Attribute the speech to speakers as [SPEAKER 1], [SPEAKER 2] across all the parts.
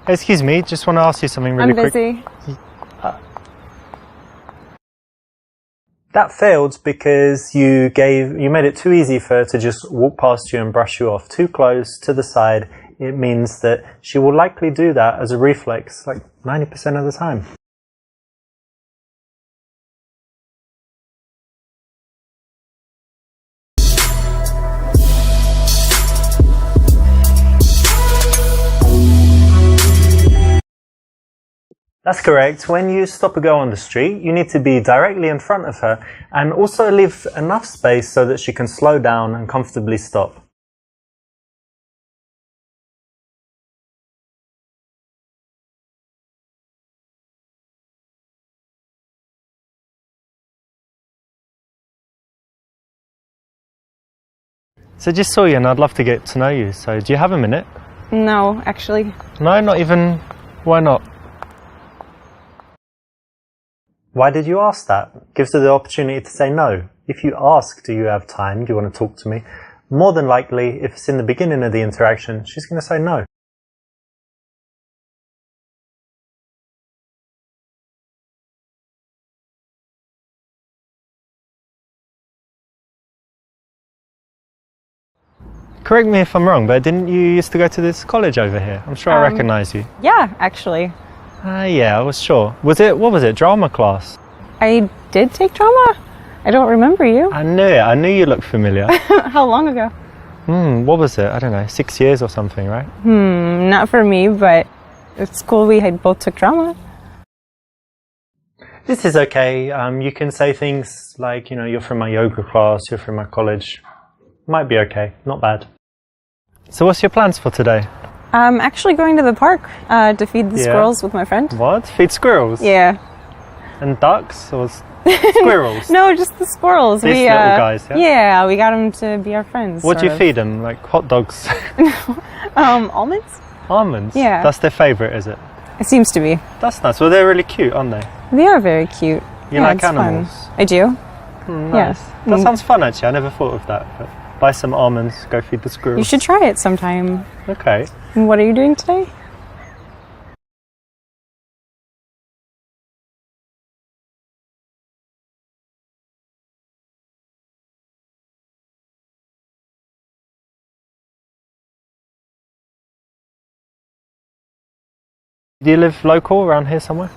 [SPEAKER 1] Excuse me, just want to ask you something really quick.
[SPEAKER 2] I'm busy.
[SPEAKER 1] That failed because you made it too easy for her to just walk past you and brush you off too close to the side. It means that she will likely do that as a reflex, like 90% of the time. That's correct. When you stop a girl on the street, you need to be directly in front of her and also leave enough space so that she can slow down and comfortably stop. So I just saw you and I'd love to get to know you. So do you have a minute?
[SPEAKER 2] No, actually.
[SPEAKER 1] No, not even. Why not? Why did you ask that? Gives her the opportunity to say no. If you ask, do you have time? Do you want to talk to me? More than likely, if it's in the beginning of the interaction, she's going to say no. Correct me if I'm wrong, but didn't you used to go to this college over here? I'm sure I recognise you.
[SPEAKER 2] Yeah, actually.
[SPEAKER 1] Yeah, I was sure. What was it, drama class?
[SPEAKER 2] I did take drama? I don't remember you.
[SPEAKER 1] I knew it. I knew you looked familiar.
[SPEAKER 2] How long ago?
[SPEAKER 1] What was it? I don't know, 6 years or something, right?
[SPEAKER 2] Not for me, but at school we had both took drama.
[SPEAKER 1] This is okay. You can say things like, you're from my yoga class, you're from my college. Might be okay, not bad. So what's your plans for today?
[SPEAKER 2] I'm actually going to the park to feed the squirrels with my friend.
[SPEAKER 1] What? Feed squirrels?
[SPEAKER 2] Yeah.
[SPEAKER 1] And ducks or squirrels?
[SPEAKER 2] No, just the squirrels.
[SPEAKER 1] These little guys, yeah?
[SPEAKER 2] Yeah, we got them to be our friends.
[SPEAKER 1] What do you feed them? Like hot dogs?
[SPEAKER 2] Almonds?
[SPEAKER 1] Almonds?
[SPEAKER 2] Yeah.
[SPEAKER 1] That's their favourite, is it?
[SPEAKER 2] It seems to be.
[SPEAKER 1] That's nice. Well, they're really cute, aren't they?
[SPEAKER 2] They are very cute.
[SPEAKER 1] You like animals?
[SPEAKER 2] Fun. I do.
[SPEAKER 1] Nice.
[SPEAKER 2] Yeah.
[SPEAKER 1] That sounds fun, actually. I never thought of that. But buy some almonds, go feed the squirrels.
[SPEAKER 2] You should try it sometime.
[SPEAKER 1] Okay.
[SPEAKER 2] And what are you doing today?
[SPEAKER 1] Do you live local around here somewhere?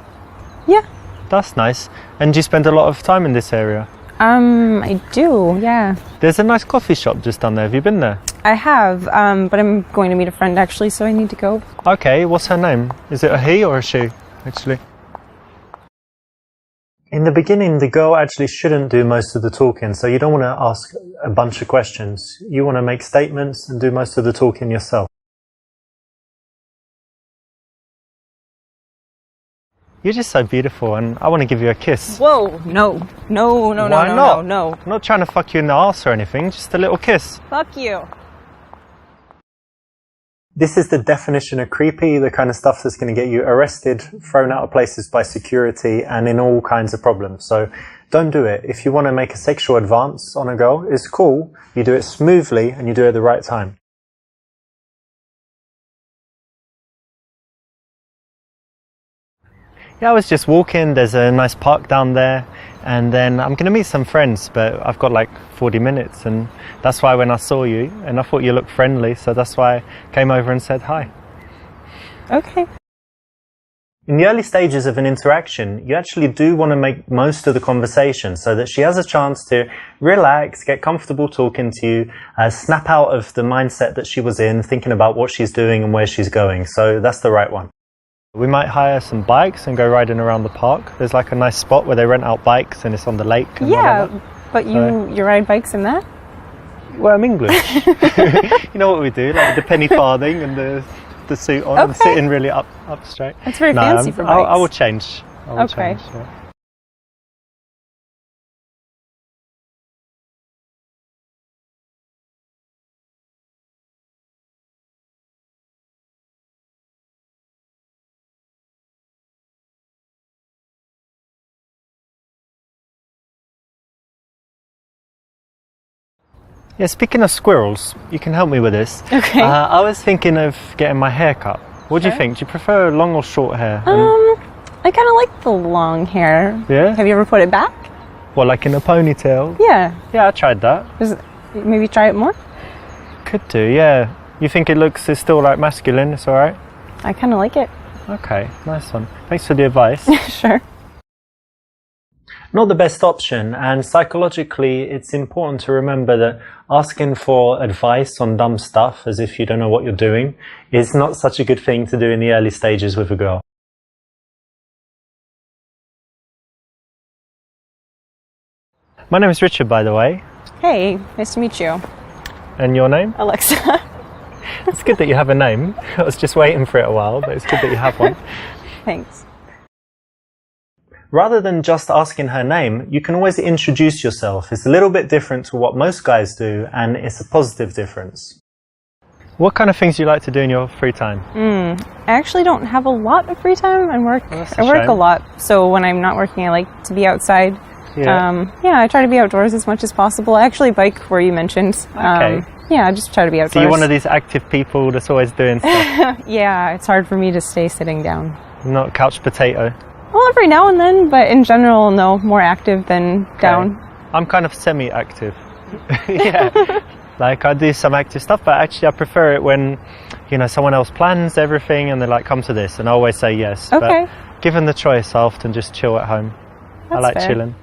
[SPEAKER 2] Yeah.
[SPEAKER 1] That's nice. And do you spend a lot of time in this area?
[SPEAKER 2] I do, yeah.
[SPEAKER 1] There's a nice coffee shop just down there. Have you been there?
[SPEAKER 2] I have, but I'm going to meet a friend actually, so I need to go.
[SPEAKER 1] Okay, what's her name? Is it a he or a she, actually? In the beginning, the girl actually shouldn't do most of the talking, so you don't want to ask a bunch of questions. You want to make statements and do most of the talking yourself. You're just so beautiful and I want to give you a kiss.
[SPEAKER 2] Whoa, no. No.
[SPEAKER 1] I'm not trying to fuck you in the arse or anything, just a little kiss.
[SPEAKER 2] Fuck you.
[SPEAKER 1] This is the definition of creepy, the kind of stuff that's going to get you arrested, thrown out of places by security and in all kinds of problems. So don't do it. If you want to make a sexual advance on a girl, it's cool. You do it smoothly and you do it at the right time. Yeah, I was just walking, there's a nice park down there, and then I'm going to meet some friends, but I've got like 40 minutes, and that's why when I saw you, and I thought you looked friendly, so that's why I came over and said hi.
[SPEAKER 2] Okay.
[SPEAKER 1] In the early stages of an interaction, you actually do want to make most of the conversation so that she has a chance to relax, get comfortable talking to you, snap out of the mindset that she was in, thinking about what she's doing and where she's going, so that's the right one. We might hire some bikes and go riding around the park. There's like a nice spot where they rent out bikes and it's on the lake. And
[SPEAKER 2] yeah, but you ride bikes in that?
[SPEAKER 1] Well, I'm English. You know what we do, like the penny farthing and the the suit on and sitting really up straight.
[SPEAKER 2] That's very fancy for bikes.
[SPEAKER 1] I will change.
[SPEAKER 2] Okay.
[SPEAKER 1] Yeah. Yeah, speaking of squirrels, you can help me with this.
[SPEAKER 2] Okay.
[SPEAKER 1] I was thinking of getting my hair cut. What do you think? Do you prefer long or short hair?
[SPEAKER 2] I kind of like the long hair.
[SPEAKER 1] Yeah?
[SPEAKER 2] Have you ever put it back?
[SPEAKER 1] Well, like in a ponytail?
[SPEAKER 2] Yeah.
[SPEAKER 1] Yeah, I tried that.
[SPEAKER 2] Maybe try it more?
[SPEAKER 1] Could do, yeah. You think it's still like masculine, it's alright?
[SPEAKER 2] I kind of like it.
[SPEAKER 1] Okay, nice one. Thanks for the advice.
[SPEAKER 2] Sure.
[SPEAKER 1] Not the best option, and psychologically it's important to remember that asking for advice on dumb stuff as if you don't know what you're doing is not such a good thing to do in the early stages with a girl. My name is Richard, by the way.
[SPEAKER 2] Hey, nice to meet you.
[SPEAKER 1] And your name?
[SPEAKER 2] Alexa.
[SPEAKER 1] It's good that you have a name. I was just waiting for it a while, but it's good that you have one.
[SPEAKER 2] Thanks.
[SPEAKER 1] Rather than just asking her name, you can always introduce yourself. It's a little bit different to what most guys do, and it's a positive difference. What kind of things do you like to do in your free time?
[SPEAKER 2] I actually don't have a lot of free time. I work a lot, so when I'm not working, I like to be outside.
[SPEAKER 1] Yeah.
[SPEAKER 2] I try to be outdoors as much as possible. I actually bike where you mentioned.
[SPEAKER 1] Okay.
[SPEAKER 2] I just try to be outdoors.
[SPEAKER 1] So you're one of these active people that's always doing stuff?
[SPEAKER 2] Yeah, it's hard for me to stay sitting down.
[SPEAKER 1] Not couch potato?
[SPEAKER 2] Well, every now and then, but in general, no, more active than down.
[SPEAKER 1] I'm kind of semi-active. Yeah. Like I do some active stuff, but actually I prefer it when, someone else plans everything and they're like, come to this, and I always say yes.
[SPEAKER 2] Okay.
[SPEAKER 1] But given the choice, I often just chill at home.
[SPEAKER 2] That's
[SPEAKER 1] I like
[SPEAKER 2] fair.
[SPEAKER 1] chilling.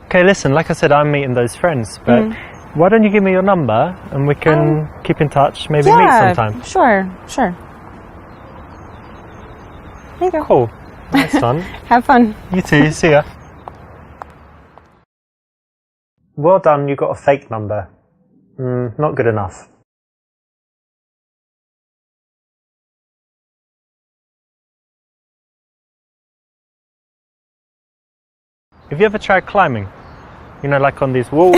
[SPEAKER 1] Okay, listen, like I said, I'm meeting those friends, but why don't you give me your number and we can keep in touch, maybe meet sometime?
[SPEAKER 2] Sure. There you go.
[SPEAKER 1] Cool. Nice one.
[SPEAKER 2] Have fun.
[SPEAKER 1] You too, see ya. Well done, you got a fake number. Not good enough. Have you ever tried climbing? Like on these walls?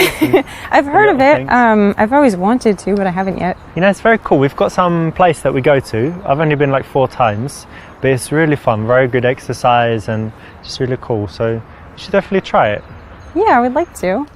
[SPEAKER 2] I've heard of it.
[SPEAKER 1] Things?
[SPEAKER 2] I've always wanted to, but I haven't yet.
[SPEAKER 1] It's very cool. We've got some place that we go to. I've only been like 4 times, but it's really fun. Very good exercise and just really cool. So you should definitely try it.
[SPEAKER 2] Yeah, I would like to.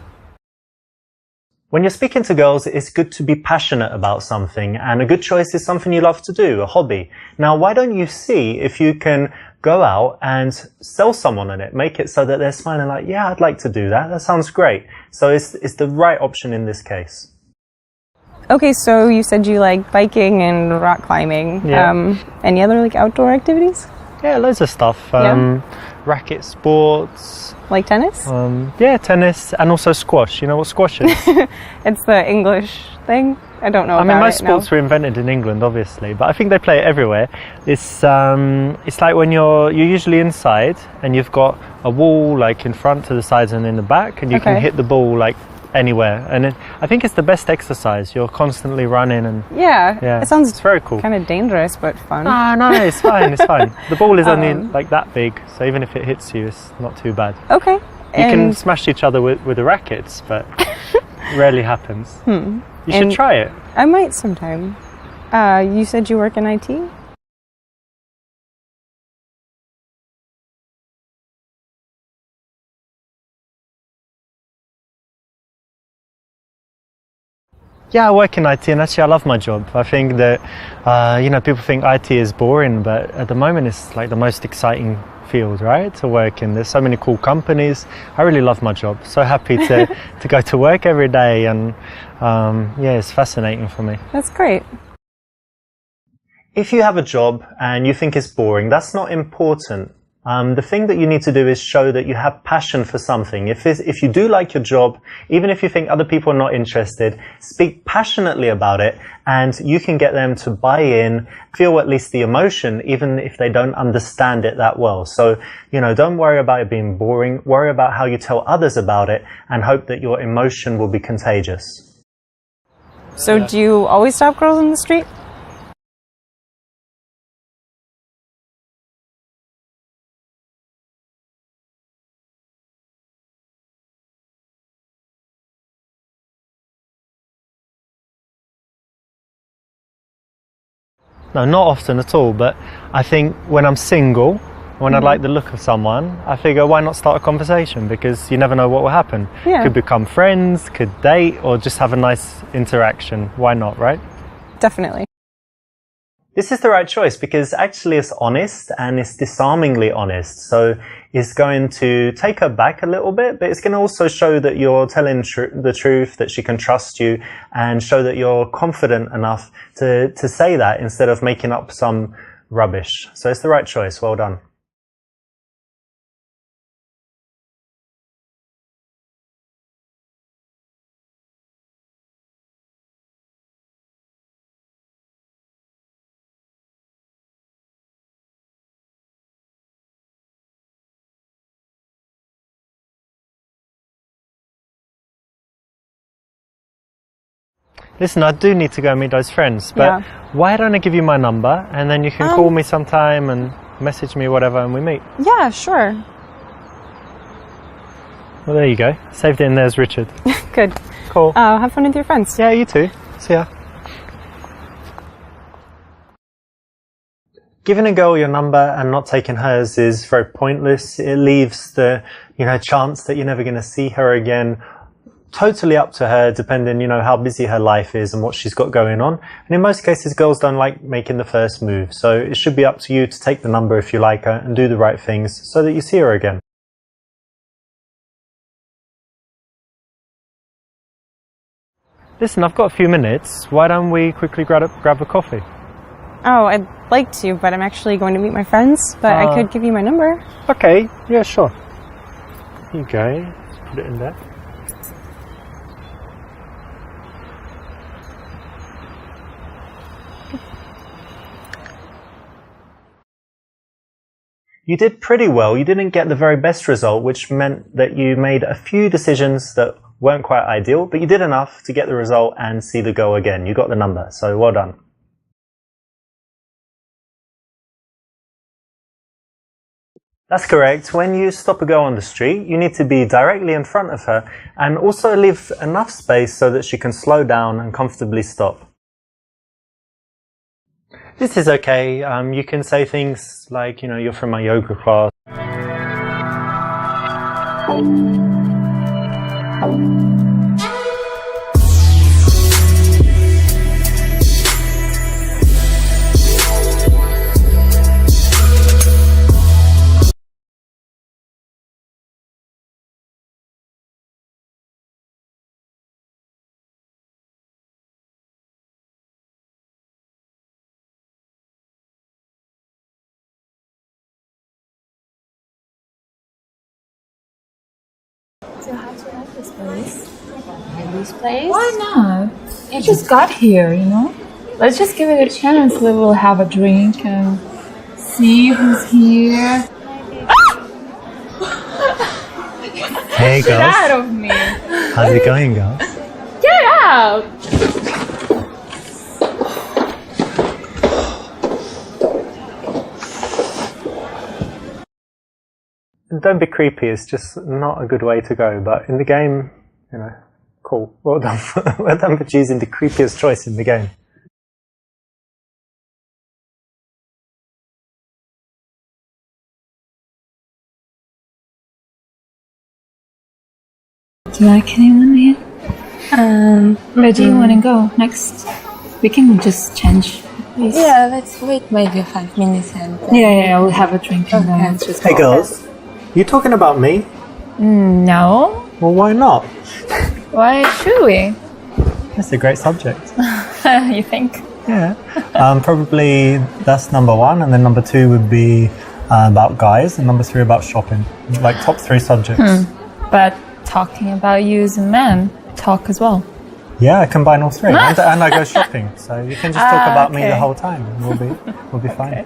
[SPEAKER 1] When you're speaking to girls, it's good to be passionate about something, and a good choice is something you love to do, a hobby. Now, why don't you see if you can go out and sell someone on it, make it so that they're smiling like, yeah, I'd like to do that. That sounds great. So it's the right option in this case.
[SPEAKER 2] Okay, so you said you like biking and rock climbing.
[SPEAKER 1] Yeah.
[SPEAKER 2] Any other outdoor activities?
[SPEAKER 1] Yeah, loads of stuff. Racket sports.
[SPEAKER 2] Like tennis?
[SPEAKER 1] Yeah, tennis and also squash. You know what squash is?
[SPEAKER 2] It's the English thing. I don't know.
[SPEAKER 1] Most sports were invented in England, obviously, but I think they play it everywhere. It's like when you're usually inside and you've got a wall like in front, to the sides, and in the back, and you can hit the ball like anywhere. And I think it's the best exercise. You're constantly running and
[SPEAKER 2] it sounds
[SPEAKER 1] it's very cool.
[SPEAKER 2] Kind of dangerous, but fun.
[SPEAKER 1] No, it's fine. It's fine. The ball is only like that big, so even if it hits you, it's not too bad.
[SPEAKER 2] Okay.
[SPEAKER 1] You can smash each other with the rackets, but rarely happens. You should try it.
[SPEAKER 2] I might sometime. You said you work in IT?
[SPEAKER 1] Yeah, I work in IT, and actually I love my job. I think that, people think IT is boring, but at the moment it's like the most exciting field, right, to work in. There's so many cool companies. I really love my job. So happy to go to work every day, and it's fascinating for me.
[SPEAKER 2] That's great.
[SPEAKER 1] If you have a job and you think it's boring, that's not important. The thing that you need to do is show that you have passion for something. If you do like your job, even if you think other people are not interested, speak passionately about it, and you can get them to buy in, feel at least the emotion, even if they don't understand it that well. So, don't worry about it being boring. Worry about how you tell others about it, and hope that your emotion will be contagious.
[SPEAKER 2] So do you always stop girls in the street?
[SPEAKER 1] No, not often at all, but I think when I'm single, when I like the look of someone, I figure why not start a conversation, because you never know what will happen.
[SPEAKER 2] Yeah.
[SPEAKER 1] Could become friends, could date, or just have a nice interaction. Why not, right?
[SPEAKER 2] Definitely.
[SPEAKER 1] This is the right choice because actually it's honest and it's disarmingly honest. So it's going to take her back a little bit, but it's going to also show that you're telling the truth, that she can trust you, and show that you're confident enough to say that instead of making up some rubbish. So it's the right choice. Well done. Listen, I do need to go and meet those friends, but why don't I give you my number and then you can call me sometime and message me, whatever, and we meet?
[SPEAKER 2] Yeah, sure.
[SPEAKER 1] Well, there you go. Saved it in there as Richard.
[SPEAKER 2] Good.
[SPEAKER 1] Cool.
[SPEAKER 2] Have fun with your friends.
[SPEAKER 1] Yeah, you too. See ya. Giving a girl your number and not taking hers is very pointless. It leaves the, chance that you're never going to see her again totally up to her, depending, how busy her life is and what she's got going on. And in most cases, girls don't like making the first move. So it should be up to you to take the number if you like her and do the right things so that you see her again. Listen, I've got a few minutes. Why don't we quickly grab a coffee?
[SPEAKER 2] Oh, I'd like to, but I'm actually going to meet my friends, but I could give you my number.
[SPEAKER 1] Okay, yeah, sure. Here you go. Just put it in there. You did pretty well. You didn't get the very best result, which meant that you made a few decisions that weren't quite ideal, but you did enough to get the result and see the goal again. You got the number, so well done. That's correct. When you stop a girl on the street, you need to be directly in front of her and also leave enough space so that she can slow down and comfortably stop. This is okay. You can say things like, you're from my yoga class.
[SPEAKER 3] So how do you like this place? This place?
[SPEAKER 4] Why not? You just got here, Let's just give it a chance. We will have a drink and see who's here.
[SPEAKER 1] Hey, girls.
[SPEAKER 4] Get out of me.
[SPEAKER 1] How's it going, girls?
[SPEAKER 4] Get out.
[SPEAKER 1] Don't be creepy, it's just not a good way to go, but in the game, cool. Well done. Well done for choosing the creepiest choice in the game.
[SPEAKER 4] Do you like anyone here? Where do you want to go next? We can just change. Please.
[SPEAKER 3] Yeah, let's wait maybe 5 minutes and...
[SPEAKER 4] Yeah, we'll have a drink and then let's just go.
[SPEAKER 1] Hey, girls. You talking about me?
[SPEAKER 4] No.
[SPEAKER 1] Well, why not?
[SPEAKER 4] Why should we?
[SPEAKER 1] That's a great subject.
[SPEAKER 4] You think?
[SPEAKER 1] Yeah. Probably that's number one, and then number two would be about guys, and number 3 about shopping. Like top 3 subjects.
[SPEAKER 4] But talking about you as a man, talk as well.
[SPEAKER 1] Yeah, I combine all 3, and I go shopping. So you can just talk about me the whole time. And we'll be fine. Okay.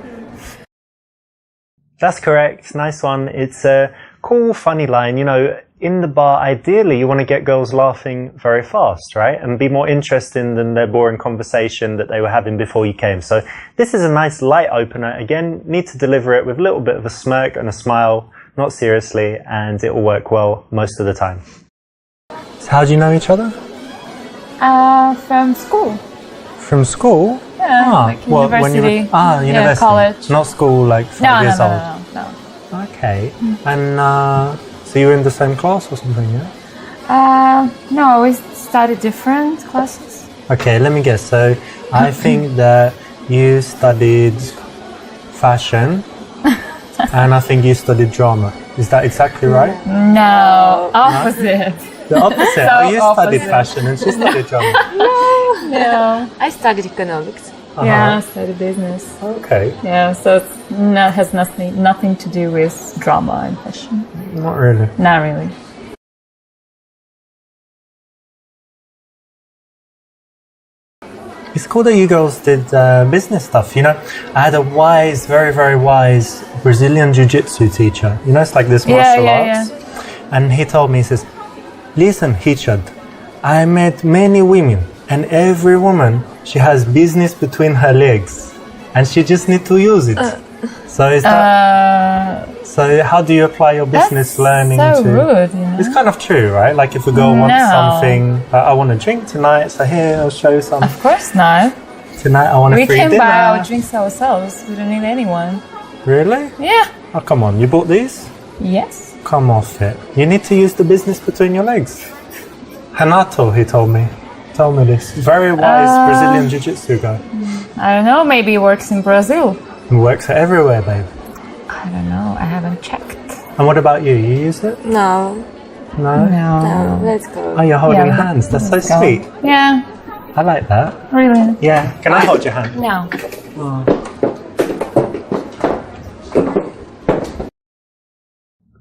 [SPEAKER 1] That's correct. Nice one. It's a cool, funny line. You know, in the bar, ideally, you want to get girls laughing very fast, right? And be more interesting than their boring conversation that they were having before you came. So this is a nice light opener. Again, need to deliver it with a little bit of a smirk and a smile, not seriously, and it will work well most of the time. So how do you know each other?
[SPEAKER 4] From school.
[SPEAKER 1] From school?
[SPEAKER 4] Yeah, like university.
[SPEAKER 1] University.
[SPEAKER 4] Yeah, college.
[SPEAKER 1] Not school, like 5 years old.
[SPEAKER 4] No.
[SPEAKER 1] Okay. And so you were in the same class or something, yeah?
[SPEAKER 4] No, we studied different classes.
[SPEAKER 1] Okay, let me guess. So I think that you studied fashion and I think you studied drama. Is that exactly right?
[SPEAKER 4] No, opposite.
[SPEAKER 1] The opposite.
[SPEAKER 4] So
[SPEAKER 1] you studied fashion and she studied drama.
[SPEAKER 4] No.
[SPEAKER 3] I studied economics.
[SPEAKER 4] Yeah, I studied business.
[SPEAKER 1] Okay.
[SPEAKER 4] Yeah, so it has nothing to do with drama and fashion.
[SPEAKER 1] Not really.
[SPEAKER 4] Not really.
[SPEAKER 1] It's cool that you girls did business stuff. You know, I had a wise, very, very wise Brazilian jiu-jitsu teacher. You know, it's like this martial arts. Yeah. And he told me, he says, listen, Richard, I met many women and every woman, she has business between her legs and she just need to use it. So is that... So how do you apply your business learning
[SPEAKER 4] so
[SPEAKER 1] to...
[SPEAKER 4] rude, you know?
[SPEAKER 1] It's kind of true, right? Like if a girl wants something, I want a drink tonight, so here, I'll show you some.
[SPEAKER 4] Of course not.
[SPEAKER 1] Tonight I want a free dinner.
[SPEAKER 4] We can buy our drinks ourselves. We don't need anyone.
[SPEAKER 1] Really?
[SPEAKER 4] Yeah.
[SPEAKER 1] Oh, come on. You bought these?
[SPEAKER 4] Yes.
[SPEAKER 1] Come off it. You need to use the business between your legs. Hanato, he told me. Told me this. Very wise Brazilian jiu-jitsu guy.
[SPEAKER 4] I don't know. Maybe he works in Brazil.
[SPEAKER 1] He works everywhere, babe.
[SPEAKER 4] I don't know. I haven't checked.
[SPEAKER 1] And what about you? You use it?
[SPEAKER 3] No.
[SPEAKER 1] No?
[SPEAKER 3] No, let's go.
[SPEAKER 1] Oh, you're holding hands. That's so sweet.
[SPEAKER 4] Yeah.
[SPEAKER 1] I like that.
[SPEAKER 4] Really?
[SPEAKER 1] Yeah. Can I hold your hand?
[SPEAKER 4] No.
[SPEAKER 1] Oh.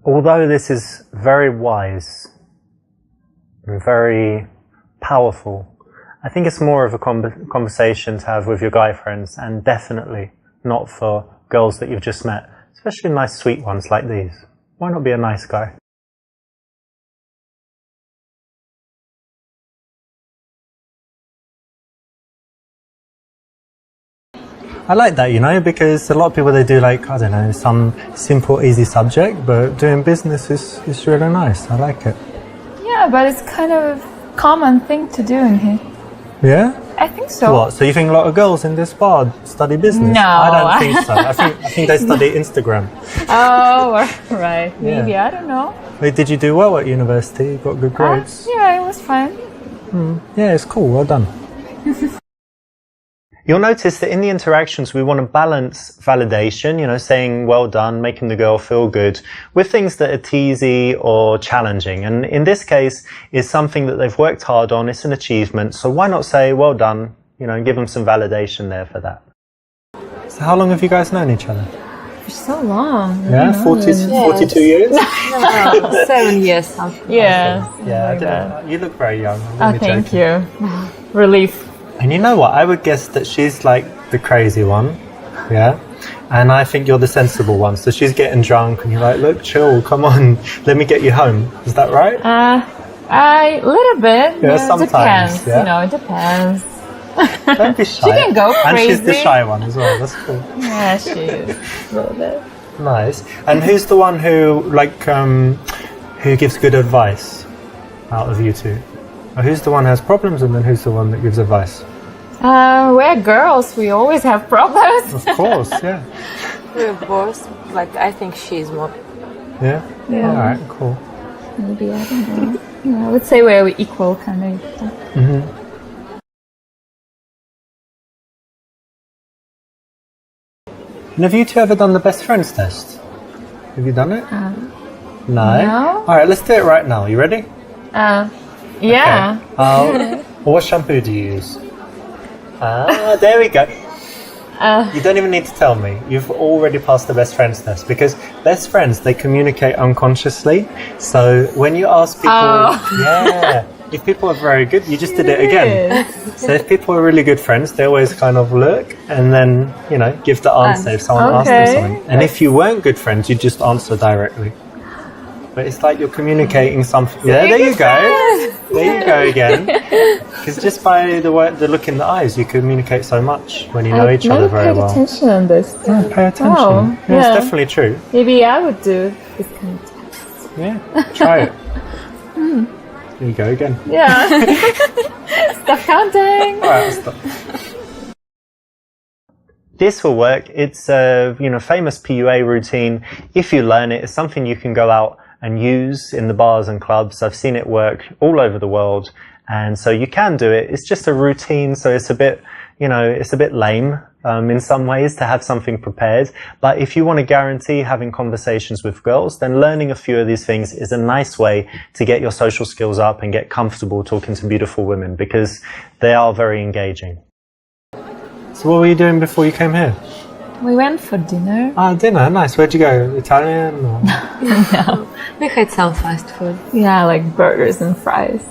[SPEAKER 1] Although this is very wise and very powerful, I think it's more of a conversation to have with your guy friends, and definitely not for girls that you've just met, especially nice sweet ones like these. Why not be a nice guy? I like that, you know, because a lot of people, they do like, I don't know, some simple, easy subject, but doing business is really nice. I like it.
[SPEAKER 4] Yeah, but it's kind of a common thing to do in here.
[SPEAKER 1] Yeah?
[SPEAKER 4] I think so.
[SPEAKER 1] What? So you think a lot of girls in this bar study business?
[SPEAKER 4] No.
[SPEAKER 1] I don't think so. I think they study Instagram.
[SPEAKER 4] Oh, right. Maybe. Yeah. I don't know.
[SPEAKER 1] Wait, did you do well at university? You got good grades?
[SPEAKER 4] Yeah, it was fine.
[SPEAKER 1] Yeah, it's cool. Well done. You'll notice that in the interactions, we want to balance validation, you know, saying well done, making the girl feel good, with things that are teasy or challenging. And in this case, is something that they've worked hard on, it's an achievement. So why not say well done, you know, and give them some validation there for that. So how long have you guys known each other?
[SPEAKER 3] For so long.
[SPEAKER 1] Yeah, 42 years?
[SPEAKER 3] No, 7 years something.
[SPEAKER 4] Yeah.
[SPEAKER 1] Yeah, I didn't, you look very young.
[SPEAKER 4] Thank you. Relief.
[SPEAKER 1] And you know what? I would guess that she's like the crazy one, yeah? And I think you're the sensible one. So she's getting drunk and you're like, look, chill, come on, let me get you home. Is that right?
[SPEAKER 4] A little bit.
[SPEAKER 1] Yeah, sometimes.
[SPEAKER 4] Depends,
[SPEAKER 1] yeah?
[SPEAKER 4] You know, it depends.
[SPEAKER 1] Don't be shy.
[SPEAKER 4] She can go crazy.
[SPEAKER 1] And she's the shy one as well, that's cool.
[SPEAKER 4] Yeah, she is. A little bit.
[SPEAKER 1] Nice. And who's the one who, like, who gives good advice out of you two? Or who's the one who has problems and then who's the one that gives advice?
[SPEAKER 4] We're girls, we always have problems.
[SPEAKER 1] Of course, yeah.
[SPEAKER 3] We're both, like, I think she's more.
[SPEAKER 1] Yeah?
[SPEAKER 4] Yeah.
[SPEAKER 1] Alright, cool.
[SPEAKER 4] Maybe, I don't know. Yeah, I would say we're equal, kind of.
[SPEAKER 1] Mm-hmm. And have you two ever done the best friends test? Have you done it? No? Alright, let's do it right now. You ready?
[SPEAKER 4] Yeah.
[SPEAKER 1] Okay. What shampoo do you use? There we go. You don't even need to tell me. You've already passed the best friends test because best friends, they communicate unconsciously. So when you ask people, if people are very good, you just did it again. So if people are really good friends, they always kind of look and then, give the answer if someone asks them something. And if you weren't good friends, you just answer directly. But it's like you're communicating something. Yeah, there you go. There you go again. Because just by the look in the eyes, you communicate so much when you know each other very well.
[SPEAKER 4] Pay attention on this.
[SPEAKER 1] Yeah, pay attention.
[SPEAKER 4] Oh,
[SPEAKER 1] yeah, it's definitely true.
[SPEAKER 4] Maybe I would do this kind of test.
[SPEAKER 1] Yeah, try it. There you go again.
[SPEAKER 4] Yeah. Stop counting.
[SPEAKER 1] All right, I'll stop. This will work. It's a famous PUA routine. If you learn it, it's something you can go out and use in the bars and clubs. I've seen it work all over the world, and so you can do it. It's just a routine, so it's a bit, it's a bit lame in some ways to have something prepared. But if you want to guarantee having conversations with girls, then learning a few of these things is a nice way to get your social skills up and get comfortable talking to beautiful women because they are very engaging. So what were you doing before you came here?
[SPEAKER 4] We went for dinner.
[SPEAKER 1] Ah, dinner, nice. Where'd you go? Italian? Or?
[SPEAKER 3] No, we had some fast food.
[SPEAKER 4] Yeah, like burgers and fries.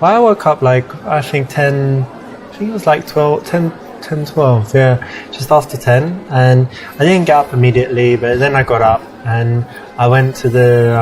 [SPEAKER 1] Well, I woke up I think it was like 12, 10, 12, yeah, just after 10. And I didn't get up immediately, but then I got up and I went to the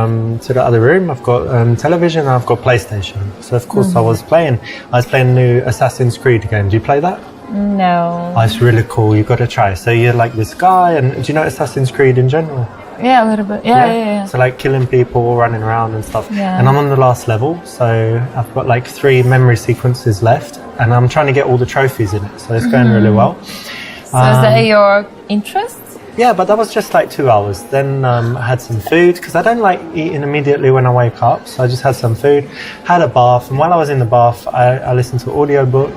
[SPEAKER 1] other room. I've got television and I've got PlayStation. So of course I was playing the new Assassin's Creed game. Do you play that?
[SPEAKER 4] No.
[SPEAKER 1] Oh, it's really cool. You've got to try. So you're like this guy, and do you know Assassin's Creed in general?
[SPEAKER 4] Yeah, a little bit. Yeah.
[SPEAKER 1] So like killing people, running around and stuff.
[SPEAKER 4] Yeah.
[SPEAKER 1] And I'm on the last level, so I've got like 3 memory sequences left, and I'm trying to get all the trophies in it. So it's going really well.
[SPEAKER 4] So is that your interest?
[SPEAKER 1] Yeah, but that was just like 2 hours. Then I had some food because I don't like eating immediately when I wake up. So I just had some food, had a bath, and while I was in the bath, I listened to an audiobook.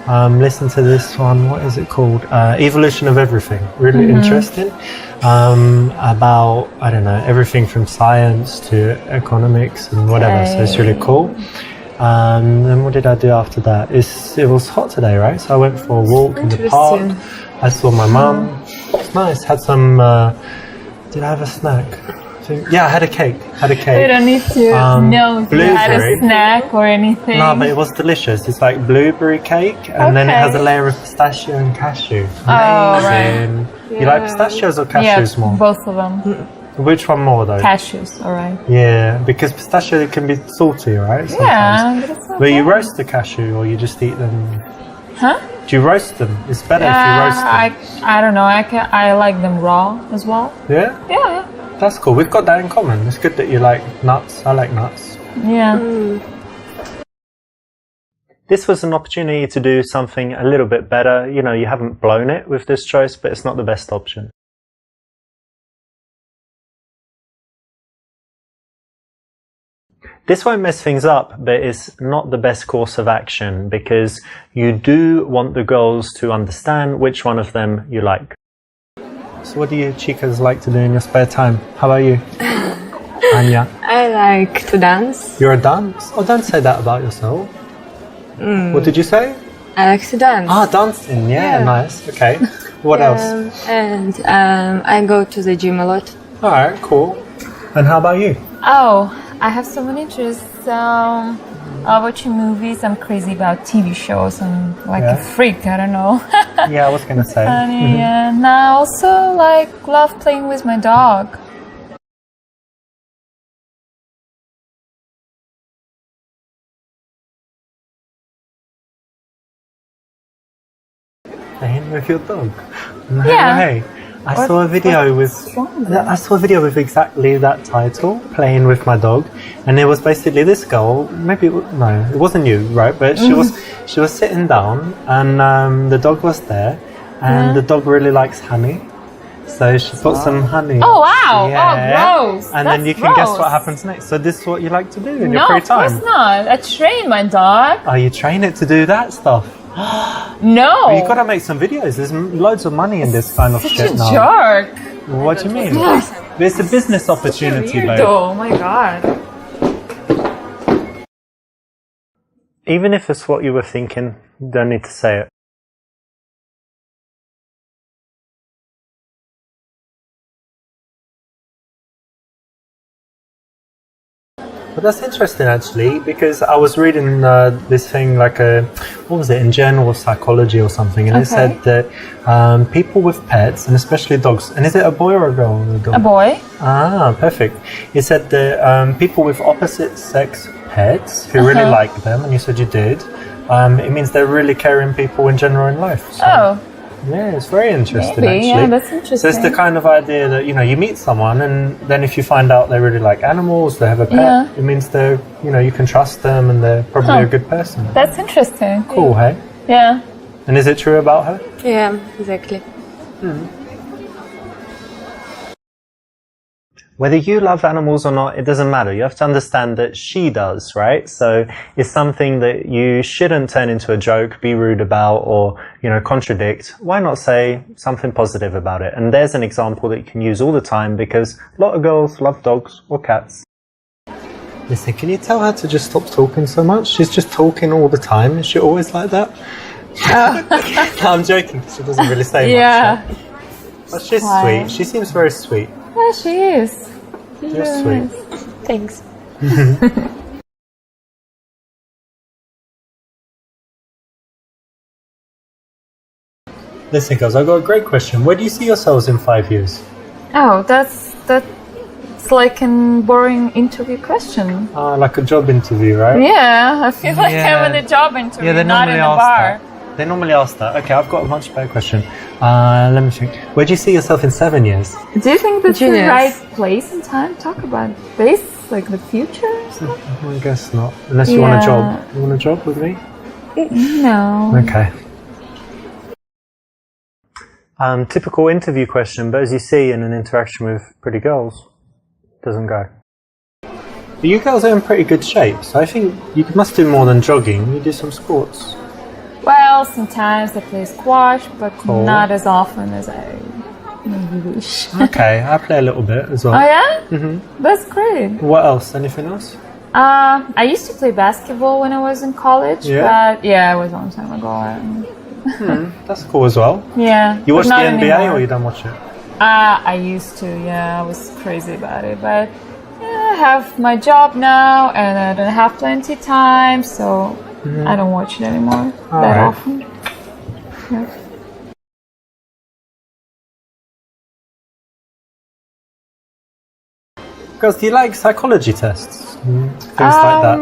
[SPEAKER 1] Listen to this one, what is it called? Evolution of Everything. Really interesting. About, I don't know, everything from science to economics and whatever. So it's really cool. Then what did I do after that? It was hot today, right? So I went for a walk in the park. I saw my mum. It's nice. Had some, did I have a snack? Yeah, I had a cake.
[SPEAKER 4] We don't need to know if you had a snack or anything.
[SPEAKER 1] No, but it was delicious. It's like blueberry cake, and then it has a layer of pistachio and cashew. Amazing.
[SPEAKER 4] Oh, right.
[SPEAKER 1] You like pistachios or cashews more?
[SPEAKER 4] Both of them.
[SPEAKER 1] Which one more though?
[SPEAKER 4] Cashews, alright.
[SPEAKER 1] Yeah, because pistachio can be salty, right? Sometimes.
[SPEAKER 4] Yeah, but it's not
[SPEAKER 1] But you
[SPEAKER 4] bad.
[SPEAKER 1] roast the cashew or you just eat them?
[SPEAKER 4] Huh?
[SPEAKER 1] Do you roast them? It's better if you roast them.
[SPEAKER 4] I don't know. I like them raw as well.
[SPEAKER 1] Yeah?
[SPEAKER 4] Yeah.
[SPEAKER 1] That's cool. We've got that in common. It's good that you like nuts. I like nuts.
[SPEAKER 4] Yeah.
[SPEAKER 1] This was an opportunity to do something a little bit better. You haven't blown it with this choice, but it's not the best option. This won't mess things up, but it's not the best course of action because you do want the girls to understand which one of them you like. So what do you chicas like to do in your spare time? How about you? Anya?
[SPEAKER 3] I like to dance.
[SPEAKER 1] You're a dance? Oh, don't say that about yourself. What did you say?
[SPEAKER 3] I like to dance.
[SPEAKER 1] Ah, dancing. Yeah, nice. Okay. What else?
[SPEAKER 3] And I go to the gym a lot.
[SPEAKER 1] All right, cool. And how about you?
[SPEAKER 4] Oh, I have so many interests. I watch movies. I'm crazy about TV shows. I'm like a freak. I don't know.
[SPEAKER 1] Yeah, I was gonna say.
[SPEAKER 4] And I also love playing with my dog.
[SPEAKER 1] Playing with your dog?
[SPEAKER 4] Yeah.
[SPEAKER 1] Hey. I saw a video with exactly that title, Playing with My Dog, and it was basically this girl. It wasn't you, right? But she was sitting down, and the dog was there, and the dog really likes honey. So she put some honey.
[SPEAKER 4] Oh wow!
[SPEAKER 1] Yeah.
[SPEAKER 4] Oh, gross!
[SPEAKER 1] And then you can guess what happens next. So this is what you like to do in your free time?
[SPEAKER 4] No, of course not. I train my dog.
[SPEAKER 1] Oh, you train it to do that stuff?
[SPEAKER 4] No.
[SPEAKER 1] Well, you've got to make some videos. There's loads of money in this kind of shit now.
[SPEAKER 4] Jerk.
[SPEAKER 1] What do you mean? It's a business opportunity, babe.
[SPEAKER 4] Oh my god.
[SPEAKER 1] Even if it's what you were thinking, you don't need to say it. But that's interesting, actually, because I was reading this thing what was it, in Journal of Psychology or something, and it said that people with pets, and especially dogs, and is it a boy or a girl?
[SPEAKER 4] A boy.
[SPEAKER 1] Ah, perfect. It said that people with opposite sex pets who really like them, and you said you did, it means they're really caring people in general in life. So. Yeah, it's very interesting, actually.
[SPEAKER 4] Yeah, that's interesting.
[SPEAKER 1] So it's the kind of idea that, you meet someone, and then if you find out they really like animals, they have a pet, it means they're, you can trust them, and they're probably a good person.
[SPEAKER 4] That's interesting.
[SPEAKER 1] Cool, hey?
[SPEAKER 4] Yeah.
[SPEAKER 1] And is it true about her?
[SPEAKER 3] Yeah, exactly.
[SPEAKER 1] Whether you love animals or not, it doesn't matter. You have to understand that she does, right? So it's something that you shouldn't turn into a joke, be rude about, or, contradict. Why not say something positive about it? And there's an example that you can use all the time, because a lot of girls love dogs or cats. Listen, can you tell her to just stop talking so much? She's just talking all the time. Is she always like that? No, I'm joking. She doesn't really say much.
[SPEAKER 4] Yeah.
[SPEAKER 1] But she's sweet. She seems very sweet.
[SPEAKER 4] Yeah, she is.
[SPEAKER 1] You're sweet.
[SPEAKER 3] Thanks.
[SPEAKER 1] Listen, girls, I've got a great question. Where do you see yourselves in 5 years?
[SPEAKER 4] Oh, that's like a boring interview question.
[SPEAKER 1] Like a job interview, right?
[SPEAKER 4] Yeah, I feel like I'm in a job interview, not in a bar.
[SPEAKER 1] They normally ask that. Okay, I've got a much better question. Let me think. Where do you see yourself in 7 years?
[SPEAKER 4] Do you think that's the right place and time to talk about this, like the future or something?
[SPEAKER 1] I guess not. Unless you want a job. You want a job with me?
[SPEAKER 4] No.
[SPEAKER 1] Okay. Typical interview question, but as you see in an interaction with pretty girls, it doesn't go. But you girls are in pretty good shape, so I think you must do more than jogging. You do some sports.
[SPEAKER 4] Well, sometimes I play squash, but not as often as I maybe wish.
[SPEAKER 1] Okay, I play a little bit as well.
[SPEAKER 4] Oh yeah? Mm-hmm. That's great.
[SPEAKER 1] What else? Anything else?
[SPEAKER 4] I used to play basketball when I was in college, but it was a long time ago.
[SPEAKER 1] That's cool as well.
[SPEAKER 4] Yeah.
[SPEAKER 1] You watch the NBA
[SPEAKER 4] anymore.
[SPEAKER 1] or you don't watch it?
[SPEAKER 4] I used to, I was crazy about it, but I have my job now and I don't have plenty of time, so I don't watch it anymore that often. Yeah.
[SPEAKER 1] Girls, do you like psychology tests? Things like that?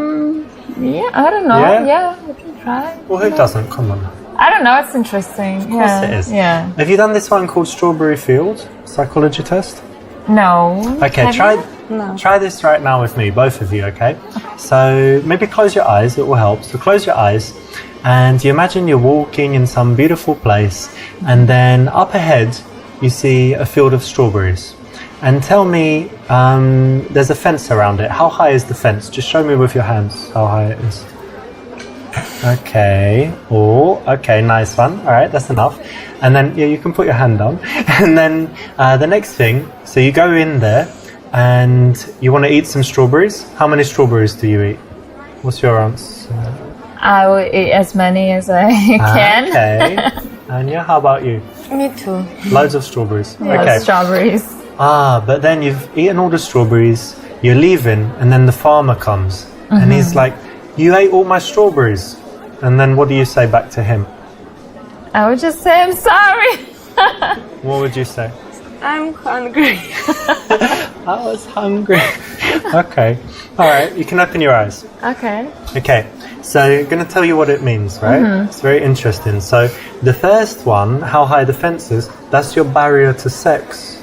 [SPEAKER 4] Yeah, I don't know. Yeah, we can try.
[SPEAKER 1] Well, who doesn't? Come on.
[SPEAKER 4] I don't know, it's interesting.
[SPEAKER 1] Of course it is.
[SPEAKER 4] Yeah.
[SPEAKER 1] Have you done this one called Strawberry Field psychology test?
[SPEAKER 4] No.
[SPEAKER 1] Okay, try this right now with me, both of you, okay? So maybe close your eyes, it will help. So close your eyes and you imagine you're walking in some beautiful place and then up ahead you see a field of strawberries. And tell me, there's a fence around it. How high is the fence? Just show me with your hands how high it is. Okay. Oh, okay, nice one. All right, that's enough. And then you can put your hand down. And then the next thing, so you go in there and you want to eat some strawberries. How many strawberries do you eat? What's your answer?
[SPEAKER 4] I will eat as many as I can.
[SPEAKER 1] Okay. Anya, how about you?
[SPEAKER 3] Me too.
[SPEAKER 1] Loads of strawberries.
[SPEAKER 4] Okay. Strawberries.
[SPEAKER 1] But then you've eaten all the strawberries, you're leaving, and then the farmer comes. And he's like, you ate all my strawberries. And then what do you say back to him?
[SPEAKER 4] I would just say, I'm sorry.
[SPEAKER 1] What would you say?
[SPEAKER 3] I'm hungry.
[SPEAKER 1] I was hungry. Okay. All right. You can open your eyes.
[SPEAKER 4] Okay.
[SPEAKER 1] Okay. So I'm going to tell you what it means, right? It's very interesting. So the first one, how high the fence is, that's your barrier to sex.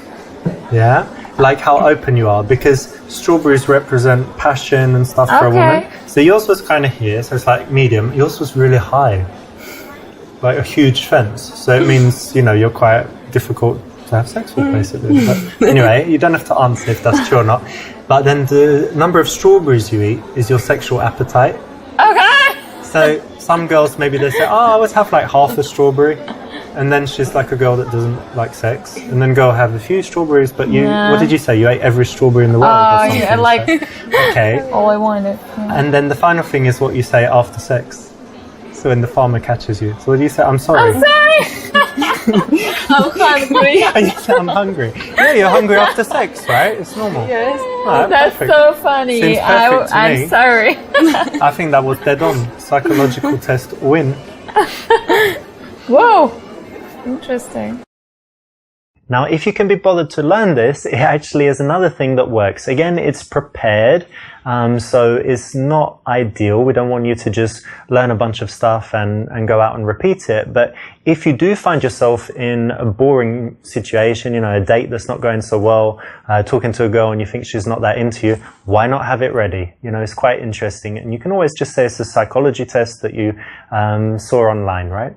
[SPEAKER 1] Yeah? Like how open you are, because strawberries represent passion and stuff for a woman. So yours was kind of here, so it's like medium. Yours was really high, like a huge fence. So it means, you know, you're quite difficult to have sex with, basically. But anyway, you don't have to answer if that's true or not. But then the number of strawberries you eat is your sexual appetite.
[SPEAKER 4] Okay.
[SPEAKER 1] So some girls, maybe they say, oh, I always have like half a strawberry. And then she's like a girl that doesn't like sex. And then go have a few strawberries, but you, what did you say? You ate every strawberry in the world or something?
[SPEAKER 4] Yeah, like,
[SPEAKER 1] okay.
[SPEAKER 4] all I wanted. Yeah.
[SPEAKER 1] And then the final thing is what you say after sex. So when the farmer catches you. So what do you say? I'm sorry.
[SPEAKER 4] I'm sorry. I'm hungry.
[SPEAKER 1] You say, I'm hungry. Yeah, you're hungry after sex, right? It's normal.
[SPEAKER 4] Yes.
[SPEAKER 1] Right,
[SPEAKER 4] That's
[SPEAKER 1] perfect.
[SPEAKER 4] so funny.
[SPEAKER 1] Seems perfect to me.
[SPEAKER 4] I'm sorry.
[SPEAKER 1] I think that was dead on. Psychological test win.
[SPEAKER 4] Whoa. Interesting.
[SPEAKER 1] Now, if you can be bothered to learn this, it actually is another thing that works. Again, it's prepared, so it's not ideal. We don't want you to just learn a bunch of stuff and go out and repeat it. But if you do find yourself in a boring situation, you know, a date that's not going so well, talking to a girl and you think she's not that into you, why not have it ready? You know, it's quite interesting. And you can always just say it's a psychology test that you saw online, right?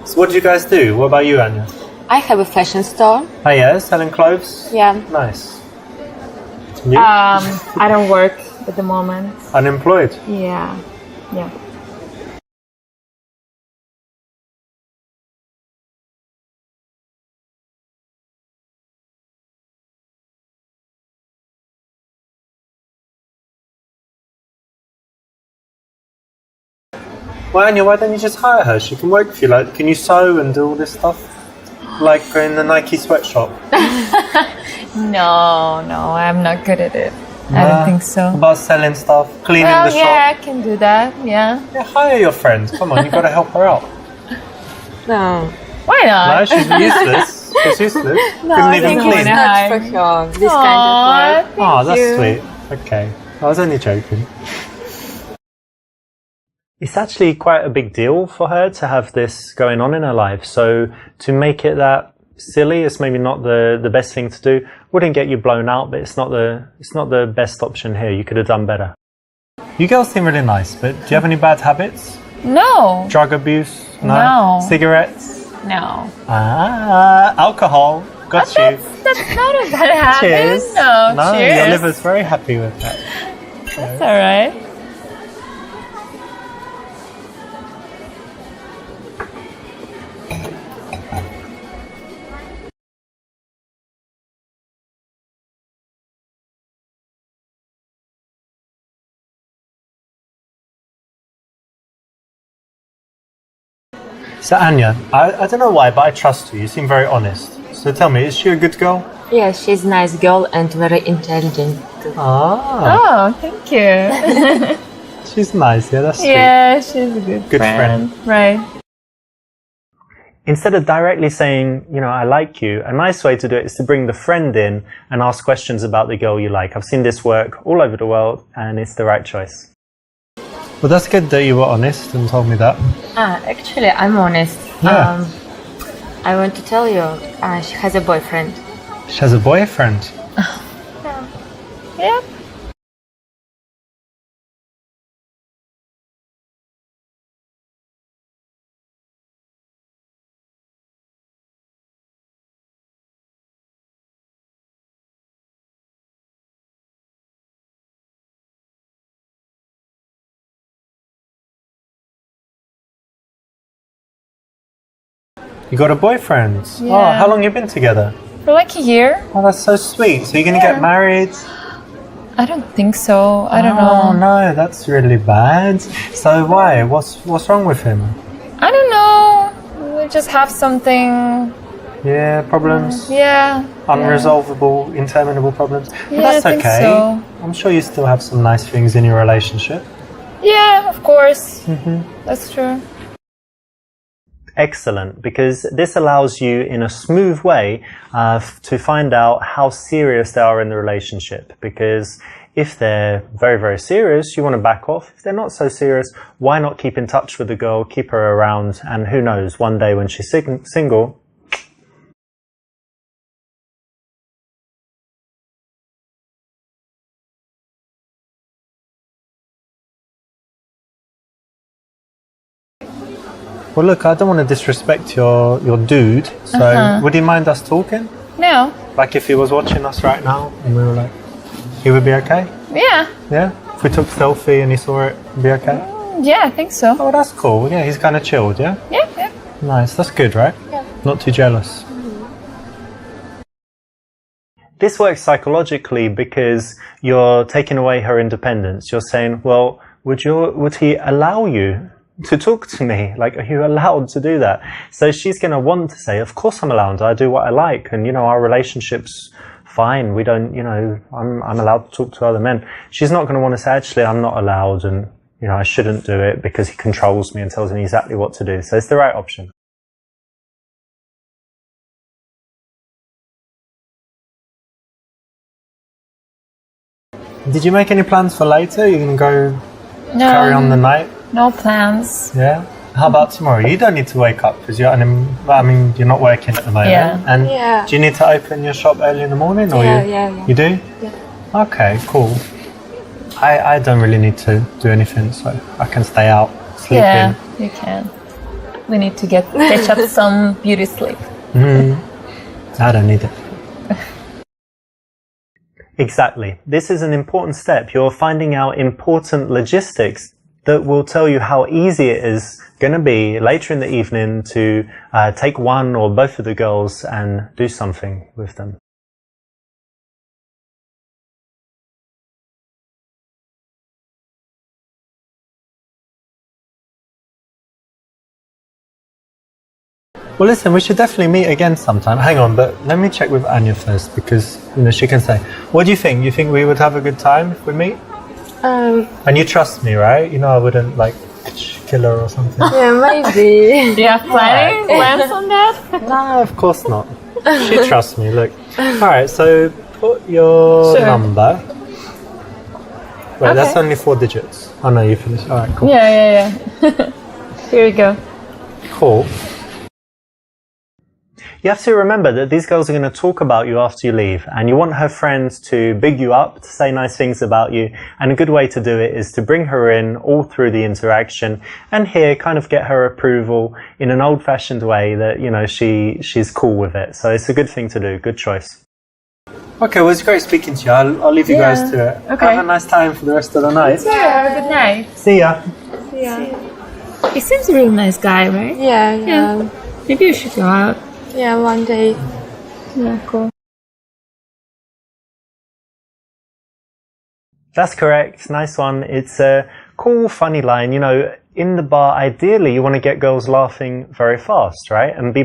[SPEAKER 1] So what do you guys do? What about you, Anya?
[SPEAKER 3] I have a fashion store.
[SPEAKER 1] Oh yeah, selling clothes?
[SPEAKER 3] Yeah.
[SPEAKER 1] Nice. You?
[SPEAKER 4] I don't work at the moment.
[SPEAKER 1] Unemployed?
[SPEAKER 4] Yeah. Yeah.
[SPEAKER 1] Well, Anya, why don't you just hire her? She can work for you. Like, can you sew and do all this stuff? Like in the Nike sweatshop?
[SPEAKER 4] No, I'm not good at it. I don't think so.
[SPEAKER 1] About selling stuff, cleaning the shop?
[SPEAKER 4] Yeah, I can do that. Yeah.
[SPEAKER 1] Yeah, hire your friend. Come on, you've got to help her out.
[SPEAKER 3] No.
[SPEAKER 4] Why not?
[SPEAKER 1] No, she's useless. She's useless.
[SPEAKER 4] No,
[SPEAKER 1] Couldn't
[SPEAKER 4] I
[SPEAKER 1] even
[SPEAKER 4] think
[SPEAKER 1] clean.
[SPEAKER 4] it's
[SPEAKER 3] Not for her. This kind of work.
[SPEAKER 1] Oh, that's sweet. Okay. I was only joking. It's actually quite a big deal for her to have this going on in her life. So to make it that silly is maybe not the best thing to do. Wouldn't get you blown out, but it's not the best option here. You could have done better. You girls seem really nice, but do you have any bad habits?
[SPEAKER 4] No.
[SPEAKER 1] Drug abuse?
[SPEAKER 4] No.
[SPEAKER 1] Cigarettes?
[SPEAKER 4] No.
[SPEAKER 1] Alcohol? Got you.
[SPEAKER 4] That's not a bad habit.
[SPEAKER 1] Cheers.
[SPEAKER 4] No, cheers.
[SPEAKER 1] Your liver's very happy with that.
[SPEAKER 4] That's all right.
[SPEAKER 1] So Anya, I don't know why, but I trust you. You seem very honest. So tell me, is she a good girl?
[SPEAKER 3] Yeah, she's a nice girl and very intelligent.
[SPEAKER 1] Ah,
[SPEAKER 4] Oh, thank you.
[SPEAKER 1] she's nice. Yeah, that's sweet.
[SPEAKER 4] Yeah, she's a good friend. Right.
[SPEAKER 1] Instead of directly saying, you know, I like you, a nice way to do it is to bring the friend in and ask questions about the girl you like. I've seen this work all over the world, and it's the right choice. Well, that's good that you were honest and told me that.
[SPEAKER 3] Actually, I'm honest.
[SPEAKER 1] Yeah.
[SPEAKER 3] I want to tell you, she has a boyfriend.
[SPEAKER 1] She has a boyfriend.
[SPEAKER 4] Yeah.
[SPEAKER 1] You got a boyfriend?
[SPEAKER 4] Yeah.
[SPEAKER 1] Oh, how long you been together?
[SPEAKER 4] For like a year.
[SPEAKER 1] Oh, that's so sweet. So you're going to get married?
[SPEAKER 4] I don't think so. I don't
[SPEAKER 1] Oh,
[SPEAKER 4] know.
[SPEAKER 1] no, that's really bad. So why? What's wrong with him?
[SPEAKER 4] I don't know. We just have something.
[SPEAKER 1] Yeah, problems?
[SPEAKER 4] Yeah.
[SPEAKER 1] Unresolvable, interminable problems? But
[SPEAKER 4] Yeah,
[SPEAKER 1] that's
[SPEAKER 4] I think
[SPEAKER 1] okay.
[SPEAKER 4] so.
[SPEAKER 1] I'm sure you still have some nice things in your relationship.
[SPEAKER 4] Yeah, of course. That's true.
[SPEAKER 1] Excellent, because this allows you in a smooth way to find out how serious they are in the relationship. Because If they're very, very serious, you want to back off. If they're not so serious, why not keep in touch with the girl, keep her around, and who knows, one day when she's single, well, look, I don't want to disrespect your dude, so would you mind us talking?
[SPEAKER 4] No.
[SPEAKER 1] Like if he was watching us right now and we were like, he would be okay?
[SPEAKER 4] Yeah.
[SPEAKER 1] Yeah? If we took a selfie and he saw it, it'd be okay?
[SPEAKER 4] Yeah, I think so.
[SPEAKER 1] Oh, that's cool. Yeah, he's kind of chilled, yeah?
[SPEAKER 4] Yeah, yeah.
[SPEAKER 1] Nice, that's good, right?
[SPEAKER 3] Yeah.
[SPEAKER 1] Not too jealous. This works psychologically because you're taking away her independence. You're saying, well, would he allow you to talk to me? Like, are you allowed to do that? So she's going to want to say, of course I'm allowed. I do what I like. And, our relationship's fine. We don't, I'm allowed to talk to other men. She's not going to want to say, actually, I'm not allowed. And, I shouldn't do it because he controls me and tells me exactly what to do. So it's the right option. Did you make any plans for later? You're going to go carry on the night?
[SPEAKER 4] No plans.
[SPEAKER 1] Yeah. How about tomorrow? You don't need to wake up because you're not working at the moment.
[SPEAKER 4] Yeah.
[SPEAKER 1] And do you need to open your shop early in the morning? Or
[SPEAKER 3] Yeah.
[SPEAKER 1] You do?
[SPEAKER 3] Yeah.
[SPEAKER 1] Okay, cool. I don't really need to do anything, so I can stay out, sleep
[SPEAKER 4] Yeah, you can. We need to catch up some beauty sleep.
[SPEAKER 1] in. I don't need it. Exactly. This is an important step. You're finding out important logistics that will tell you how easy it is going to be later in the evening to take one or both of the girls and do something with them. Well, listen, we should definitely meet again sometime. Hang on, but let me check with Anya first because, she can say. What do you think? You think we would have a good time if we meet? And you trust me, right? I wouldn't, kill her or something.
[SPEAKER 3] Yeah, maybe.
[SPEAKER 4] Do you have plans on that?
[SPEAKER 1] No, of course not. She trusts me, look. Alright, so put your number. Wait, that's only 4 digits. Oh no, you finished. Alright, cool.
[SPEAKER 4] Yeah. Here we go.
[SPEAKER 1] Cool. You have to remember that these girls are going to talk about you after you leave, and you want her friends to big you up, to say nice things about you, and a good way to do it is to bring her in all through the interaction and here kind of get her approval in an old-fashioned way that, she's cool with it. So it's a good thing to do, good choice. Okay, well, it's great speaking to you. I'll leave you guys to it.
[SPEAKER 4] Okay.
[SPEAKER 1] Have a nice time for the rest of the night.
[SPEAKER 4] Yeah, have a good night.
[SPEAKER 1] See ya.
[SPEAKER 3] Yeah.
[SPEAKER 4] He seems a really nice guy, right?
[SPEAKER 3] Yeah.
[SPEAKER 4] Maybe you should go out.
[SPEAKER 3] Yeah, one day.
[SPEAKER 4] Yeah, cool.
[SPEAKER 1] That's correct. Nice one. It's a cool, funny line. In the bar, ideally, you want to get girls laughing very fast, right? And be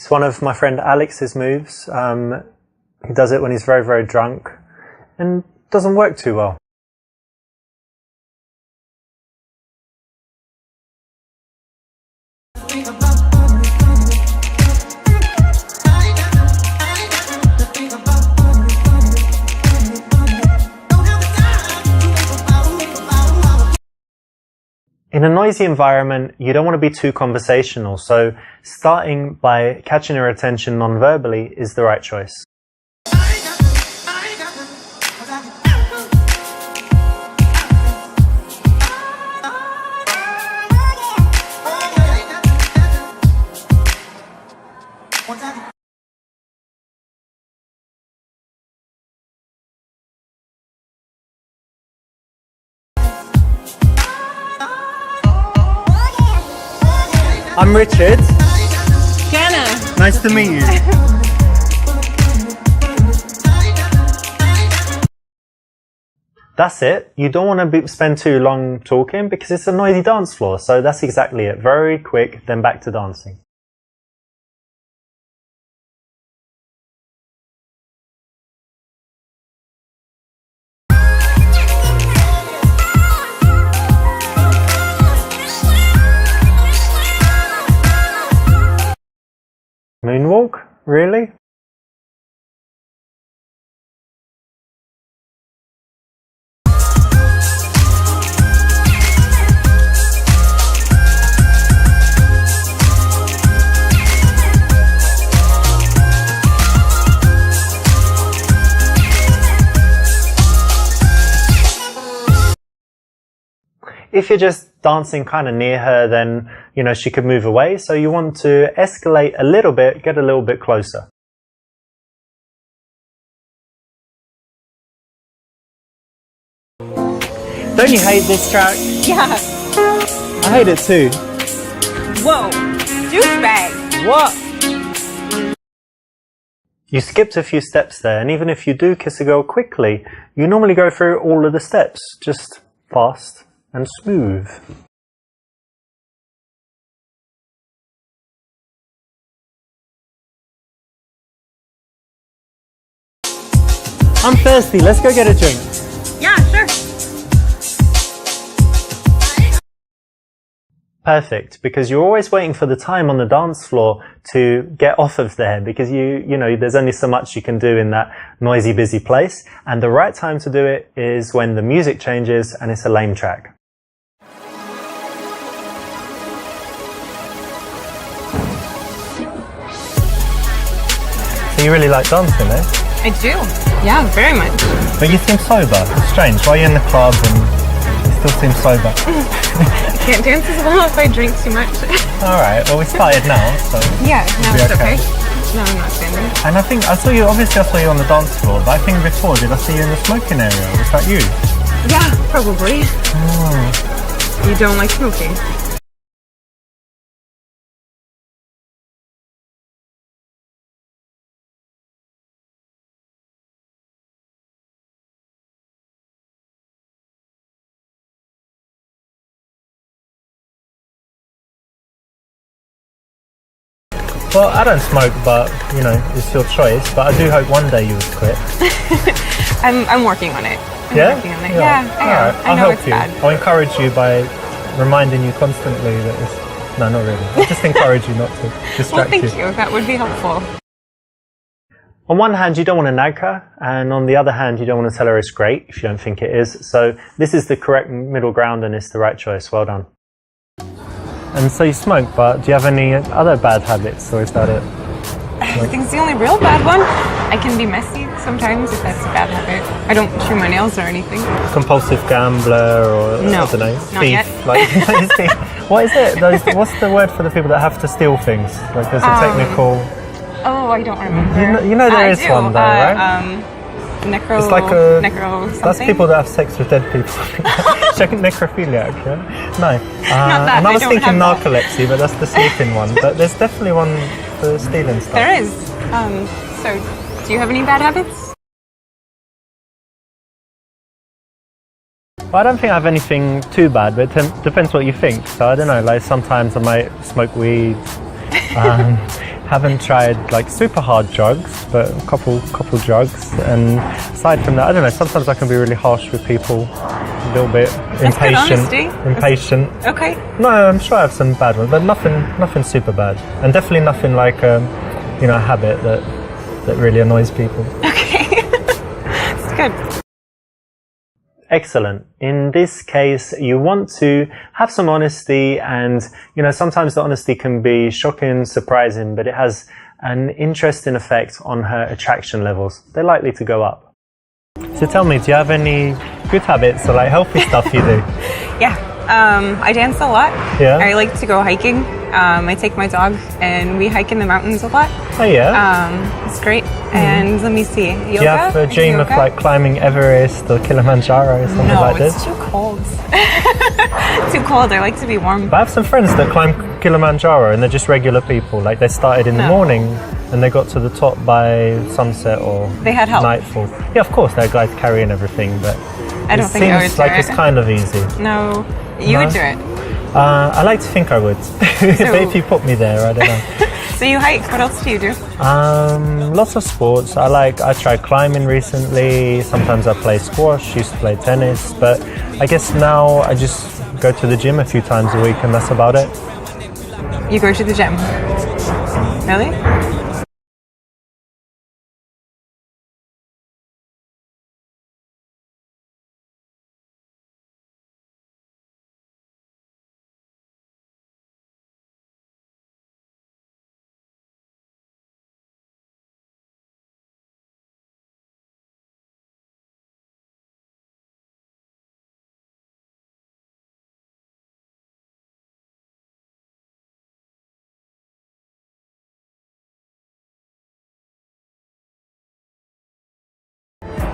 [SPEAKER 1] It's one of my friend Alex's moves. He does it when he's very, very drunk and doesn't work too well. In a noisy environment, you don't want to be too conversational, so starting by catching her attention non-verbally is the right choice. I'm Richard.
[SPEAKER 2] Jana.
[SPEAKER 1] Nice to meet you. That's it. You don't want to spend too long talking because it's a noisy dance floor. So that's exactly it. Very quick, then back to dancing. Moonwalk? Really? If you're just dancing kind of near her, then, you know, she could move away. So you want to escalate a little bit, get a little bit closer. Don't you hate this track?
[SPEAKER 2] Yeah.
[SPEAKER 1] I hate it too.
[SPEAKER 2] Whoa. Douchebag.
[SPEAKER 1] What? You skipped a few steps there, and even if you do kiss a girl quickly, you normally go through all of the steps, just fast and smooth. I'm thirsty, let's go get a drink.
[SPEAKER 2] Yeah, sure.
[SPEAKER 1] Perfect, because you're always waiting for the time on the dance floor to get off of there, because you know, there's only so much you can do in that noisy, busy place, and the right time to do it is when the music changes and it's a lame track. So you really like dancing, eh?
[SPEAKER 2] I do. Yeah, very much.
[SPEAKER 1] But you seem sober. It's strange. Why are you in the club and you still seem sober?
[SPEAKER 2] I can't dance as well if I drink too much.
[SPEAKER 1] Alright, well we started now, so...
[SPEAKER 2] Yeah, now
[SPEAKER 1] be
[SPEAKER 2] it's
[SPEAKER 1] okay.
[SPEAKER 2] No, I'm not standing.
[SPEAKER 1] And I think, I saw you on the dance floor, but I think before, did I see you in the smoking area? Was that you?
[SPEAKER 2] Yeah, probably.
[SPEAKER 1] Oh.
[SPEAKER 2] You don't like smoking?
[SPEAKER 1] Well, I don't smoke, but, you know, it's your choice. But I do hope one day you would quit.
[SPEAKER 2] I'm working on it.
[SPEAKER 1] Yeah?
[SPEAKER 2] Working on it. Yeah, I am.
[SPEAKER 1] Alright,
[SPEAKER 2] I
[SPEAKER 1] I'll
[SPEAKER 2] know
[SPEAKER 1] help
[SPEAKER 2] it's
[SPEAKER 1] you.
[SPEAKER 2] bad.
[SPEAKER 1] I'll encourage you by reminding you constantly that it's... No, not really. I'll just encourage you not to distract
[SPEAKER 2] Well, thank
[SPEAKER 1] you.
[SPEAKER 2] you. That would be helpful.
[SPEAKER 1] On one hand, you don't want to nag her, and on the other hand, you don't want to tell her it's great if you don't think it is. So this is the correct middle ground and it's the right choice. Well done. And so you smoke, but do you have any other bad habits, or is that it?
[SPEAKER 2] I think it's the only real bad one. I can be messy sometimes if that's a bad habit. I don't chew my nails or anything.
[SPEAKER 1] Compulsive gambler, or
[SPEAKER 2] No,
[SPEAKER 1] I don't know,
[SPEAKER 2] not
[SPEAKER 1] thief.
[SPEAKER 2] yet.
[SPEAKER 1] Like, what is it? What's the word for the people that have to steal things? Like there's a technical.
[SPEAKER 2] Oh, I don't remember.
[SPEAKER 1] You know there
[SPEAKER 2] I
[SPEAKER 1] is
[SPEAKER 2] do.
[SPEAKER 1] one though, right?
[SPEAKER 2] Necro.
[SPEAKER 1] It's like a
[SPEAKER 2] necro something.
[SPEAKER 1] That's people that have sex with dead people. Check necrophiliac, yeah? No.
[SPEAKER 2] that,
[SPEAKER 1] and I
[SPEAKER 2] I
[SPEAKER 1] was
[SPEAKER 2] don't
[SPEAKER 1] thinking
[SPEAKER 2] have that.
[SPEAKER 1] narcolepsy, but that's the sleeping one. But there's definitely one for stealing stuff.
[SPEAKER 2] There is. So, do you have any bad habits?
[SPEAKER 1] Well, I don't think I have anything too bad, but it depends what you think. So I don't know, like sometimes I might smoke weed. Haven't tried like super hard drugs, but a couple drugs. And aside from that, I don't know, sometimes I can be really harsh with people, a little bit impatient.
[SPEAKER 2] Okay.
[SPEAKER 1] No, I'm sure I have some bad ones, but nothing super bad. And definitely nothing like a habit that really annoys people.
[SPEAKER 2] Okay. It's good.
[SPEAKER 1] Excellent. In this case, you want to have some honesty, and sometimes the honesty can be shocking, surprising, but it has an interesting effect on her attraction levels. They're likely to go up. So tell me, do you have any good habits or like healthy stuff you do?
[SPEAKER 2] Yeah. I dance a lot.
[SPEAKER 1] Yeah.
[SPEAKER 2] I like to go hiking. I take my dog and we hike in the mountains a lot.
[SPEAKER 1] Oh yeah.
[SPEAKER 2] It's great. And let me see. Yoga?
[SPEAKER 1] Do you have a dream of like climbing Everest or Kilimanjaro or something like
[SPEAKER 2] No,
[SPEAKER 1] this?
[SPEAKER 2] it's too cold. Too cold. I like to be warm.
[SPEAKER 1] But I have some friends that climb Kilimanjaro and they're just regular people. Like they started in the morning and they got to the top by sunset or
[SPEAKER 2] They had help.
[SPEAKER 1] nightfall. Yeah, of course, there are guys carrying everything, but
[SPEAKER 2] I don't think I would
[SPEAKER 1] seems
[SPEAKER 2] do
[SPEAKER 1] like
[SPEAKER 2] it.
[SPEAKER 1] it's kind of easy.
[SPEAKER 2] No, you
[SPEAKER 1] No?
[SPEAKER 2] would do it.
[SPEAKER 1] I like to think I would. But if you put me there, I don't know.
[SPEAKER 2] So you hike. What else do you do?
[SPEAKER 1] Lots of sports. I tried climbing recently. Sometimes I play squash, used to play tennis, but I guess now I just go to the gym a few times a week and that's about it.
[SPEAKER 2] You go to the gym. Really?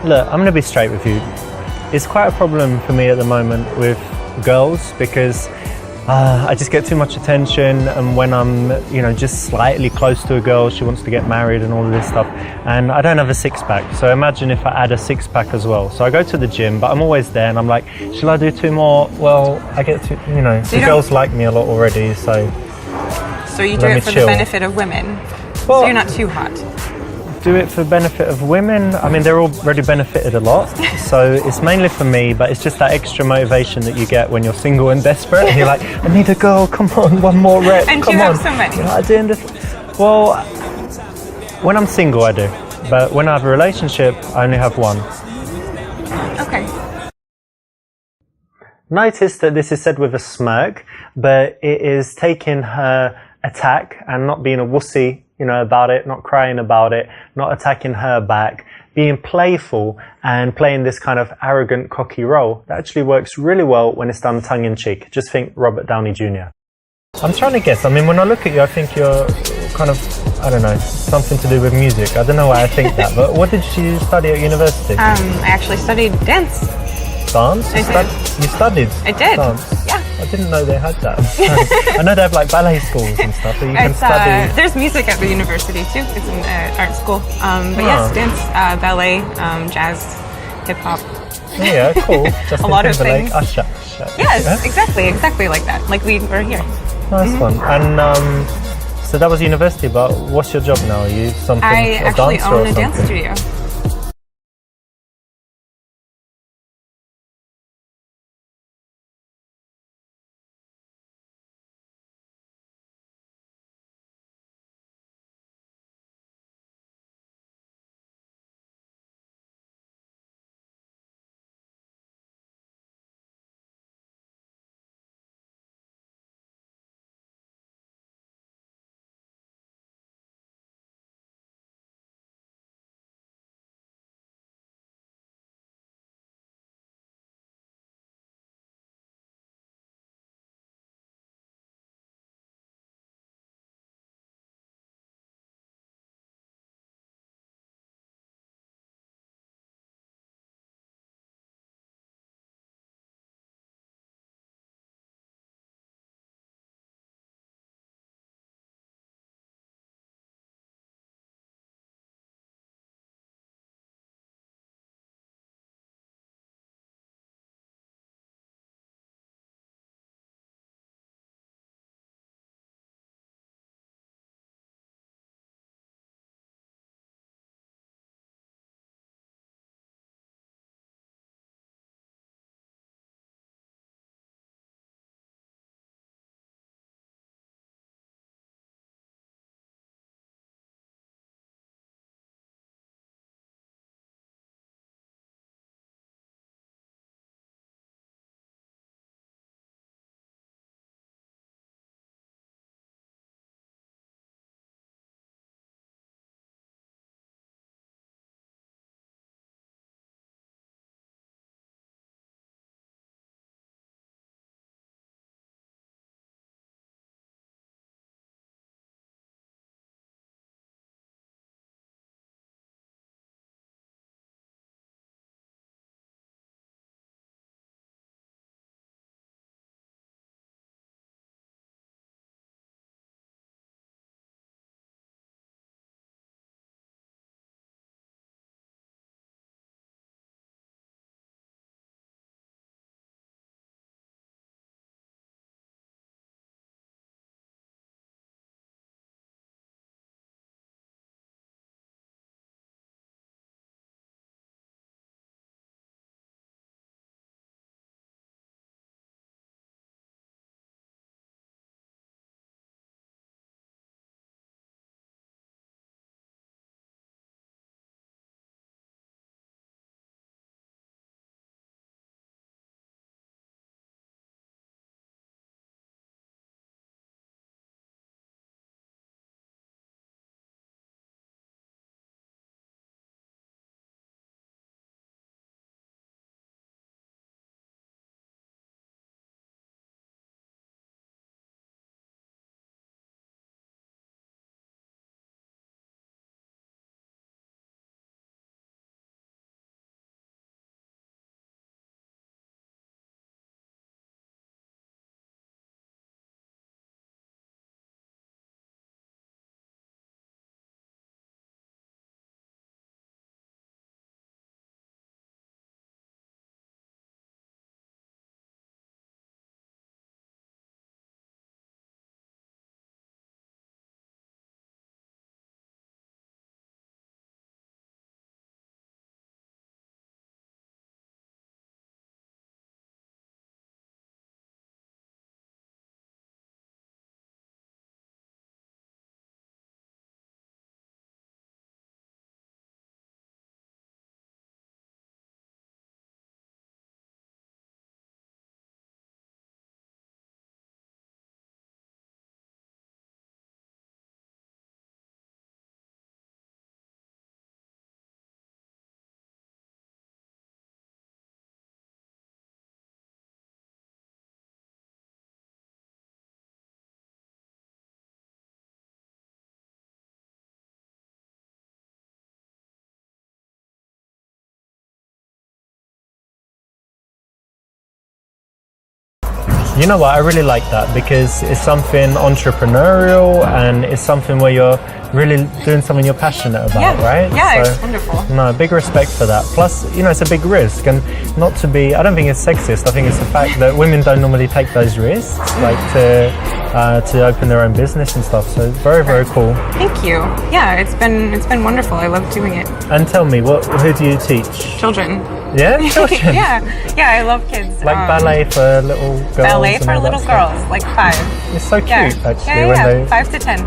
[SPEAKER 1] Look, I'm going to be straight with you. It's quite a problem for me at the moment with girls because I just get too much attention, and when I'm, just slightly close to a girl, she wants to get married and all of this stuff, and I don't have a six-pack. So imagine if I add a six-pack as well. So I go to the gym, but I'm always there, and I'm like, shall I do two more? Well, I get to, the girls like me a lot already, so.
[SPEAKER 2] So you do it for the benefit of women.
[SPEAKER 1] Well,
[SPEAKER 2] so you're not too hot.
[SPEAKER 1] Do it for the benefit of women. I mean, they're already benefited a lot, so it's mainly for me, but it's just that extra motivation that you get when you're single and desperate, and you're like, I need a girl, come on, one more rep,
[SPEAKER 2] and
[SPEAKER 1] come
[SPEAKER 2] you
[SPEAKER 1] on.
[SPEAKER 2] have so many.
[SPEAKER 1] Well, when I'm single, I do, but when I have a relationship, I only have one.
[SPEAKER 2] Okay.
[SPEAKER 1] Notice that this is said with a smirk, but it is taking her attack and not being a wussy, about it, not crying about it, not attacking her back, being playful and playing this kind of arrogant, cocky role. That actually works really well when it's done tongue-in-cheek. Just think Robert Downey Jr. I'm trying to guess. I mean, when I look at you, I think you're kind of, I don't know, something to do with music. I don't know why I think that, but what did you study at university?
[SPEAKER 2] I actually studied dance.
[SPEAKER 1] Dance? You studied?
[SPEAKER 2] I did.
[SPEAKER 1] Dance?
[SPEAKER 2] Yeah.
[SPEAKER 1] I didn't know they had that. I know they have like ballet schools and stuff, but you can study.
[SPEAKER 2] There's music at the university too. It's an art school. But yes, dance, ballet, jazz, hip hop.
[SPEAKER 1] Yeah, cool. Justin
[SPEAKER 2] A lot of
[SPEAKER 1] Timberlake,
[SPEAKER 2] things.
[SPEAKER 1] Usher.
[SPEAKER 2] Yes,
[SPEAKER 1] Yeah?
[SPEAKER 2] exactly like that. Like we were here.
[SPEAKER 1] Nice one. And so that was university, but what's your job now? Are you something
[SPEAKER 2] I
[SPEAKER 1] a
[SPEAKER 2] actually
[SPEAKER 1] dancer or
[SPEAKER 2] own a dance
[SPEAKER 1] something?
[SPEAKER 2] studio.
[SPEAKER 1] You know what? I really like that because it's something entrepreneurial and it's something where you're really doing something you're passionate about, right?
[SPEAKER 2] Yeah, so, it's wonderful.
[SPEAKER 1] No, big respect for that. Plus, you know, it's a big risk, and not to be, I don't think it's sexist. I think it's the fact that women don't normally take those risks, like to open their own business and stuff. So very, very cool.
[SPEAKER 2] Thank you. Yeah, it's been wonderful. I love doing it.
[SPEAKER 1] And tell me, who do you teach?
[SPEAKER 2] Children.
[SPEAKER 1] Yeah, children.
[SPEAKER 2] yeah, I love kids.
[SPEAKER 1] Like ballet for little girls.
[SPEAKER 2] Ballet for little girls, like 5.
[SPEAKER 1] It's so cute, actually.
[SPEAKER 2] When they 5 to 10.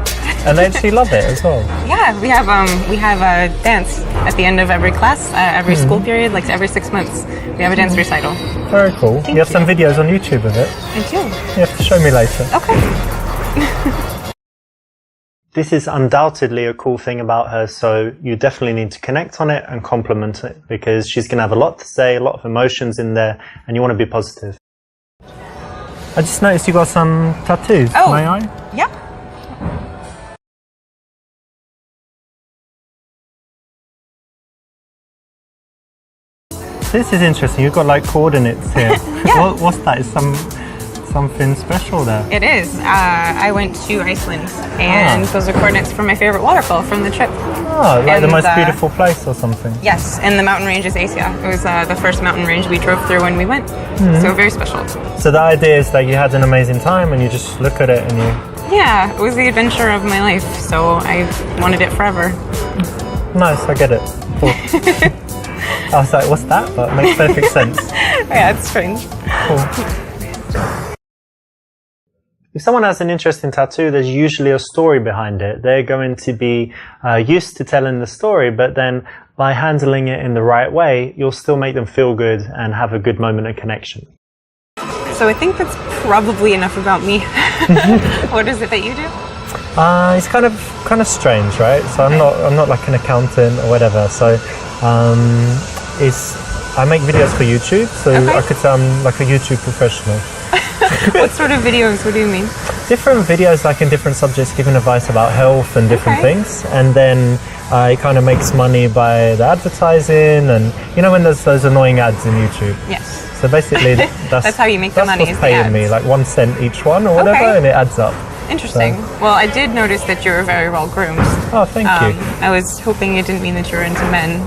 [SPEAKER 1] And they actually love it as well.
[SPEAKER 2] Yeah, we have a dance at the end of every class, every school period, like every 6 months. We have a dance recital.
[SPEAKER 1] Very cool. You have some videos on YouTube of it.
[SPEAKER 2] I do.
[SPEAKER 1] You have to show me later.
[SPEAKER 2] Okay.
[SPEAKER 1] This is undoubtedly a cool thing about her, so you definitely need to connect on it and compliment it because she's going to have a lot to say, a lot of emotions in there, and you want to be positive. I just noticed you got some tattoos.
[SPEAKER 2] Oh,
[SPEAKER 1] may I?
[SPEAKER 2] Yeah.
[SPEAKER 1] This is interesting. You've got like coordinates here.
[SPEAKER 2] Yeah.
[SPEAKER 1] What's that? Is something special there?
[SPEAKER 2] It is. I went to Iceland, and those are coordinates for my favorite waterfall from the trip.
[SPEAKER 1] Oh, like the most beautiful place or something?
[SPEAKER 2] Yes, and the mountain range is Asia. It was the first mountain range we drove through when we went, so very special.
[SPEAKER 1] So the idea is that you had an amazing time and you just look at it and you...
[SPEAKER 2] Yeah, it was the adventure of my life, so I wanted it forever.
[SPEAKER 1] Nice, I get it. Cool. I was like, what's that? But it makes perfect sense.
[SPEAKER 2] Yeah, it's strange.
[SPEAKER 1] Cool. If someone has an interesting tattoo, there's usually a story behind it. They're going to be used to telling the story, but then by handling it in the right way, you'll still make them feel good and have a good moment of connection.
[SPEAKER 2] So I think that's probably enough about me. What is it that you do?
[SPEAKER 1] It's kind of strange, right? So I'm not like an accountant or whatever. So I make videos for YouTube, so I could say I'm like a YouTube professional.
[SPEAKER 2] What sort of videos? What do you mean? Different
[SPEAKER 1] videos, like in different subjects, giving advice about health and different things, and then it kind of makes money by the advertising, and you know when there's those annoying ads in YouTube.
[SPEAKER 2] Yes.
[SPEAKER 1] So basically, that's
[SPEAKER 2] how you make the money.
[SPEAKER 1] That's what's paying me, like 1 cent each one or whatever, and it adds up.
[SPEAKER 2] Interesting. So. Well, I did notice that you were very well groomed.
[SPEAKER 1] Oh, thank you.
[SPEAKER 2] I was hoping it didn't mean that you were into men.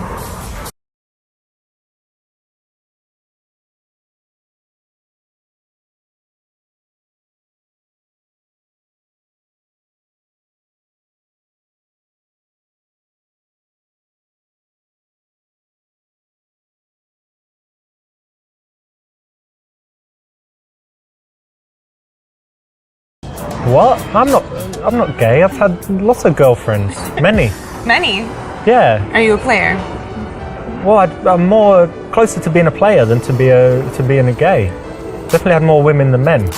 [SPEAKER 1] What? I'm not gay. I've had lots of girlfriends. Many.
[SPEAKER 2] Many?
[SPEAKER 1] Yeah.
[SPEAKER 2] Are you a player?
[SPEAKER 1] Well, I'm more closer to being a player than to being a gay. Definitely had more women than men.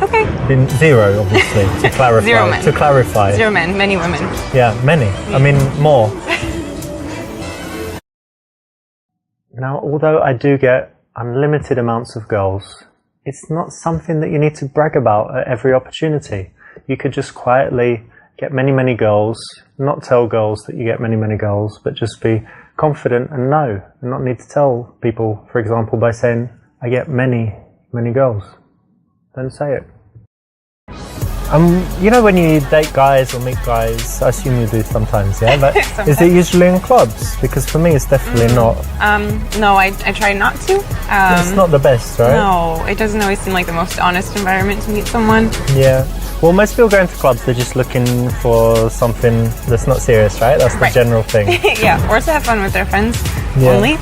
[SPEAKER 2] Okay.
[SPEAKER 1] Been 0, obviously, to clarify.
[SPEAKER 2] 0 men.
[SPEAKER 1] To clarify.
[SPEAKER 2] 0 men, many women.
[SPEAKER 1] Yeah, many. I mean, more. Now, although I do get unlimited amounts of girls, it's not something that you need to brag about at every opportunity. You could just quietly get many, many girls, not tell girls that you get many, many girls, but just be confident and know, and not need to tell people, for example, by saying, I get many, many girls. Don't say it. You know when you date guys or meet guys, I assume you do sometimes, yeah? But sometimes. Is it usually in clubs? Because for me it's definitely not.
[SPEAKER 2] No, I try not to.
[SPEAKER 1] It's not the best, right?
[SPEAKER 2] No, it doesn't always seem like the most honest environment to meet someone.
[SPEAKER 1] Yeah. Well, most people going to clubs, they're just looking for something that's not serious, right? That's the general thing.
[SPEAKER 2] Yeah, or to have fun with their friends only.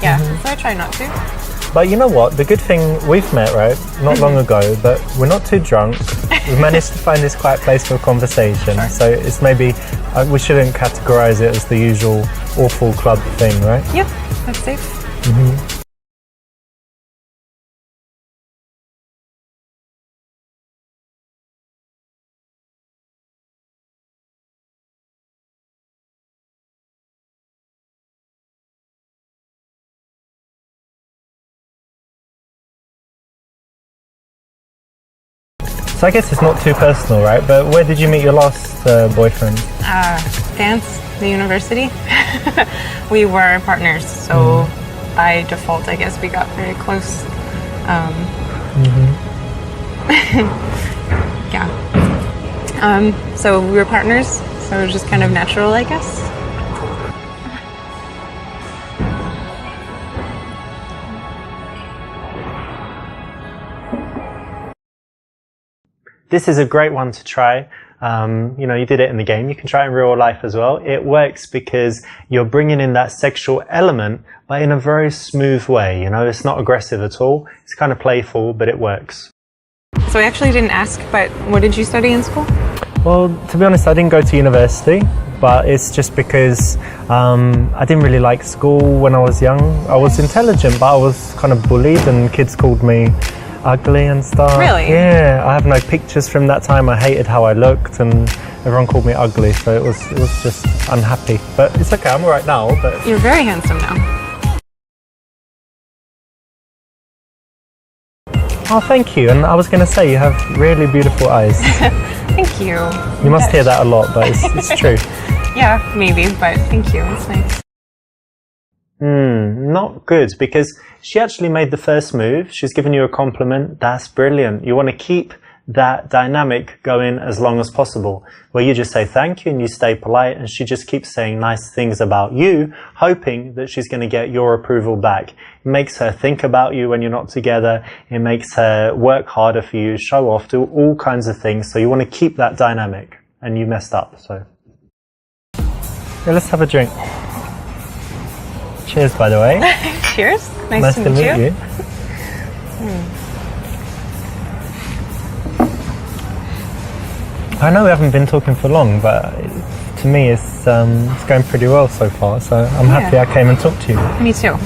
[SPEAKER 2] Yeah, so I try not to.
[SPEAKER 1] But you know what? The good thing, we've met, right? Not long ago, but we're not too drunk. We've managed to find this quiet place for a conversation. Sure. So it's maybe, we shouldn't categorize it as the usual awful club thing, right?
[SPEAKER 2] Yep, that's safe.
[SPEAKER 1] Mm-hmm. So I guess it's not too personal, right? But where did you meet your last boyfriend?
[SPEAKER 2] Dance, the university. We were partners, so by default, I guess we got very close. Yeah. So we were partners, so it was just kind of natural, I guess.
[SPEAKER 1] This is a great one to try. You know, you did it in the game. You can try it in real life as well. It works because you're bringing in that sexual element, but in a very smooth way. You know, it's not aggressive at all. It's kind of playful, but it works.
[SPEAKER 2] So I actually didn't ask, but what did you study in school?
[SPEAKER 1] Well, to be honest, I didn't go to university, but it's just because I didn't really like school when I was young. I was intelligent, but I was kind of bullied, and kids called me ugly and stuff.
[SPEAKER 2] Really?
[SPEAKER 1] Yeah, I have no pictures from that time. I hated how I looked, and everyone called me ugly, so it was just unhappy. But it's okay, I'm alright now. But
[SPEAKER 2] You're very handsome now.
[SPEAKER 1] oh, thank you. And I was going to say, you have really beautiful eyes.
[SPEAKER 2] Thank you.
[SPEAKER 1] You must hear that a lot, but it's true.
[SPEAKER 2] Yeah, maybe, but thank you. It's nice.
[SPEAKER 1] Not good, because she actually made the first move. She's given you a compliment. That's brilliant. You want to keep that dynamic going as long as possible, where you just say thank you and you stay polite, and she just keeps saying nice things about you, hoping that she's going to get your approval back. It makes her think about you when you're not together. It makes her work harder for you, show off, do all kinds of things. So you want to keep that dynamic, and you messed up. So yeah, let's have a drink. Cheers, by the way.
[SPEAKER 2] Cheers. Nice to meet you.
[SPEAKER 1] I know we haven't been talking for long, but to me it's going pretty well so far, so I'm happy I came and talked to you.
[SPEAKER 2] Me too.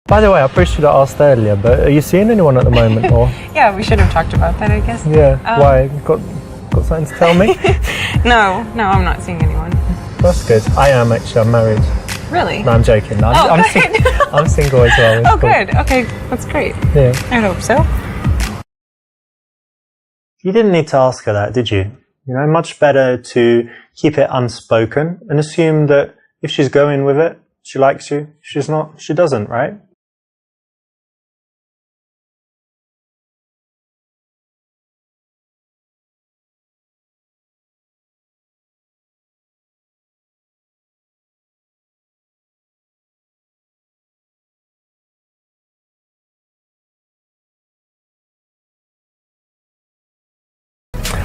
[SPEAKER 1] By the way, I probably should have asked earlier, but are you seeing anyone at the moment? Or
[SPEAKER 2] Yeah, we should have talked about that, I guess.
[SPEAKER 1] yeah, why? Got something to tell me?
[SPEAKER 2] No, I'm not seeing anyone.
[SPEAKER 1] That's good. I am actually. I'm married.
[SPEAKER 2] Really?
[SPEAKER 1] No, I'm joking. No, I'm single as well. It's
[SPEAKER 2] Oh,
[SPEAKER 1] cool.
[SPEAKER 2] good. Okay, that's great.
[SPEAKER 1] Yeah.
[SPEAKER 2] I hope so.
[SPEAKER 1] You didn't need to ask her that, did you? You know, much better to keep it unspoken and assume that if she's going with it, she likes you. If she's not, she doesn't, right?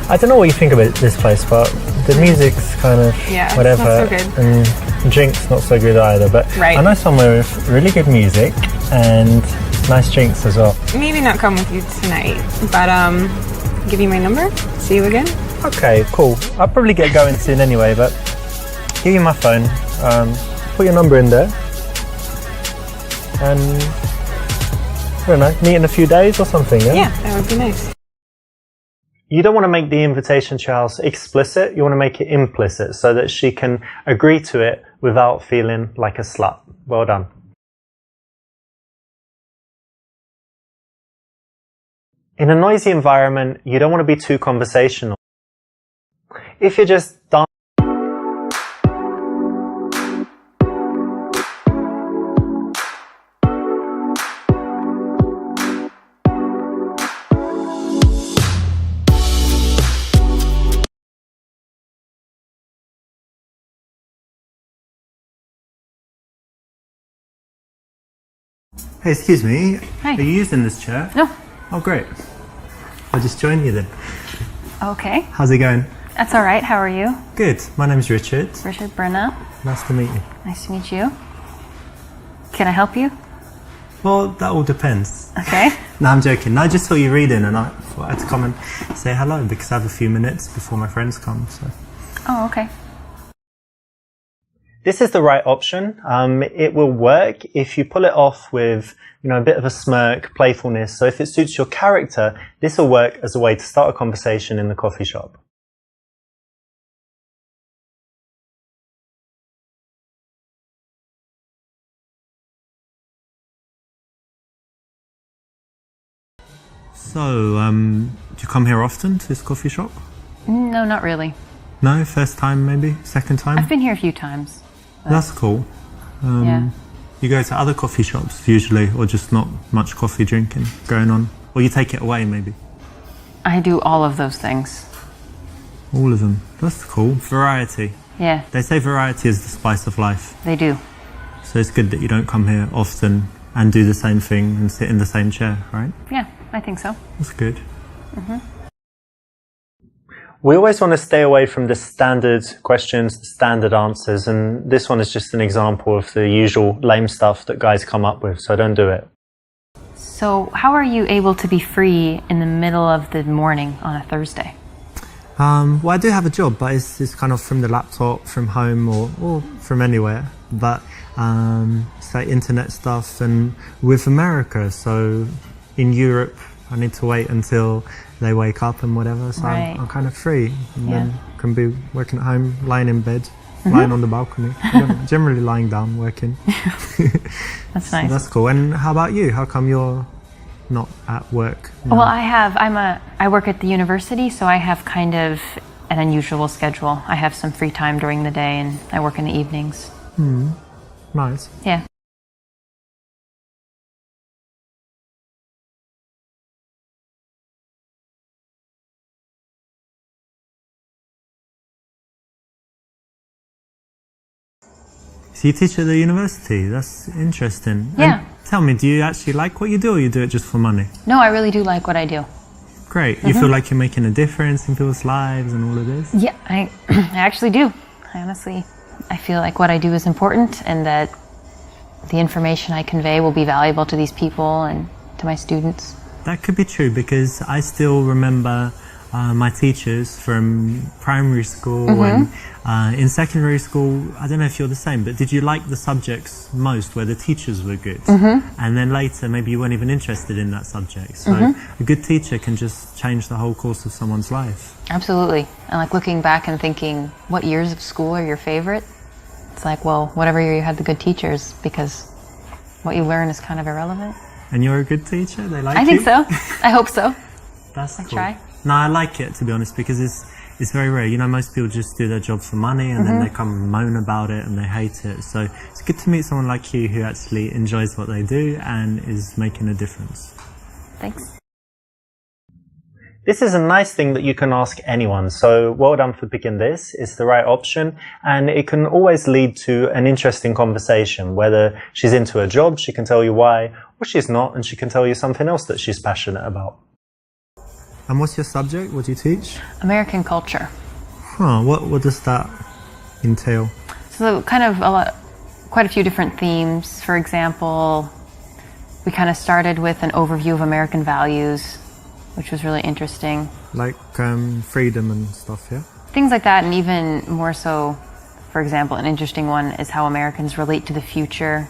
[SPEAKER 1] I don't know what you think about this place, but the music's kind of
[SPEAKER 2] Yeah,
[SPEAKER 1] whatever,
[SPEAKER 2] it's not so good.
[SPEAKER 1] and drinks not so good either. But
[SPEAKER 2] Right.
[SPEAKER 1] I know somewhere with really good music and nice drinks as well.
[SPEAKER 2] Maybe not come with you tonight, but give you my number. See you again.
[SPEAKER 1] Okay, cool. I'll probably get going soon anyway, but give you my phone. Put your number in there, and I don't know, meet in a few days or something. Yeah.
[SPEAKER 2] Yeah, that would be nice.
[SPEAKER 1] You don't want to make the invitation to your house explicit, you want to make it implicit so that she can agree to it without feeling like a slut. Well done. In a noisy environment, you don't want to be too conversational. If you're just dancing, hey, excuse me.
[SPEAKER 5] Hi.
[SPEAKER 1] Are you using this chair?
[SPEAKER 5] No.
[SPEAKER 1] Oh, great. I'll just join you then.
[SPEAKER 5] Okay.
[SPEAKER 1] How's it going?
[SPEAKER 5] That's all right. How are you?
[SPEAKER 1] Good. My name's Richard.
[SPEAKER 5] Richard Brenna.
[SPEAKER 1] Nice to meet you.
[SPEAKER 5] Nice to meet you. Can I help you?
[SPEAKER 1] Well, that all depends.
[SPEAKER 5] Okay.
[SPEAKER 1] No, I'm joking. I just saw you reading and I thought I'd come and say hello because I have a few minutes before my friends come. So
[SPEAKER 5] Oh, okay.
[SPEAKER 1] this is the right option. It will work if you pull it off with, a bit of a smirk, playfulness. So if it suits your character, this will work as a way to start a conversation in the coffee shop. So, do you come here often to this coffee shop?
[SPEAKER 5] No, not really.
[SPEAKER 1] No? First time maybe? Second time?
[SPEAKER 5] I've been here a few times.
[SPEAKER 1] That's cool.
[SPEAKER 5] Yeah.
[SPEAKER 1] You go to other coffee shops usually, or just not much coffee drinking going on? Or you take it away maybe?
[SPEAKER 5] I do all of those things.
[SPEAKER 1] All of them. That's cool. Variety.
[SPEAKER 5] Yeah,
[SPEAKER 1] They say variety is the spice of life.
[SPEAKER 5] they do.
[SPEAKER 1] So it's good that you don't come here often and do the same thing and sit in the same chair, right?
[SPEAKER 5] Yeah, I think so.
[SPEAKER 1] That's good. We always want to stay away from the standard questions, the standard answers, and this one is just an example of the usual lame stuff that guys come up with, so don't do it.
[SPEAKER 5] So, how are you able to be free in the middle of the morning on a Thursday?
[SPEAKER 1] Well, I do have a job, but it's kind of from the laptop, from home, or from anywhere. But it's like internet stuff, and with America, so in Europe, I need to wait until they wake up and whatever, so
[SPEAKER 5] Right.
[SPEAKER 1] I'm kind of free. And
[SPEAKER 5] Yeah.
[SPEAKER 1] then can be working at home, lying in bed, lying on the balcony, generally lying down, working.
[SPEAKER 5] That's
[SPEAKER 1] So
[SPEAKER 5] nice.
[SPEAKER 1] that's cool. And how about you? How come you're not at work now?
[SPEAKER 5] Well, I work at the university, so I have kind of an unusual schedule. I have some free time during the day, and I work in the evenings.
[SPEAKER 1] Nice.
[SPEAKER 5] Yeah.
[SPEAKER 1] So you teach at the university? That's interesting.
[SPEAKER 5] Yeah.
[SPEAKER 1] And tell me, do you actually like what you do, or you do it just for money?
[SPEAKER 5] No, I really do like what I do.
[SPEAKER 1] Great. You feel like you're making a difference in people's lives and all of this?
[SPEAKER 5] Yeah, I actually do. I feel like what I do is important, and that the information I convey will be valuable to these people and to my students.
[SPEAKER 1] That could be true, because I still remember my teachers from primary school and in secondary school. I don't know if you're the same, but did you like the subjects most where the teachers were good? And then later maybe you weren't even interested in that subject. So a good teacher can just change the whole course of someone's life.
[SPEAKER 5] Absolutely. And like looking back and thinking, what years of school are your favorite? It's like, well, whatever year you had the good teachers, because what you learn is kind of irrelevant.
[SPEAKER 1] And you're a good teacher? They like you?
[SPEAKER 5] I think so. I hope so.
[SPEAKER 1] That's cool.
[SPEAKER 5] try.
[SPEAKER 1] No, I like it, to be honest, because it's very rare. You know, most people just do their job for money and then they come and moan about it and they hate it. So it's good to meet someone like you who actually enjoys what they do and is making a difference.
[SPEAKER 5] Thanks.
[SPEAKER 1] This is a nice thing that you can ask anyone, so well done for picking this. It's the right option, and it can always lead to an interesting conversation. Whether she's into her job, she can tell you why, or she's not, and she can tell you something else that she's passionate about. And what's your subject? What do you teach?
[SPEAKER 5] American culture.
[SPEAKER 1] Huh, what does that entail?
[SPEAKER 5] So kind of quite a few different themes. For example, we kind of started with an overview of American values, which was really interesting.
[SPEAKER 1] Like freedom and stuff, yeah?
[SPEAKER 5] Things like that, and even more so, for example, an interesting one is how Americans relate to the future.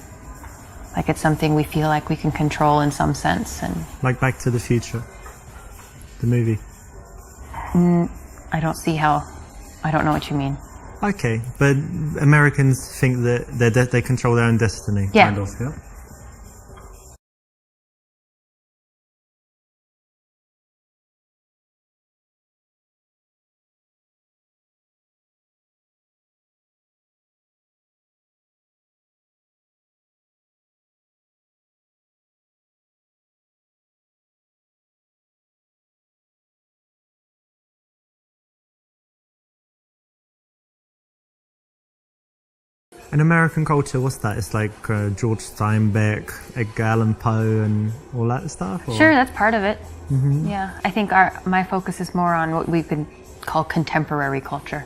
[SPEAKER 5] Like it's something we feel like we can control in some sense. And
[SPEAKER 1] Like Back to the Future, the movie.
[SPEAKER 5] I don't know what you mean.
[SPEAKER 1] Okay, but Americans think that they control their own destiny,
[SPEAKER 5] Yeah.
[SPEAKER 1] kind of, yeah? And American culture, what's that? It's like George Steinbeck, Edgar Allan Poe, and all that stuff? Or?
[SPEAKER 5] Sure, that's part of it. Yeah, I think my focus is more on what we could call contemporary culture.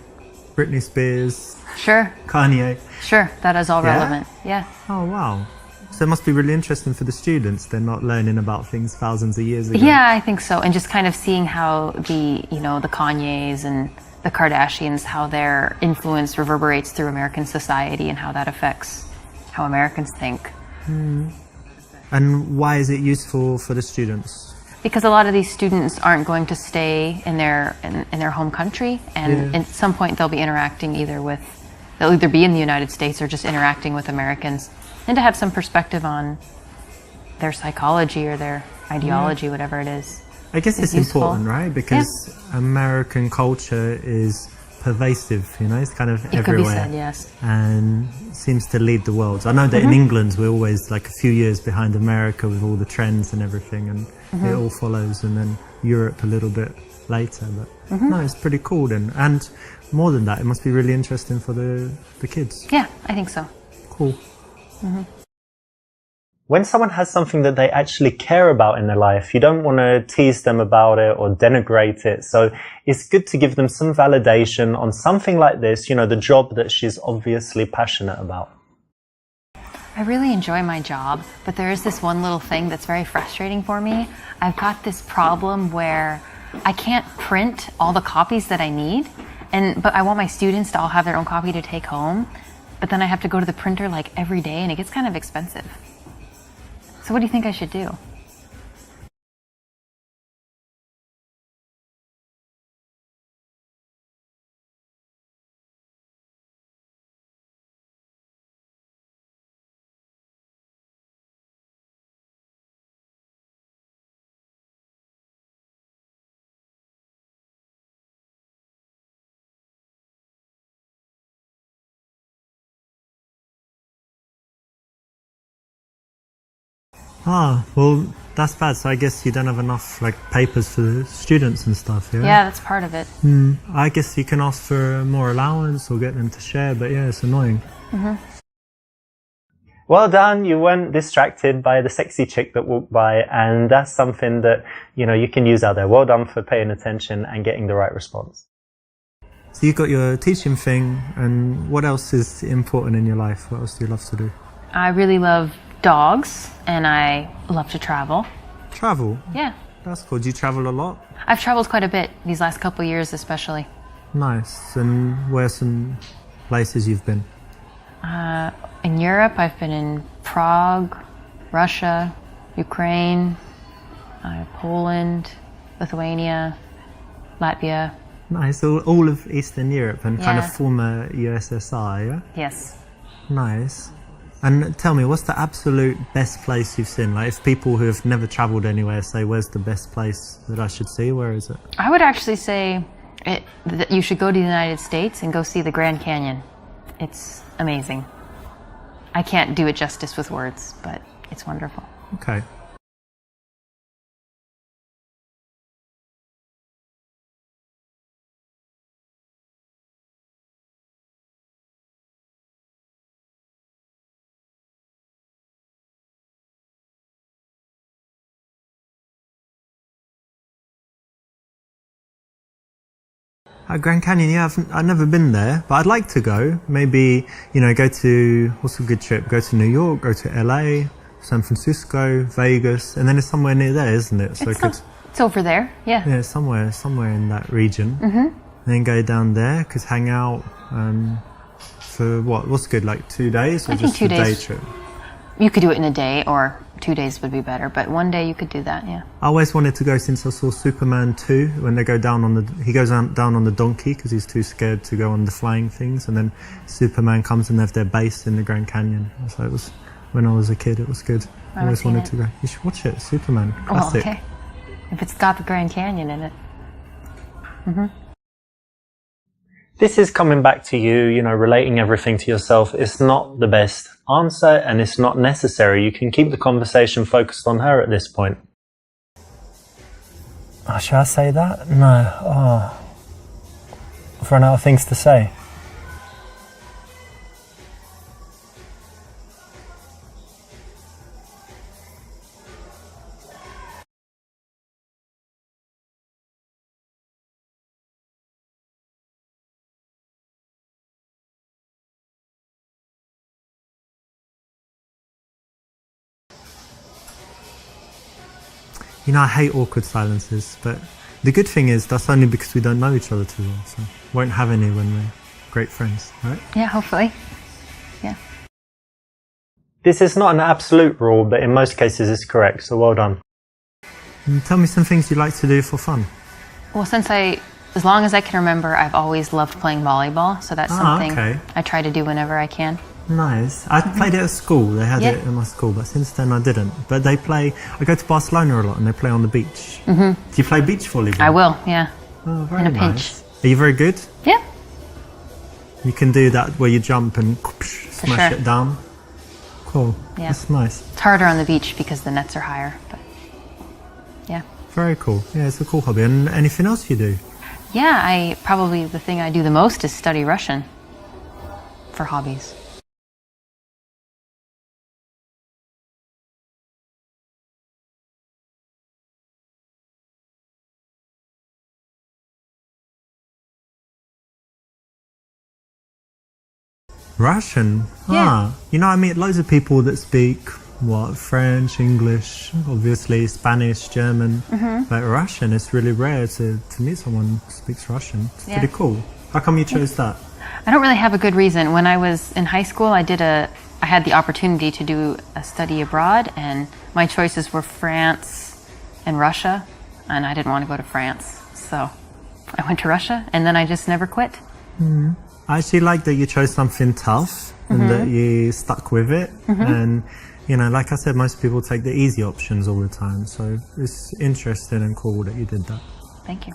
[SPEAKER 1] Britney Spears,
[SPEAKER 5] Sure,
[SPEAKER 1] Kanye.
[SPEAKER 5] sure, that is all
[SPEAKER 1] Yeah?
[SPEAKER 5] relevant. Yeah.
[SPEAKER 1] Oh, wow. So it must be really interesting for the students. They're not learning about things thousands of years ago.
[SPEAKER 5] Yeah, I think so. And just kind of seeing how the Kanyes and the Kardashians, how their influence reverberates through American society and how that affects how Americans think.
[SPEAKER 1] And why is it useful for the students?
[SPEAKER 5] Because a lot of these students aren't going to stay in their home country, and
[SPEAKER 1] Yeah.
[SPEAKER 5] at some point they'll be interacting they'll either be in the United States or just interacting with Americans, and to have some perspective on their psychology or their ideology, whatever it is.
[SPEAKER 1] I guess it's
[SPEAKER 5] useful.
[SPEAKER 1] important, right? Because American culture is pervasive, you know, it's kind of
[SPEAKER 5] It
[SPEAKER 1] everywhere.
[SPEAKER 5] could be said, yes.
[SPEAKER 1] And seems to lead the world. I know that in England we're always like a few years behind America with all the trends and everything, and it all follows, and then Europe a little bit later. But no, it's pretty cool then. And more than that, it must be really interesting for the kids.
[SPEAKER 5] Yeah, I think so.
[SPEAKER 1] Cool. When someone has something that they actually care about in their life, you don't want to tease them about it or denigrate it. So it's good to give them some validation on something like this, you know, the job that she's obviously passionate about.
[SPEAKER 5] I really enjoy my job, but there is this one little thing that's very frustrating for me. I've got this problem where I can't print all the copies that I need, but I want my students to all have their own copy to take home, but then I have to go to the printer like every day, and it gets kind of expensive. So what do you think I should do?
[SPEAKER 1] Ah, well, that's bad. So I guess you don't have enough like papers for the students and stuff, yeah?
[SPEAKER 5] Yeah, that's part of it.
[SPEAKER 1] I guess you can ask for more allowance or get them to share, but yeah, it's annoying. Well done, you weren't distracted by the sexy chick that walked by, and that's something that, you know, you can use out there. Well done for paying attention and getting the right response. So you've got your teaching thing, and what else is important in your life? What else do you love to do?
[SPEAKER 5] I really love dogs, and I love to travel.
[SPEAKER 1] Travel?
[SPEAKER 5] Yeah.
[SPEAKER 1] That's cool. Do you travel a lot?
[SPEAKER 5] I've traveled quite a bit these last couple of years especially.
[SPEAKER 1] Nice. And where are some places you've been?
[SPEAKER 5] In Europe, I've been in Prague, Russia, Ukraine, Poland, Lithuania, Latvia.
[SPEAKER 1] Nice. All of Eastern Europe and kind of
[SPEAKER 5] Yeah.
[SPEAKER 1] former USSR, yeah?
[SPEAKER 5] Yes.
[SPEAKER 1] Nice. And tell me, what's the absolute best place you've seen? Like, if people who have never travelled anywhere say, where's the best place that I should see? Where is it?
[SPEAKER 5] I would actually say that you should go to the United States and go see the Grand Canyon. It's amazing. I can't do it justice with words, but it's wonderful.
[SPEAKER 1] Okay. Grand Canyon, yeah, I've never been there, but I'd like to go. Maybe, you know, go to, what's a good trip? Go to New York, go to LA, San Francisco, Vegas, and then it's somewhere near there, isn't it? So
[SPEAKER 5] It's over there, yeah.
[SPEAKER 1] Yeah, somewhere in that region. Then go down there, could hang out for what's good, like 2 days? Or
[SPEAKER 5] I think
[SPEAKER 1] just
[SPEAKER 5] 2
[SPEAKER 1] a
[SPEAKER 5] days.
[SPEAKER 1] day trip?
[SPEAKER 5] You could do it in a day, or 2 days would be better, but 1 day you could do that, yeah.
[SPEAKER 1] I always wanted to go since I saw Superman 2 when they go down on he goes down on the donkey because he's too scared to go on the flying things, and then Superman comes and they have their base in the Grand Canyon. So it was, when I was a kid, it was good. I always
[SPEAKER 5] seen
[SPEAKER 1] wanted
[SPEAKER 5] it.
[SPEAKER 1] to go. You should watch it, Superman.
[SPEAKER 5] Oh,
[SPEAKER 1] Classic.
[SPEAKER 5] okay. If it's got the Grand Canyon in it.
[SPEAKER 1] This is coming back to you, you know, relating everything to yourself. It's not the best answer and it's not necessary. You can keep the conversation focused on her at this point. Oh, should I say that? No. Oh. I've run out of things to say. You know, I hate awkward silences, but the good thing is that's only because we don't know each other too well, so won't have any when we're great friends, right?
[SPEAKER 5] Yeah, hopefully. Yeah.
[SPEAKER 1] This is not an absolute rule, but in most cases it's correct, so well done. And tell me some things you like to do for fun.
[SPEAKER 5] Well, as long as I can remember, I've always loved playing volleyball, so that's something
[SPEAKER 1] okay.
[SPEAKER 5] I try to do whenever I can.
[SPEAKER 1] Nice. I played it at school. They had it in my school, but since then I didn't. But they play. I go to Barcelona a lot, and they play on the beach. Mm-hmm. Do you play beach volleyball?
[SPEAKER 5] I will, yeah.
[SPEAKER 1] Oh, very
[SPEAKER 5] in a
[SPEAKER 1] nice.
[SPEAKER 5] pinch.
[SPEAKER 1] Are you very good?
[SPEAKER 5] Yeah.
[SPEAKER 1] You can do that where you jump and smash it down. Cool.
[SPEAKER 5] Yeah.
[SPEAKER 1] That's nice.
[SPEAKER 5] It's harder on the beach because the nets are higher, but yeah.
[SPEAKER 1] Very cool. Yeah, it's a cool hobby. And anything else you do?
[SPEAKER 5] Yeah, probably the thing I do the most is study Russian for hobbies.
[SPEAKER 1] Russian?
[SPEAKER 5] Yeah.
[SPEAKER 1] You know, I meet loads of people that speak, French, English, obviously, Spanish, German. But Russian, it's really rare to meet someone who speaks Russian. It's pretty cool. How come you chose that?
[SPEAKER 5] I don't really have a good reason. When I was in high school, I had the opportunity to do a study abroad, and my choices were France and Russia, and I didn't want to go to France. So I went to Russia, and then I just never quit.
[SPEAKER 1] I actually like that you chose something tough and that you stuck with it. And, you know, like I said, most people take the easy options all the time. So it's interesting and cool that you did that.
[SPEAKER 5] Thank you.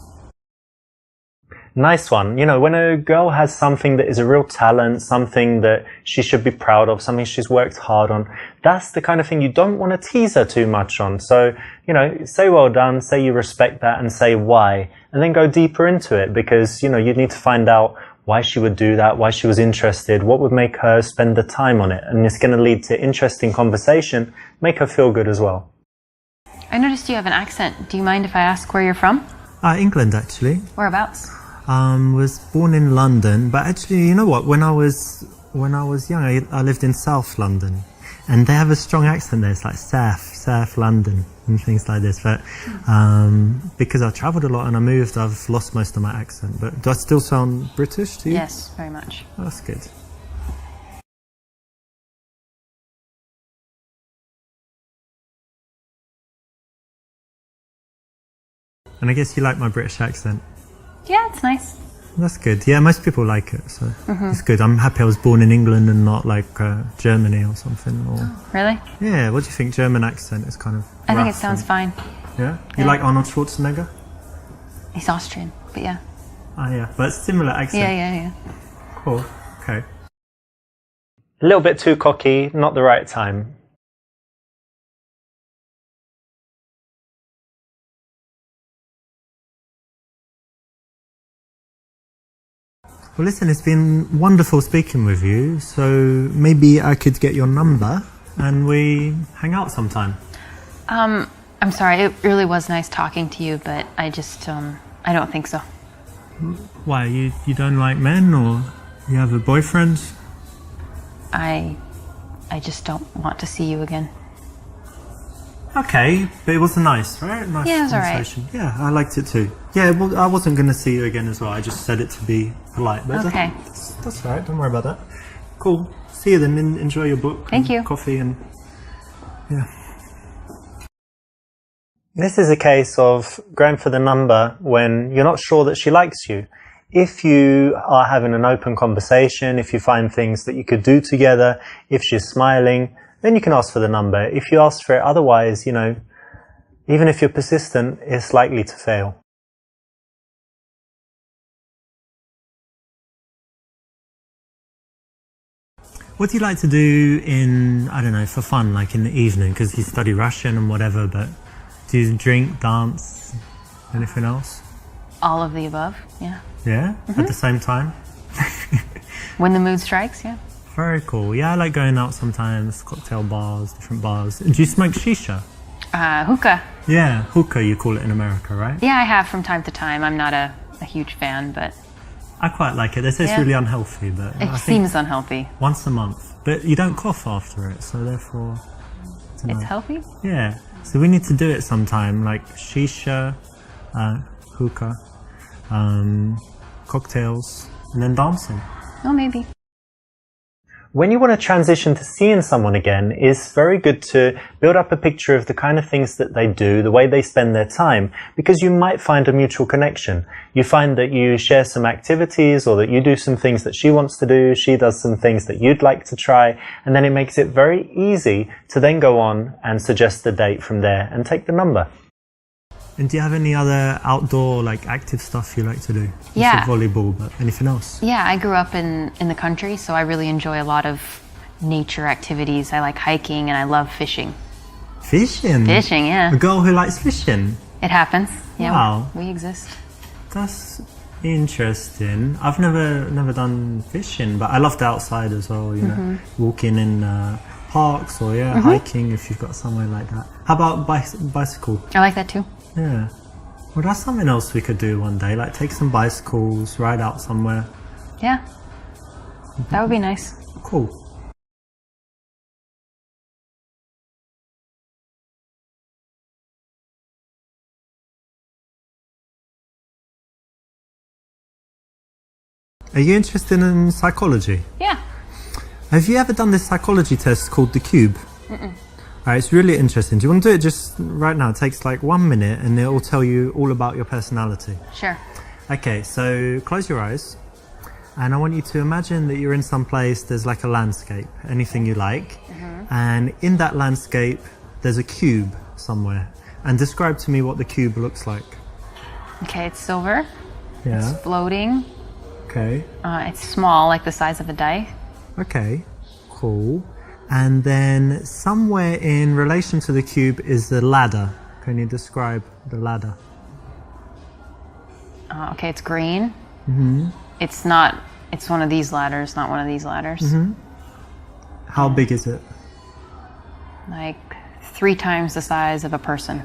[SPEAKER 1] Nice one. You know, when a girl has something that is a real talent, something that she should be proud of, something she's worked hard on, that's the kind of thing you don't want to tease her too much on. So, you know, say well done, say you respect that, and say why, and then go deeper into it, because, you know, you need to find out why she would do that, why she was interested, what would make her spend the time on it. And it's going to lead to interesting conversation, make her feel good as well.
[SPEAKER 5] I noticed you have an accent. Do you mind if I ask where you're from?
[SPEAKER 1] England, actually.
[SPEAKER 5] Whereabouts?
[SPEAKER 1] Was born in London, but actually, you know what? When I was young, I lived in South London, and they have a strong accent there. It's like South London and things like this. But because I travelled a lot and I moved, I've lost most of my accent. But do I still sound British to you?
[SPEAKER 5] Yes, very much.
[SPEAKER 1] Oh, that's good. And I guess you like my British accent.
[SPEAKER 5] Yeah, it's nice.
[SPEAKER 1] That's good. Yeah, most people like it, so it's good. I'm happy I was born in England and not like Germany or something. Or
[SPEAKER 5] Really?
[SPEAKER 1] yeah, what do you think? German accent is kind of.
[SPEAKER 5] I think it
[SPEAKER 1] rough
[SPEAKER 5] sounds
[SPEAKER 1] and-
[SPEAKER 5] fine.
[SPEAKER 1] Yeah, you like Arnold Schwarzenegger?
[SPEAKER 5] He's Austrian, but yeah.
[SPEAKER 1] Yeah, but similar accent.
[SPEAKER 5] Yeah.
[SPEAKER 1] Cool. Okay. A little bit too cocky, not the right time. Well, listen, it's been wonderful speaking with you. So maybe I could get your number and we hang out sometime.
[SPEAKER 5] I'm sorry, it really was nice talking to you, but I just, I don't think so.
[SPEAKER 1] Why, you don't like men, or you have a boyfriend?
[SPEAKER 5] I just don't want to see you again.
[SPEAKER 1] Okay, but it was nice, right? Nice
[SPEAKER 5] Yeah, it was alright.
[SPEAKER 1] conversation. Yeah, I liked it too. Yeah, well, I wasn't going to see you again as well. I just said it to be polite. But
[SPEAKER 5] Okay.
[SPEAKER 1] That's all right. Don't worry about that. Cool. See you then. Enjoy your book.
[SPEAKER 5] Thank you.
[SPEAKER 1] Coffee and yeah. This is a case of going for the number when you're not sure that she likes you. If you are having an open conversation, if you find things that you could do together, if she's smiling, then you can ask for the number. If you ask for it otherwise, you know, even if you're persistent, it's likely to fail. What do you like to do in, I don't know, for fun, like in the evening? Because you study Russian and whatever, but do you drink, dance, anything else?
[SPEAKER 5] All of the above, yeah.
[SPEAKER 1] Yeah? At the same time?
[SPEAKER 5] When the mood strikes, yeah.
[SPEAKER 1] Very cool. Yeah, I like going out sometimes, cocktail bars, different bars. Do you smoke shisha?
[SPEAKER 5] Hookah.
[SPEAKER 1] Yeah, hookah you call it in America, right?
[SPEAKER 5] Yeah, I have from time to time. I'm not a huge fan, but
[SPEAKER 1] I quite like it. They say it's
[SPEAKER 5] Yeah.
[SPEAKER 1] really unhealthy, but
[SPEAKER 5] it
[SPEAKER 1] I think
[SPEAKER 5] seems unhealthy.
[SPEAKER 1] once a month. But you don't cough after it, so therefore... I don't
[SPEAKER 5] It's
[SPEAKER 1] know.
[SPEAKER 5] healthy?
[SPEAKER 1] Yeah, so we need to do it sometime, like shisha, hookah, cocktails, and then dancing.
[SPEAKER 5] Oh, maybe.
[SPEAKER 1] when you want to transition to seeing someone again, it's very good to build up a picture of the kind of things that they do, the way they spend their time, because you might find a mutual connection. You find that you share some activities, or that you do some things that she wants to do, she does some things that you'd like to try, and then it makes it very easy to then go on and suggest the date from there and take the number. And do you have any other outdoor, like, active stuff you like to do?
[SPEAKER 5] Yeah.
[SPEAKER 1] Volleyball, but anything else?
[SPEAKER 5] Yeah, I grew up in the country, so I really enjoy a lot of nature activities. I like hiking and I love fishing.
[SPEAKER 1] Fishing?
[SPEAKER 5] Fishing, yeah.
[SPEAKER 1] A girl who likes fishing?
[SPEAKER 5] It happens. Yeah,
[SPEAKER 1] wow.
[SPEAKER 5] we exist.
[SPEAKER 1] That's interesting. I've never done fishing, but I love the outside as well, you know, walking in parks or hiking if you've got somewhere like that. How about bicycle?
[SPEAKER 5] I like that too.
[SPEAKER 1] Yeah. Well, that's something else we could do one day, like take some bicycles, ride out somewhere.
[SPEAKER 5] Yeah. That would be nice.
[SPEAKER 1] Cool. Are you interested in psychology?
[SPEAKER 5] Yeah.
[SPEAKER 1] Have you ever done this psychology test called the Cube? Alright, it's really interesting. Do you want to do it just right now? It takes like 1 minute and it will tell you all about your personality.
[SPEAKER 5] Sure.
[SPEAKER 1] Okay, so close your eyes and I want you to imagine that you're in some place, there's like a landscape, anything you like, and in that landscape there's a cube somewhere, and describe to me what the cube looks like.
[SPEAKER 5] Okay, it's silver.
[SPEAKER 1] Yeah.
[SPEAKER 5] It's floating.
[SPEAKER 1] Okay.
[SPEAKER 5] It's small, like the size of a die.
[SPEAKER 1] Okay, cool. And then somewhere in relation to the cube is the ladder. Can you describe the ladder?
[SPEAKER 5] Okay, it's green. It's one of these ladders, not one of these ladders.
[SPEAKER 1] How big is it?
[SPEAKER 5] Like 3 times the size of a person.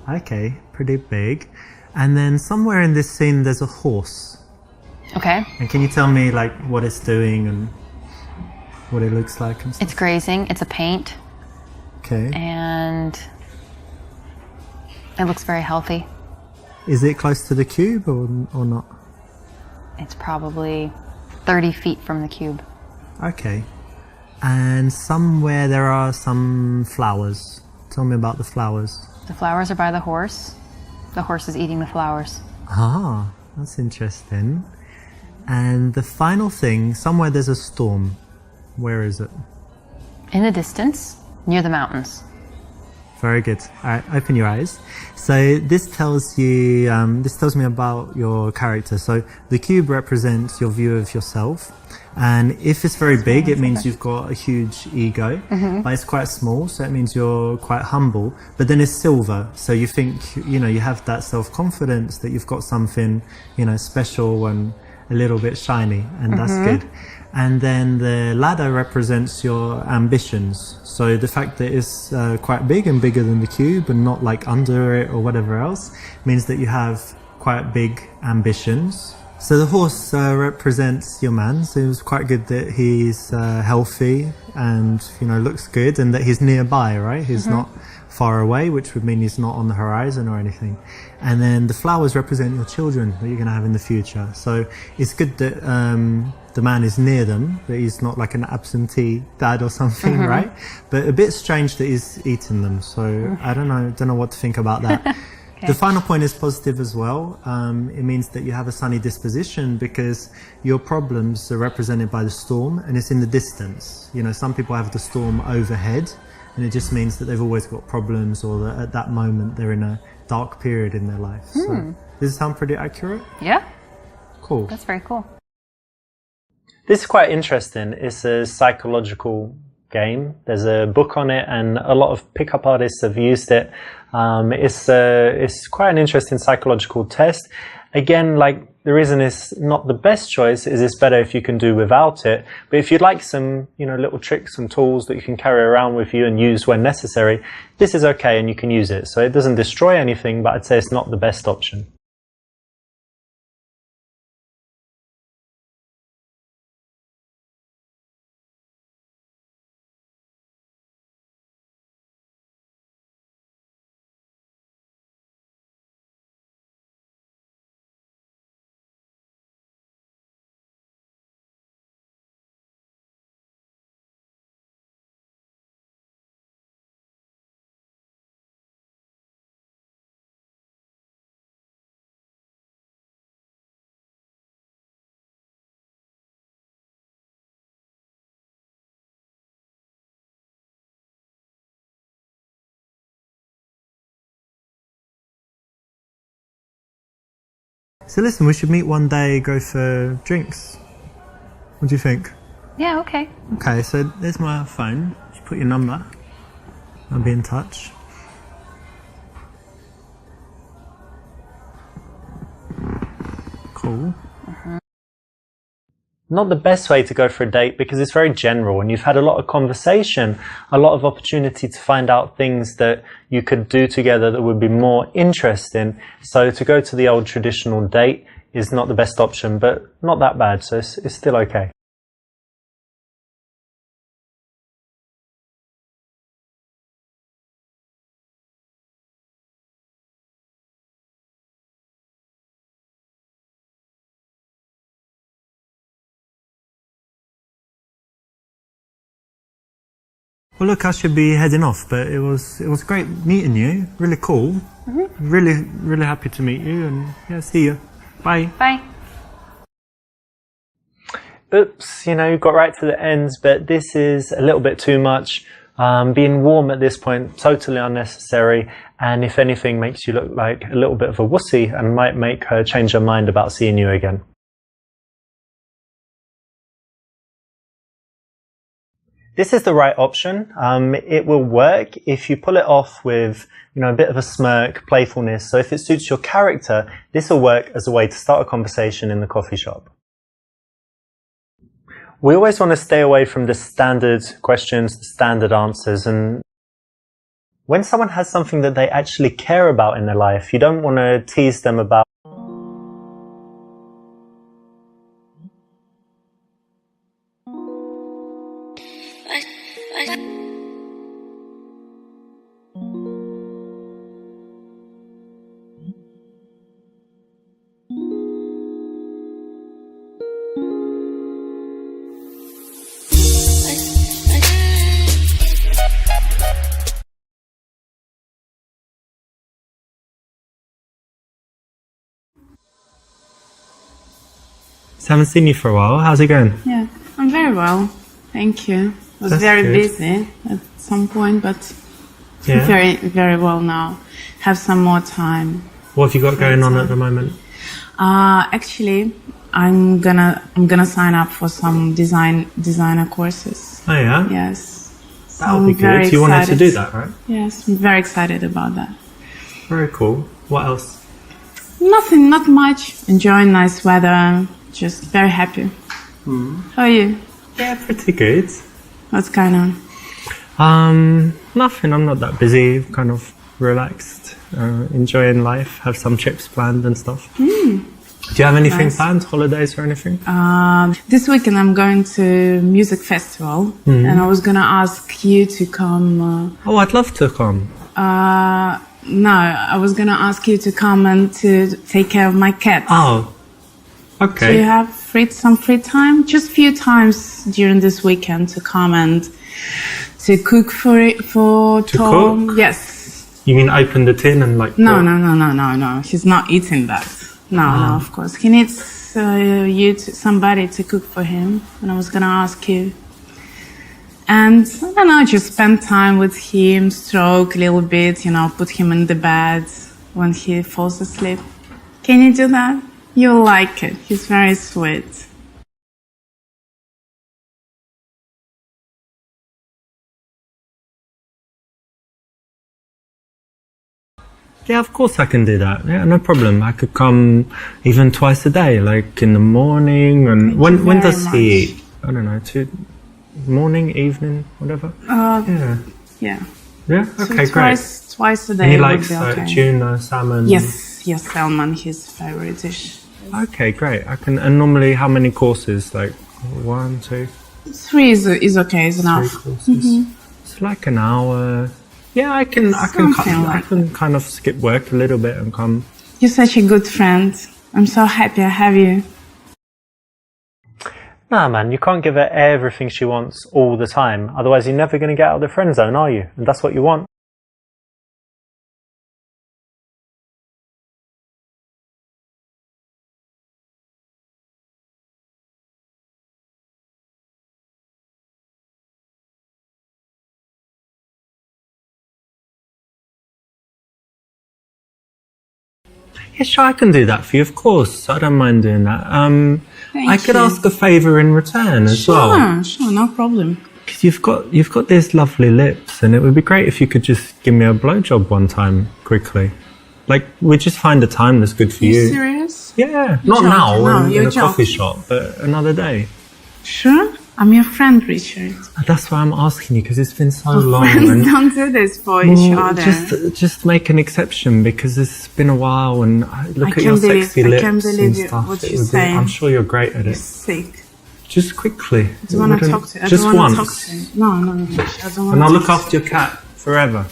[SPEAKER 1] Okay, pretty big. And then somewhere in this scene there's a horse.
[SPEAKER 5] Okay.
[SPEAKER 1] And can you tell me like what it's doing and what it looks like and stuff?
[SPEAKER 5] It's grazing. It's a paint.
[SPEAKER 1] Okay.
[SPEAKER 5] And it looks very healthy.
[SPEAKER 1] Is it close to the cube or not?
[SPEAKER 5] It's probably 30 feet from the cube.
[SPEAKER 1] Okay. And somewhere there are some flowers. Tell me about the flowers.
[SPEAKER 5] The flowers are by the horse. The horse is eating the flowers.
[SPEAKER 1] Ah, that's interesting. And the final thing, somewhere there's a storm. Where is it?
[SPEAKER 5] In the distance, near the mountains.
[SPEAKER 1] Very good. All right, open your eyes. So this tells you, this tells me about your character. So the cube represents your view of yourself. And if it's very big, it means you've got a huge ego, but it's quite small, so it means you're quite humble. But then it's silver, so you think, you know, you have that self-confidence that you've got something, you know, special and a little bit shiny, and that's good. And then the ladder represents your ambitions. So the fact that it's quite big and bigger than the cube and not like under it or whatever else means that you have quite big ambitions. So the horse represents your man, so it was quite good that he's healthy and, you know, looks good, and that he's nearby, right? He's not far away, which would mean he's not on the horizon or anything. And then the flowers represent your children that you're going to have in the future. So it's good that the man is near them, that he's not like an absentee dad or something, right? But a bit strange that he's eating them. So I don't know what to think about that. Okay. The final point is positive as well. It means that you have a sunny disposition because your problems are represented by the storm, and it's in the distance. You know, some people have the storm overhead, and it just means that they've always got problems, or that at that moment they're in a dark period in their life. So, does it sound pretty accurate?
[SPEAKER 5] Yeah.
[SPEAKER 1] Cool.
[SPEAKER 5] That's very cool.
[SPEAKER 1] This is quite interesting. It's a psychological game. There's a book on it, and a lot of pickup artists have used it. It's quite an interesting psychological test. Again, like, the reason it's not the best choice is it's better if you can do without it. But if you'd like some, you know, little tricks and tools that you can carry around with you and use when necessary, this is okay and you can use it. So it doesn't destroy anything, but I'd say it's not the best option. So listen, we should meet one day, go for drinks. What do you think?
[SPEAKER 5] Yeah, okay.
[SPEAKER 1] Okay, so there's my phone. You put your number. I'll be in touch. Cool. Not the best way to go for a date because it's very general and you've had a lot of conversation, a lot of opportunity to find out things that you could do together that would be more interesting. So to go to the old traditional date is not the best option, but not that bad, so it's still okay. Well, look, I should be heading off, but it was great meeting you. Really cool. Mm-hmm. Really happy to meet you, and yeah, see you. Bye.
[SPEAKER 5] Bye.
[SPEAKER 1] Oops, you got right to the end, but this is a little bit too much. Being warm at this point, totally unnecessary, and if anything, makes you look like a little bit of a wussy and might make her change her mind about seeing you again. This is the right option. It will work if you pull it off with, a bit of a smirk, playfulness. So if it suits your character, this will work as a way to start a conversation in the coffee shop. We always want to stay away from the standard questions, the standard answers. And when someone has something that they actually care about in their life, you don't want to tease them about. Haven't seen you for a while. How's it going?
[SPEAKER 6] Yeah, I'm very well. Thank you. I was
[SPEAKER 1] That's
[SPEAKER 6] very
[SPEAKER 1] good.
[SPEAKER 6] busy at some point, but
[SPEAKER 1] Yeah.
[SPEAKER 6] very well now. Have some more time.
[SPEAKER 1] What have you got going on at the moment?
[SPEAKER 6] Actually, I'm gonna sign up for some designer courses.
[SPEAKER 1] Oh yeah?
[SPEAKER 6] Yes. So
[SPEAKER 1] That'll
[SPEAKER 6] I'm
[SPEAKER 1] be
[SPEAKER 6] very
[SPEAKER 1] good. You wanted to
[SPEAKER 6] excited.
[SPEAKER 1] do that, right?
[SPEAKER 6] Yes, I'm very excited about that.
[SPEAKER 1] Very cool. What else?
[SPEAKER 6] Nothing, not much. Enjoying nice weather. Just very happy. How are you?
[SPEAKER 1] Yeah, pretty good.
[SPEAKER 6] What's going on?
[SPEAKER 1] Nothing. I'm not that busy. Kind of relaxed, enjoying life. Have some trips planned and stuff. Do you have anything
[SPEAKER 6] Nice.
[SPEAKER 1] planned? Holidays or anything?
[SPEAKER 6] This weekend I'm going to music festival, and I was gonna ask you to come.
[SPEAKER 1] Oh, I'd love to come.
[SPEAKER 6] No, I was gonna ask you to come and to take care of my cat.
[SPEAKER 1] Oh, okay.
[SPEAKER 6] Do you have some free time? Just few times during this weekend to come and to cook for
[SPEAKER 1] To
[SPEAKER 6] Tom.
[SPEAKER 1] cook?
[SPEAKER 6] Yes.
[SPEAKER 1] You mean open the tin and like?
[SPEAKER 6] No. He's not eating that. No, of course. He needs somebody to cook for him. And I was gonna ask you. And I don't know, just spend time with him, stroke a little bit, put him in the bed when he falls asleep. Can you do that? You'll like it. He's very sweet.
[SPEAKER 1] Yeah, of course I can do that. Yeah, no problem. I could come even twice a day, like in the morning. And when
[SPEAKER 6] very
[SPEAKER 1] does
[SPEAKER 6] much.
[SPEAKER 1] he eat? I don't know, morning, evening, whatever. Yeah.
[SPEAKER 6] Yeah.
[SPEAKER 1] Yeah.
[SPEAKER 6] So
[SPEAKER 1] Okay, great.
[SPEAKER 6] Twice a day
[SPEAKER 1] And he
[SPEAKER 6] would
[SPEAKER 1] likes
[SPEAKER 6] be okay.
[SPEAKER 1] tuna, salmon.
[SPEAKER 6] Yes, salmon, his favorite dish.
[SPEAKER 1] Okay, great. And normally, how many courses? Like 1, 2,
[SPEAKER 6] 3 is okay, is
[SPEAKER 1] 3
[SPEAKER 6] enough.
[SPEAKER 1] courses. It's like an hour. Yeah, I can kind of skip work a little bit and come.
[SPEAKER 6] You're such a good friend. I'm so happy I have you.
[SPEAKER 1] Nah, man, you can't give her everything she wants all the time. Otherwise, you're never going to get out of the friend zone, are you? And that's what you want. Yeah, sure, I can do that for you, of course. I don't mind doing that. I could ask a favour in return as well.
[SPEAKER 6] Sure, no problem.
[SPEAKER 1] Because you've got these lovely lips, and it would be great if you could just give me a blowjob one time, quickly. Like, we just find a time that's good for you.
[SPEAKER 6] Are you serious?
[SPEAKER 1] Yeah, not now in a
[SPEAKER 6] joking.
[SPEAKER 1] coffee shop, but another day.
[SPEAKER 6] Sure? I'm your friend, Richard.
[SPEAKER 1] That's why I'm asking you, because it's been so long.
[SPEAKER 6] Friends
[SPEAKER 1] And
[SPEAKER 6] don't do this for each other.
[SPEAKER 1] just make an exception, because it's been a while, and look at your sexy lips
[SPEAKER 6] I can't believe
[SPEAKER 1] and stuff.
[SPEAKER 6] what you're saying.
[SPEAKER 1] I'm sure you're great at
[SPEAKER 6] You're
[SPEAKER 1] it.
[SPEAKER 6] sick.
[SPEAKER 1] Just quickly.
[SPEAKER 6] Do you want to talk to you?
[SPEAKER 1] Just once.
[SPEAKER 6] No, I don't want
[SPEAKER 1] And I'll look after your cat forever.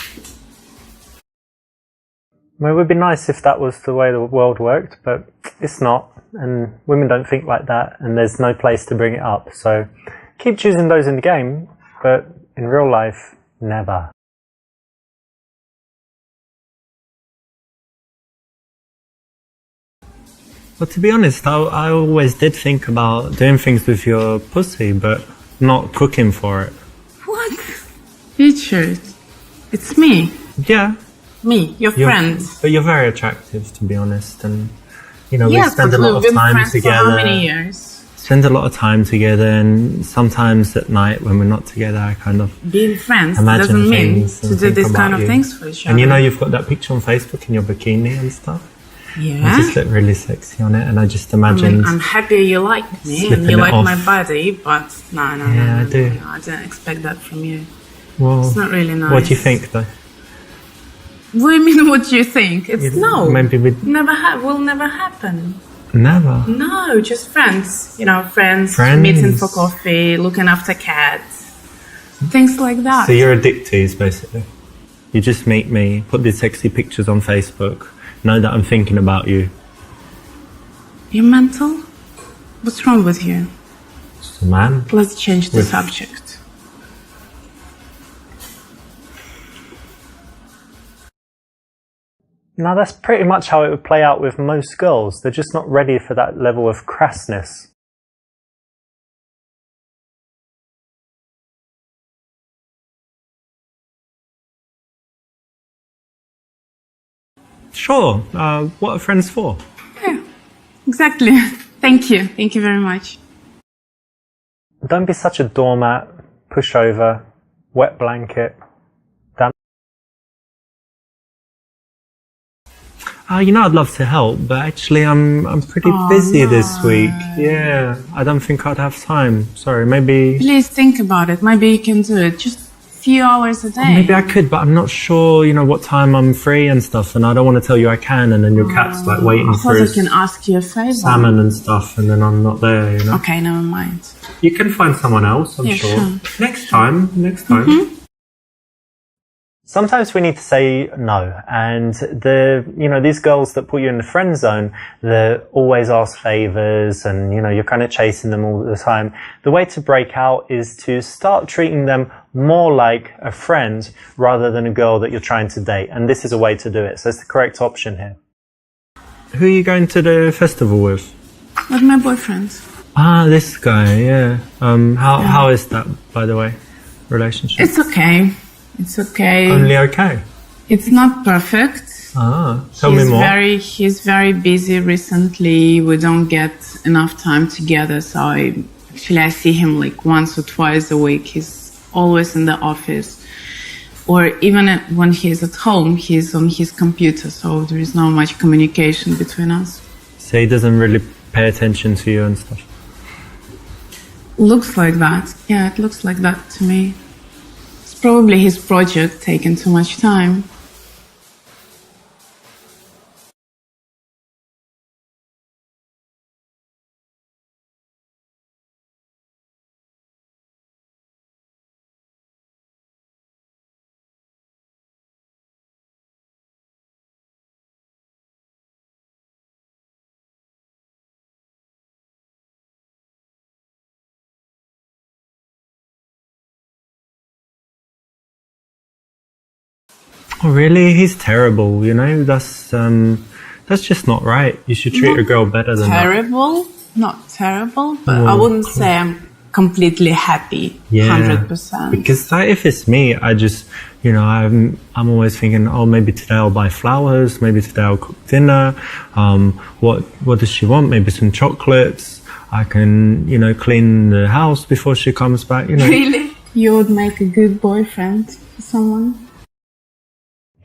[SPEAKER 1] Well, it would be nice if that was the way the world worked, but it's not. And women don't think like that, and there's no place to bring it up. So keep choosing those in the game, but in real life, never. But to be honest, I always did think about doing things with your pussy, but not cooking for it.
[SPEAKER 6] What? Richard, it's me.
[SPEAKER 1] Yeah.
[SPEAKER 6] Me, your friend.
[SPEAKER 1] But you're very attractive, to be honest, and you know, we
[SPEAKER 6] Yes,
[SPEAKER 1] spend
[SPEAKER 6] but
[SPEAKER 1] a lot
[SPEAKER 6] we've
[SPEAKER 1] of
[SPEAKER 6] been
[SPEAKER 1] time
[SPEAKER 6] friends
[SPEAKER 1] together.
[SPEAKER 6] for how many years?
[SPEAKER 1] Spend a lot of time together, and sometimes at night when we're not together, I kind of
[SPEAKER 6] Being friends
[SPEAKER 1] imagine
[SPEAKER 6] doesn't mean
[SPEAKER 1] things
[SPEAKER 6] to
[SPEAKER 1] and
[SPEAKER 6] do
[SPEAKER 1] think
[SPEAKER 6] this
[SPEAKER 1] about
[SPEAKER 6] kind of
[SPEAKER 1] you.
[SPEAKER 6] things for each other.
[SPEAKER 1] And you know, you've got that picture on Facebook in your bikini and stuff. You
[SPEAKER 6] Yeah.
[SPEAKER 1] just look really sexy on it, and I just imagined.
[SPEAKER 6] I'm happy you like me and
[SPEAKER 1] slipping
[SPEAKER 6] you
[SPEAKER 1] it
[SPEAKER 6] like
[SPEAKER 1] off.
[SPEAKER 6] my body, but no,
[SPEAKER 1] Yeah, I do.
[SPEAKER 6] I didn't expect that from you.
[SPEAKER 1] Well,
[SPEAKER 6] It's not really nice.
[SPEAKER 1] what do you think, though?
[SPEAKER 6] What do you mean? What do you think? It's no.
[SPEAKER 1] Maybe we
[SPEAKER 6] Will never happen.
[SPEAKER 1] never.
[SPEAKER 6] No, just friends. You know, friends.
[SPEAKER 1] Friends.
[SPEAKER 6] Meeting for coffee, looking after cats, things like that.
[SPEAKER 1] So you're a dick tease, basically. You just meet me, put these sexy pictures on Facebook, know that I'm thinking about you.
[SPEAKER 6] You're mental? What's wrong with you?
[SPEAKER 1] Just a man.
[SPEAKER 6] Let's change the
[SPEAKER 1] With-
[SPEAKER 6] subject.
[SPEAKER 1] Now that's pretty much how it would play out with most girls. They're just not ready for that level of crassness. Sure. What are friends for?
[SPEAKER 6] Exactly. Thank you. Thank you very much.
[SPEAKER 1] Don't be such a doormat, pushover, wet blanket. Damn. You know, I'd love to help, but actually I'm pretty busy this week. Yeah, I don't think I'd have time. Sorry, maybe...
[SPEAKER 6] Please think about it. Maybe you can do it. Just a few hours a day.
[SPEAKER 1] Maybe I could, but I'm not sure, you know, what time I'm free and stuff, and I don't want to tell you I can, and then your cat's like waiting
[SPEAKER 6] I
[SPEAKER 1] for
[SPEAKER 6] thought I
[SPEAKER 1] his
[SPEAKER 6] can ask you a favor.
[SPEAKER 1] salmon and stuff, and then I'm not there, you know.
[SPEAKER 6] Okay, never mind.
[SPEAKER 1] You can find someone else, I'm
[SPEAKER 6] Yeah,
[SPEAKER 1] sure.
[SPEAKER 6] sure.
[SPEAKER 1] Next time. Sometimes we need to say no, and these girls that put you in the friend zone, they always ask favors, and you know, you're kind of chasing them all the time. The way to break out is to start treating them more like a friend rather than a girl that you're trying to date, and this is a way to do it. So it's the correct option here. Who are you going to the festival with?
[SPEAKER 6] With my boyfriend.
[SPEAKER 1] Ah, this guy, yeah. How is that, by the way, relationship?
[SPEAKER 6] It's okay. It's okay.
[SPEAKER 1] Only okay.
[SPEAKER 6] It's not perfect.
[SPEAKER 1] Tell me more.
[SPEAKER 6] He's very busy recently. We don't get enough time together, so I see him like once or twice a week. He's always in the office, or even when he's at home, he's on his computer, so there is not much communication between us.
[SPEAKER 1] So he doesn't really pay attention to you and stuff.
[SPEAKER 6] Looks like that. Yeah, it looks like that to me. It's probably his project taking too much time.
[SPEAKER 1] Oh, really? He's terrible, you know? That's just not right. You should treat a girl better than that.
[SPEAKER 6] Terrible? Not terrible, but I wouldn't say I'm completely happy, 100%.
[SPEAKER 1] Because like, if it's me, I just, you know, I'm always thinking, oh, maybe today I'll buy flowers, maybe today I'll cook dinner. What does she want? Maybe some chocolates. I can, you know, clean the house before she comes back. You know,
[SPEAKER 6] Really? You would make a good boyfriend for someone?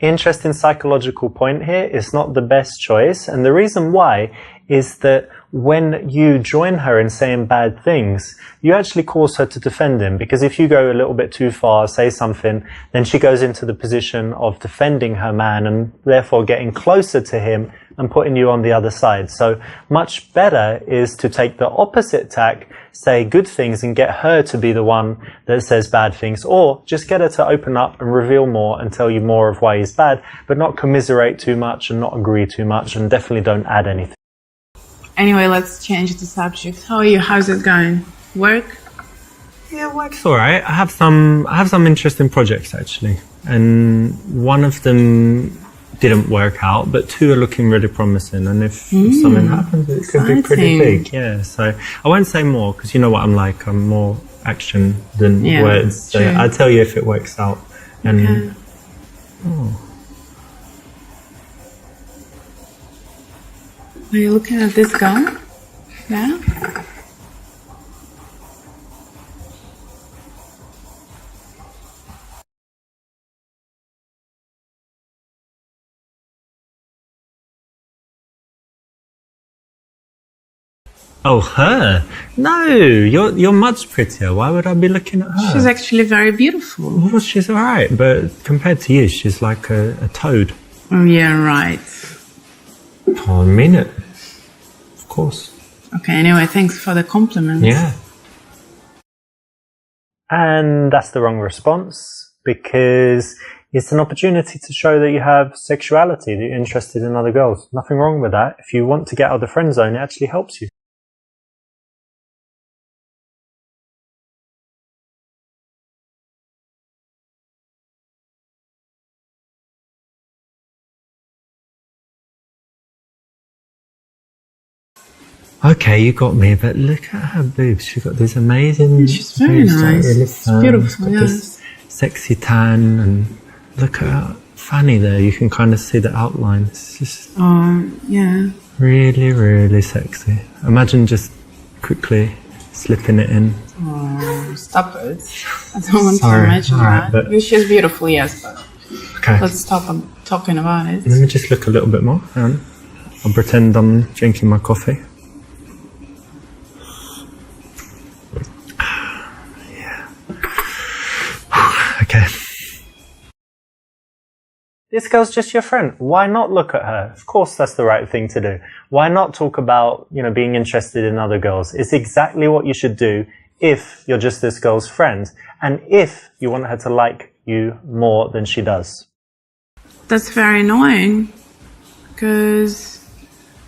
[SPEAKER 1] Interesting psychological point here. It's not the best choice, and the reason why is that when you join her in saying bad things, you actually cause her to defend him, because if you go a little bit too far, say something, then she goes into the position of defending her man and therefore getting closer to him and putting you on the other side. So much better is to take the opposite tack, say good things and get her to be the one that says bad things, or just get her to open up and reveal more and tell you more of why he's bad, but not commiserate too much and not agree too much, and definitely don't add anything.
[SPEAKER 6] Anyway, let's change the subject. How are you? How's it going? Work?
[SPEAKER 1] Yeah, work's alright. I have some interesting projects actually, and one of them didn't work out, but two are looking really promising, and if something happens, it could be pretty big. Yeah, so I won't say more, because you know what I'm like. I'm more action than words. So I'll tell you if it works out. And
[SPEAKER 6] Are you looking at this guy? Yeah?
[SPEAKER 1] oh, her? No, you're much prettier. Why would I be looking at her?
[SPEAKER 6] She's actually very beautiful.
[SPEAKER 1] Well, she's alright, but compared to you, she's like a toad.
[SPEAKER 6] Oh, yeah, right.
[SPEAKER 1] Oh, I mean it. Of course.
[SPEAKER 6] Okay, anyway, thanks for the compliment.
[SPEAKER 1] Yeah. And that's the wrong response, because it's an opportunity to show that you have sexuality, that you're interested in other girls. Nothing wrong with that. If you want to get out of the friend zone, it actually helps you. Okay, you got me, but look at her boobs. She's got these amazing...
[SPEAKER 6] She's very nice. It's beautiful,
[SPEAKER 1] this sexy tan, and look at her fanny there. You can kind of see the outline. It's just really, really sexy. Imagine just quickly slipping it in.
[SPEAKER 6] Oh, stop it. I don't want to imagine that. But she's beautiful, yes, but let's stop talking about it.
[SPEAKER 1] Let me just look a little bit more. Hang on. I'll pretend I'm drinking my coffee. Okay. This girl's just your friend. Why not look at her? Of course that's the right thing to do. Why not talk about, you know, being interested in other girls? It's exactly what you should do if you're just this girl's friend, and if you want her to like you more than she does.
[SPEAKER 6] That's very annoying, because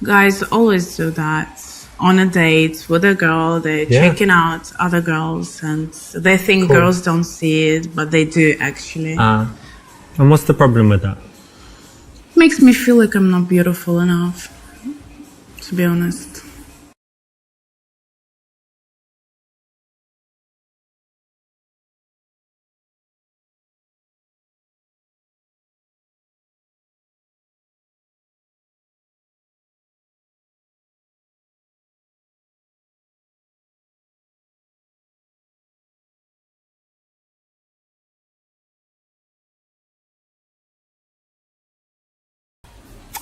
[SPEAKER 6] guys always do that. On a date with a girl, they're checking out other girls, and they think girls don't see it, but they do actually.
[SPEAKER 1] And what's the problem with that?
[SPEAKER 6] Makes me feel like I'm not beautiful enough, to be honest.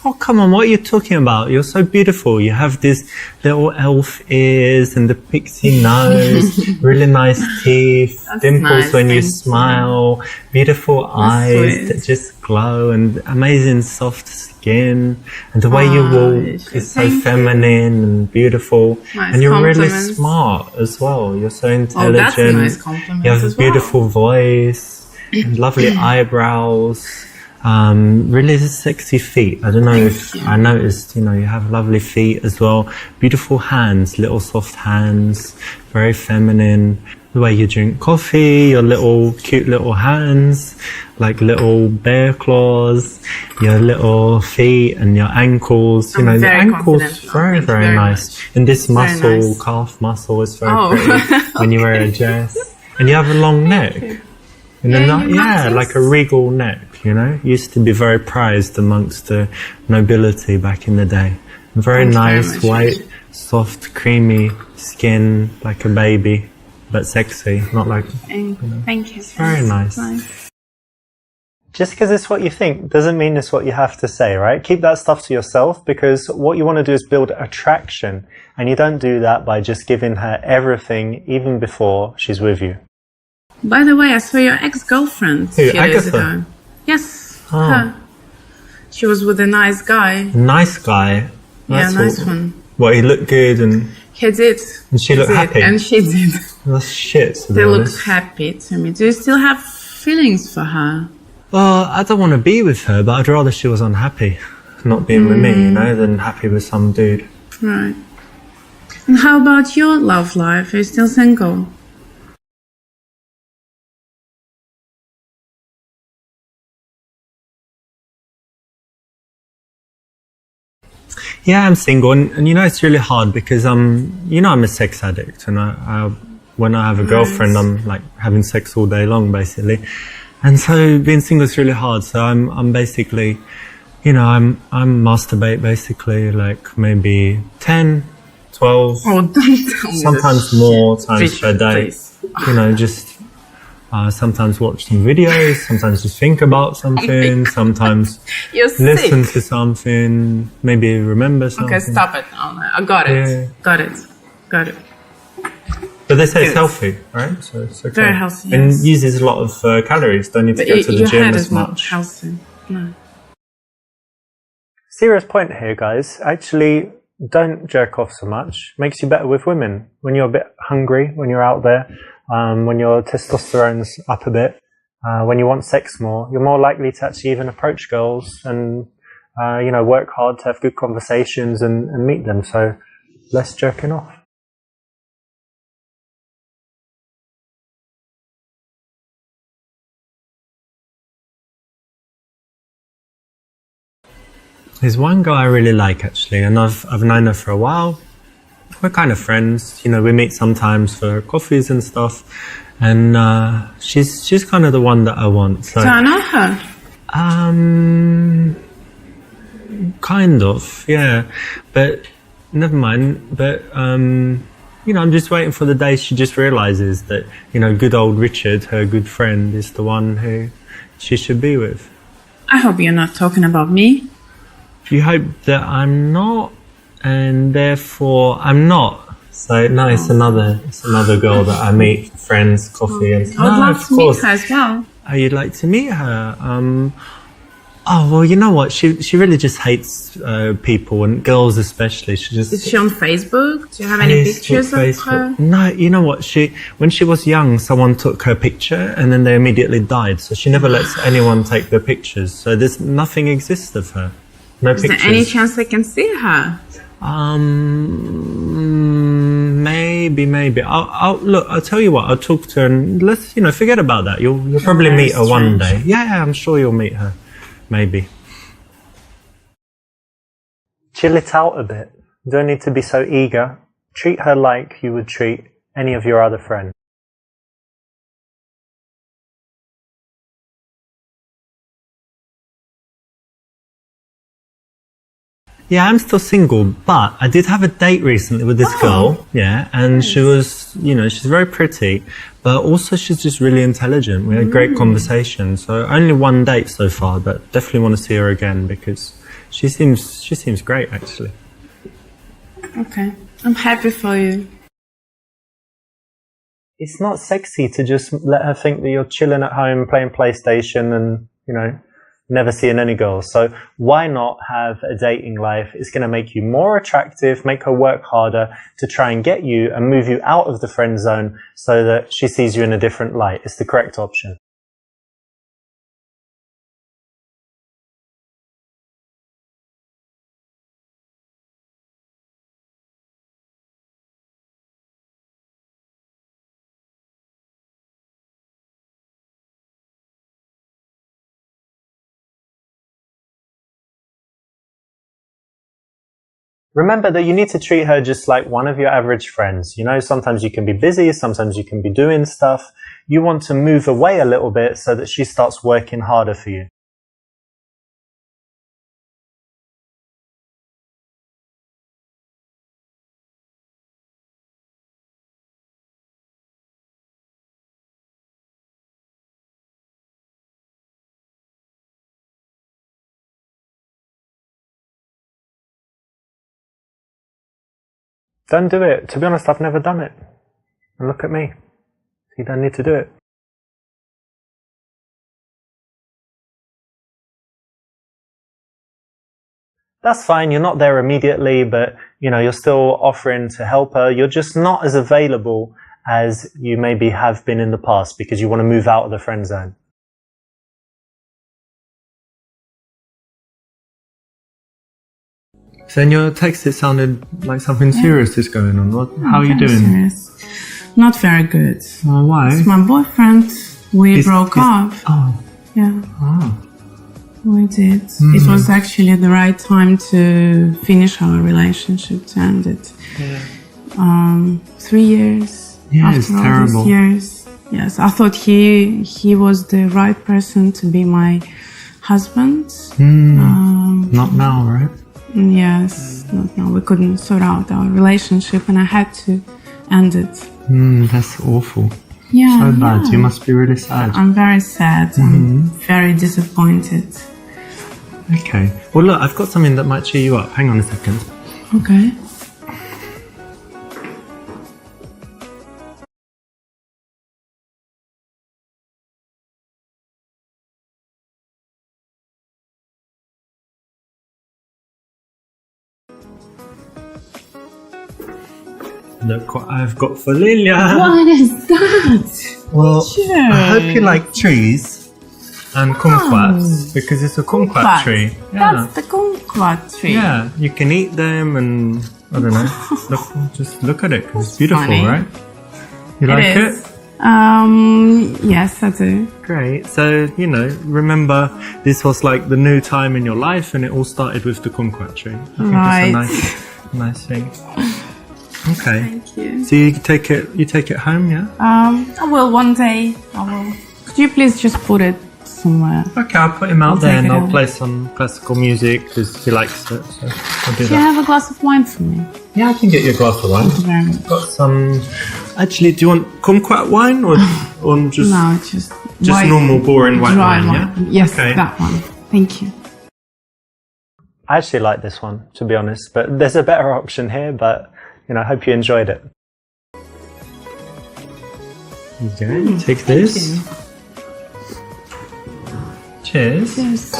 [SPEAKER 1] Oh, come on, what are you talking about? You're so beautiful. You have these little elf ears and the pixie nose, really nice teeth, dimples nice, when you smile, beautiful eyes that just glow, and amazing soft skin. And the way you walk is so feminine and beautiful.
[SPEAKER 6] Nice
[SPEAKER 1] and you're really smart as well. You're so intelligent.
[SPEAKER 6] Oh, that's a nice compliment.
[SPEAKER 1] You have a beautiful voice and lovely eyebrows. Really sexy feet. I don't know if I noticed, you have lovely feet as well. Beautiful hands, little soft hands, very feminine. The way you drink coffee, your little cute little hands, like little bear claws, your little feet and your ankles. The ankles, very nice. And this muscle, calf muscle, is very pretty when you wear a dress. And you have a long neck. And then like a regal neck, Used to be very prized amongst the nobility back in the day. Very nice, white, soft, creamy skin, like a baby. But sexy, not like...
[SPEAKER 6] Thank you.
[SPEAKER 1] Very nice. Just because it's what you think doesn't mean it's what you have to say, right? Keep that stuff to yourself, because what you want to do is build attraction. And you don't do that by just giving her everything even before she's with you.
[SPEAKER 6] By the way, I saw your ex-girlfriend a few days ago. Yes, her. She was with a nice guy.
[SPEAKER 1] Nice guy?
[SPEAKER 6] That's nice one.
[SPEAKER 1] What, he looked good and...
[SPEAKER 6] He did.
[SPEAKER 1] And she looked happy?
[SPEAKER 6] And she did.
[SPEAKER 1] That's shit, to be
[SPEAKER 6] They
[SPEAKER 1] honest.
[SPEAKER 6] looked happy to me. Do you still have feelings for her?
[SPEAKER 1] Well, I don't want to be with her, but I'd rather she was unhappy not being with me, than happy with some dude.
[SPEAKER 6] Right. And how about your love life? Are you still single?
[SPEAKER 1] Yeah, I'm single, and it's really hard because I'm a sex addict, and I when I have a girlfriend, I'm like having sex all day long, basically, and so being single is really hard. So I'm basically, I'm masturbate basically like maybe 10, 12, sometimes more times per day. Just. Sometimes watch some videos, sometimes just think about something, sometimes listen to something, maybe remember something.
[SPEAKER 6] Okay, stop it. I got it.
[SPEAKER 1] Yeah.
[SPEAKER 6] Got it.
[SPEAKER 1] But they say it's healthy, right? So it's okay.
[SPEAKER 6] Very healthy,
[SPEAKER 1] And
[SPEAKER 6] yes.
[SPEAKER 1] uses a lot of calories. Don't need to go to the gym
[SPEAKER 6] head
[SPEAKER 1] as
[SPEAKER 6] is not
[SPEAKER 1] much.
[SPEAKER 6] healthy. No.
[SPEAKER 1] Serious point here, guys. Actually, don't jerk off so much. Makes you better with women. When you're a bit hungry, when you're out there, when your testosterone's up a bit, when you want sex more, you're more likely to actually even approach girls and, work hard to have good conversations and meet them. So less jerking off. There's one guy I really like, actually, and I've known her for a while. We're kind of friends, we meet sometimes for coffees and stuff, and she's kind of the one that I want. So
[SPEAKER 6] I know her?
[SPEAKER 1] Kind of, yeah, but never mind. But I'm just waiting for the day she just realizes that good old Richard, her good friend, is the one who she should be with.
[SPEAKER 6] I hope you're not talking about me.
[SPEAKER 1] You hope that I'm not, and therefore I'm not. So no, it's another girl that I meet, friends, coffee, and
[SPEAKER 6] I'd love to meet her as well.
[SPEAKER 1] Oh, you'd like to meet her? Oh well, you know what? She really just hates people, and girls especially.
[SPEAKER 6] Is she on Facebook? Do you have any pictures of her?
[SPEAKER 1] No, you know what? When she was young, someone took her picture, and then they immediately died. So she never lets anyone take their pictures. So there's nothing exists of her. No pictures.
[SPEAKER 6] Is there any chance I can see her?
[SPEAKER 1] Maybe. I'll tell you what. I'll talk to her, and let's forget about that. You'll probably meet her one day. Yeah, I'm sure you'll meet her. Maybe. Chill it out a bit. You don't need to be so eager. Treat her like you would treat any of your other friends. Yeah, I'm still single, but I did have a date recently with this girl, and she was, she's very pretty, but also she's just really intelligent. We had great conversations, so only one date so far, but definitely want to see her again because she seems great, actually.
[SPEAKER 6] Okay, I'm happy for you.
[SPEAKER 1] It's not sexy to just let her think that you're chilling at home playing PlayStation and, never seeing any girls. So why not have a dating life? It's going to make you more attractive, make her work harder to try and get you and move you out of the friend zone so that she sees you in a different light. It's the correct option. Remember that you need to treat her just like one of your average friends. You know, sometimes you can be busy, sometimes you can be doing stuff. You want to move away a little bit so that she starts working harder for you. Don't do it. To be honest, I've never done it. And look at me. You don't need to do it. That's fine. You're not there immediately, but you're still offering to help her. You're just not as available as you maybe have been in the past because you want to move out of the friend zone. So in your text, it sounded like something serious is going on. How are you doing?
[SPEAKER 6] Serious. Not very good.
[SPEAKER 1] Why?
[SPEAKER 6] It's my boyfriend. We broke up.
[SPEAKER 1] Oh.
[SPEAKER 6] Yeah.
[SPEAKER 1] Oh.
[SPEAKER 6] We did. It was actually the right time to finish our relationship, to end it.
[SPEAKER 1] Yeah.
[SPEAKER 6] 3 years.
[SPEAKER 1] Yeah, it's
[SPEAKER 6] after
[SPEAKER 1] terrible.
[SPEAKER 6] all these years. Yes, I thought he was the right person to be my husband.
[SPEAKER 1] Not now, right?
[SPEAKER 6] Yes, not now. We couldn't sort out our relationship and I had to end it.
[SPEAKER 1] That's awful.
[SPEAKER 6] Yeah.
[SPEAKER 1] So bad. You must be really sad.
[SPEAKER 6] I'm very sad. I'm very disappointed.
[SPEAKER 1] Okay. Well, look, I've got something that might cheer you up. Hang on a second.
[SPEAKER 6] Okay.
[SPEAKER 1] Look what I've got for Lilia.
[SPEAKER 6] What is that?
[SPEAKER 1] Well, I hope you like trees and kumquats because it's a kumquat tree. Yeah.
[SPEAKER 6] That's the kumquat tree.
[SPEAKER 1] Yeah, you can eat them and I don't know. Just look at it because it's beautiful,
[SPEAKER 6] funny.
[SPEAKER 1] right? You like it?
[SPEAKER 6] Yes, I do.
[SPEAKER 1] Great. So, remember this was like the new time in your life and it all started with the kumquat tree. I think it's a nice thing. Okay.
[SPEAKER 6] Thank you.
[SPEAKER 1] So you take it home, yeah?
[SPEAKER 6] I will one day. I will. Could you please just put it somewhere?
[SPEAKER 1] Okay, I'll put him out
[SPEAKER 6] I'll
[SPEAKER 1] there
[SPEAKER 6] take
[SPEAKER 1] and
[SPEAKER 6] it
[SPEAKER 1] I'll
[SPEAKER 6] out.
[SPEAKER 1] play some classical music because he likes it. So I'll do
[SPEAKER 6] Do you
[SPEAKER 1] that.
[SPEAKER 6] have a glass of wine for me?
[SPEAKER 1] Yeah, I can get you a glass of wine.
[SPEAKER 6] Thank you very much.
[SPEAKER 1] Got some. Actually, do you want kumquat wine or just
[SPEAKER 6] No, just
[SPEAKER 1] white, normal boring white
[SPEAKER 6] dry
[SPEAKER 1] wine? Yeah.
[SPEAKER 6] Yes,
[SPEAKER 1] Okay.
[SPEAKER 6] that one. Thank you.
[SPEAKER 1] I actually like this one, to be honest, but there's a better option here. But I hope you enjoyed it. Okay, take this.
[SPEAKER 6] you.
[SPEAKER 1] Cheers.
[SPEAKER 6] Cheers.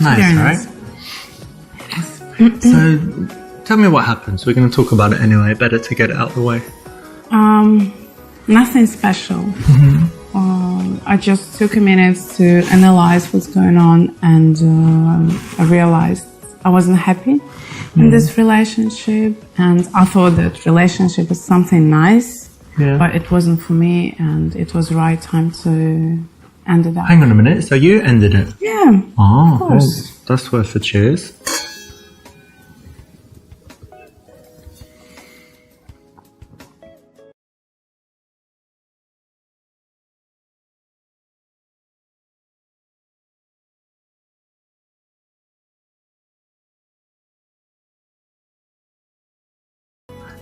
[SPEAKER 1] Nice,
[SPEAKER 6] Very
[SPEAKER 1] right?
[SPEAKER 6] nice.
[SPEAKER 1] So, tell me what happens. We're going to talk about it anyway. Better to get it out of the way.
[SPEAKER 6] Nothing special. I just took a minute to analyze what's going on, and I realized I wasn't happy in this relationship, and I thought that relationship was something nice,
[SPEAKER 1] Yeah.
[SPEAKER 6] but it wasn't for me, and it was the right time to end it up.
[SPEAKER 1] Hang on a minute. So you ended it?
[SPEAKER 6] Yeah.
[SPEAKER 1] Oh,
[SPEAKER 6] Of course.
[SPEAKER 1] that's worth a cheers.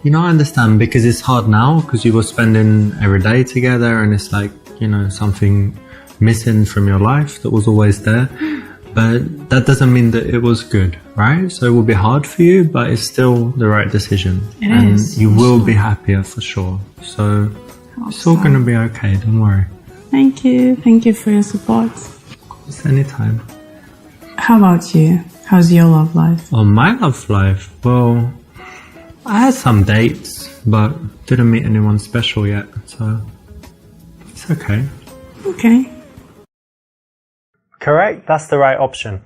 [SPEAKER 1] I understand because it's hard now because you were spending every day together and it's like, something missing from your life that was always there. But that doesn't mean that it was good, right? So it will be hard for you, but it's still the right decision.
[SPEAKER 6] It is,
[SPEAKER 1] you
[SPEAKER 6] for
[SPEAKER 1] will
[SPEAKER 6] sure.
[SPEAKER 1] be happier for sure. So it's all going to be okay, don't worry.
[SPEAKER 6] Thank you. Thank you for your support.
[SPEAKER 1] It's anytime.
[SPEAKER 6] How about you? How's your love life?
[SPEAKER 1] On my love life, well, I had some dates, but didn't meet anyone special yet, so it's okay.
[SPEAKER 6] Okay.
[SPEAKER 1] Correct, that's the right option.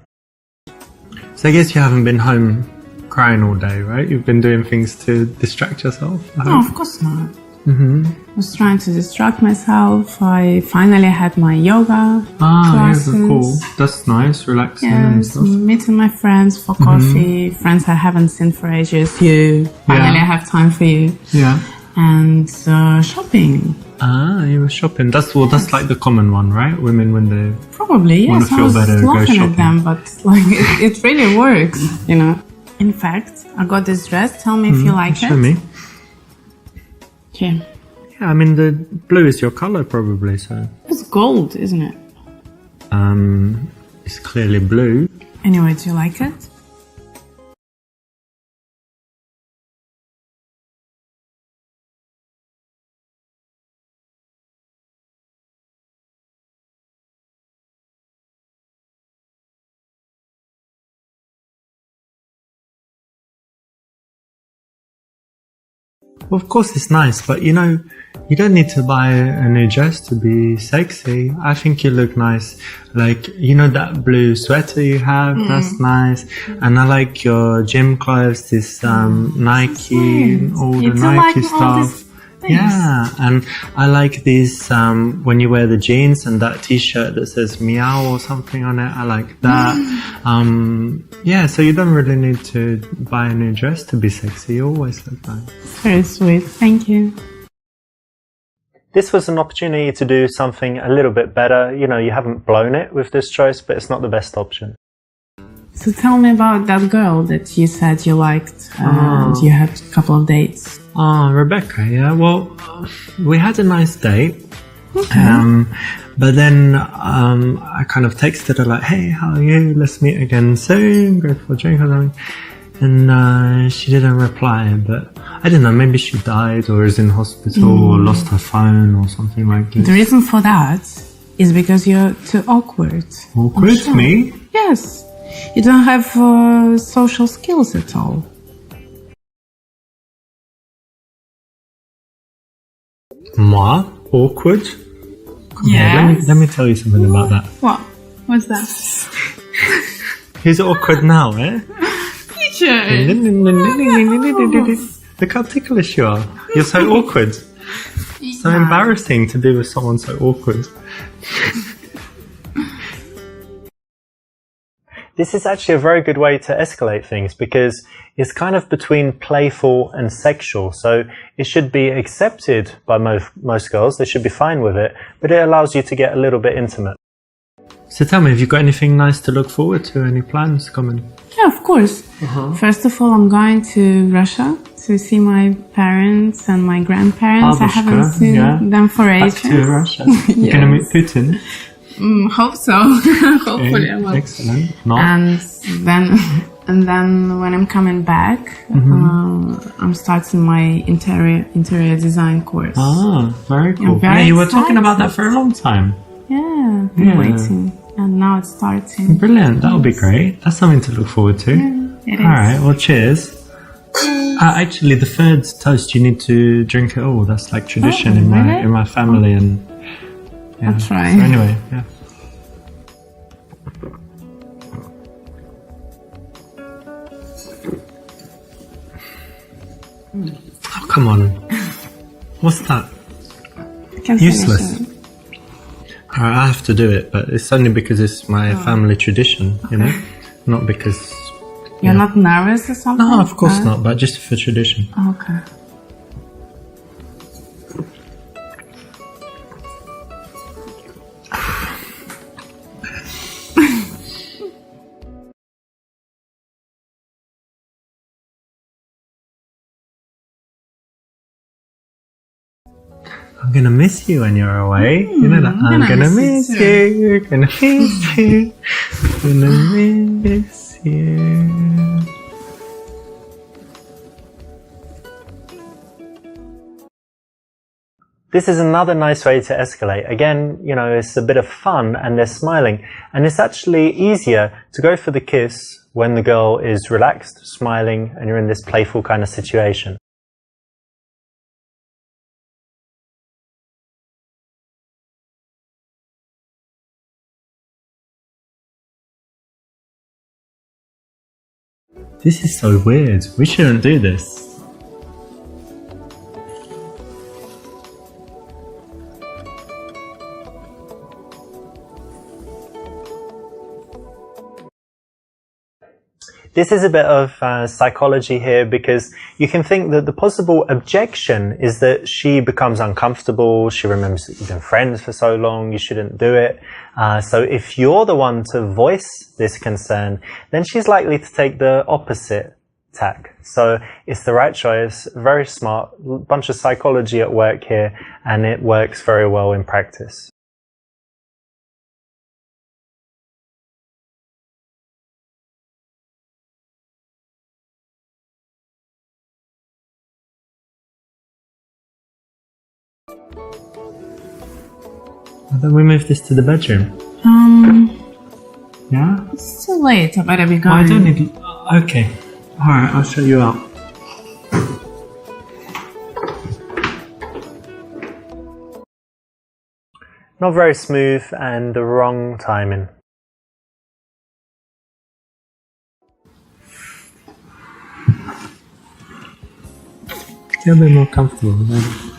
[SPEAKER 1] So I guess you haven't been home crying all day, right? You've been doing things to distract yourself. I
[SPEAKER 6] No,
[SPEAKER 1] hope.
[SPEAKER 6] of course not. I was trying to distract myself. I finally had my yoga classes.
[SPEAKER 1] Yeah, cool. That's nice, relaxing and stuff.
[SPEAKER 6] Meeting my friends for coffee. Friends I haven't seen for ages. You finally have time for you.
[SPEAKER 1] Yeah.
[SPEAKER 6] And shopping.
[SPEAKER 1] You were shopping. That's like the common one, right? Women when they
[SPEAKER 6] probably
[SPEAKER 1] want
[SPEAKER 6] yes.
[SPEAKER 1] to feel better, go
[SPEAKER 6] laughing
[SPEAKER 1] shopping.
[SPEAKER 6] at them, but like it really works, you know. In fact, I got this dress. Tell me if you like it.
[SPEAKER 1] Show me.
[SPEAKER 6] Here.
[SPEAKER 1] Yeah, I mean the blue is your color probably, so.
[SPEAKER 6] It's gold, isn't it?
[SPEAKER 1] It's clearly blue.
[SPEAKER 6] Anyway, do you like it?
[SPEAKER 1] Well, of course it's nice, but you know, you don't need to buy a new dress to be sexy. I think you look nice. Like, you know that blue sweater you have? That's nice. And I like your gym clothes, this Nike, all the Nike stuff. Yeah, and I like these, when you wear the jeans and that t-shirt that says meow or something on it, I like that. Yeah, so you don't really need to buy a new dress to be sexy, you always look nice.
[SPEAKER 6] Very sweet, thank you.
[SPEAKER 1] This was an opportunity to do something a little bit better. You know, you haven't blown it with this choice, but it's not the best option.
[SPEAKER 6] So tell me about that girl that you said you liked and you had a couple of dates.
[SPEAKER 1] Rebecca, yeah. Well, we had a nice date.
[SPEAKER 6] Okay.
[SPEAKER 1] But then I kind of texted her like, hey, how are you? Let's meet again soon. Go for a drink or something. And she didn't reply, but I don't know, maybe she died or is in hospital or lost her phone or something like this.
[SPEAKER 6] The reason for that is because you're too awkward.
[SPEAKER 1] Awkward?
[SPEAKER 6] Sure.
[SPEAKER 1] Me?
[SPEAKER 6] Yes. You don't have social skills at all.
[SPEAKER 1] Moi? Awkward? Come here, let me tell you something about that.
[SPEAKER 6] What? What's that?
[SPEAKER 1] Who's awkward now, eh?
[SPEAKER 6] Teacher!
[SPEAKER 1] Look how ticklish you are. You're so awkward. So embarrassing to be with someone so awkward. This is actually a very good way to escalate things because it's kind of between playful and sexual. So it should be accepted by most girls. They should be fine with it, but it allows you to get a little bit intimate. So tell me, have you got anything nice to look forward to? Any plans coming?
[SPEAKER 6] Yeah, of course. First of all, I'm going to Russia to see my parents and my grandparents. I haven't seen them for ages.
[SPEAKER 1] Back to Russia. You're going to meet Putin?
[SPEAKER 6] Hope so. Hopefully I will.
[SPEAKER 1] Excellent. No.
[SPEAKER 6] And then when I'm coming back, I'm starting my interior design course.
[SPEAKER 1] Very cool. Yeah, you were talking about that for a long time.
[SPEAKER 6] Yeah, been waiting, and now it's starting.
[SPEAKER 1] Brilliant. That'll be great. That's something to look forward to.
[SPEAKER 6] Yeah, it is.
[SPEAKER 1] All right. Well, cheers. Actually, the third toast you need to drink it all. That's like tradition in my family and. Yeah.
[SPEAKER 6] I'll try.
[SPEAKER 1] So anyway, yeah. Oh, come on. What's that? Useless. Alright, I have to do it, but it's only because it's my family tradition, you know? Not because...
[SPEAKER 6] You're not nervous or something?
[SPEAKER 1] No, of course not, but just for tradition.
[SPEAKER 6] Okay.
[SPEAKER 1] I'm gonna miss you when you're away. You know that? I'm gonna miss you. Gonna miss you. Gonna miss you. This is another nice way to escalate. Again, you know, it's a bit of fun and they're smiling. And it's actually easier to go for the kiss when the girl is relaxed, smiling, and you're in this playful kind of situation. This is so weird. We shouldn't do this. This is a bit of psychology here, because you can think that the possible objection is that she becomes uncomfortable, she remembers that you've been friends for so long, you shouldn't do it. So if you're the one to voice this concern, then she's likely to take the opposite tack. So it's the right choice, very smart, bunch of psychology at work here, and it works very well in practice. Why don't we move this to the bedroom? Yeah?
[SPEAKER 6] It's too late. I better be going.
[SPEAKER 1] I don't need... Okay. Alright, I'll show you out. Not very smooth and the wrong timing. Feel a bit more comfortable, maybe.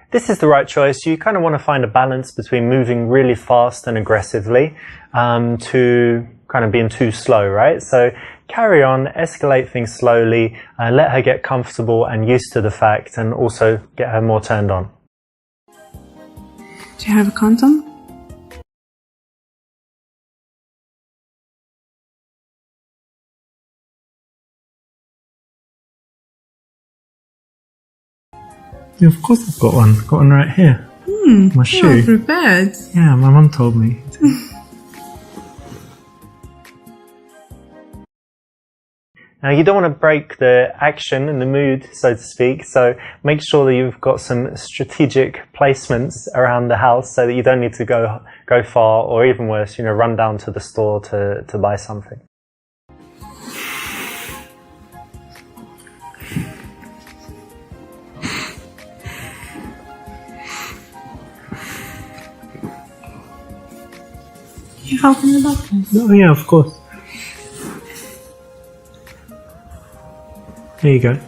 [SPEAKER 1] This is the right choice. You kind of want to find a balance between moving really fast and aggressively to kind of being too slow, right? So carry on, escalate things slowly, let her get comfortable and used to the fact, and also get her more turned on.
[SPEAKER 6] Do you have a condom?
[SPEAKER 1] Yeah, of course I've got one. Got one right here. My shoe.
[SPEAKER 6] Oh, prepared.
[SPEAKER 1] Yeah, my mum told me. Now you don't want to break the action and the mood, so to speak, so make sure that you've got some strategic placements around the house so that you don't need to go far, or even worse, run down to the store to buy something.
[SPEAKER 6] You helping the doctor?
[SPEAKER 1] Oh yeah, of course. There you go.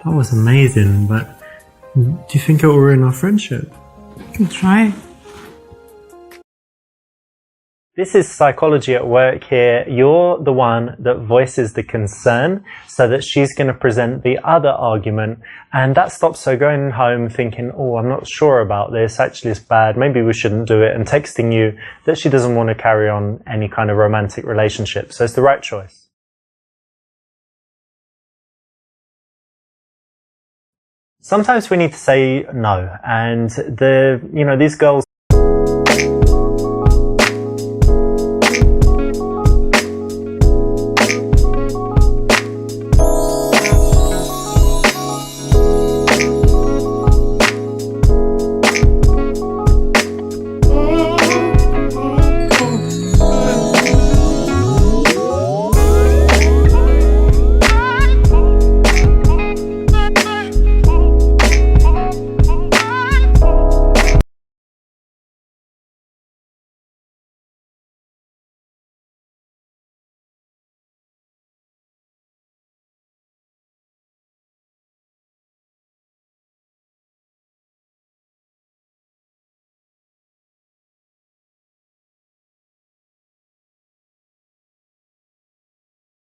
[SPEAKER 1] That was amazing, but do you think it will ruin our friendship?
[SPEAKER 6] You can try.
[SPEAKER 1] This is psychology at work here. You're the one that voices the concern so that she's going to present the other argument, and that stops her going home thinking, oh, I'm not sure about this, actually it's bad, maybe we shouldn't do it, and texting you that she doesn't want to carry on any kind of romantic relationship. So it's the right choice. Sometimes we need to say no, and these girls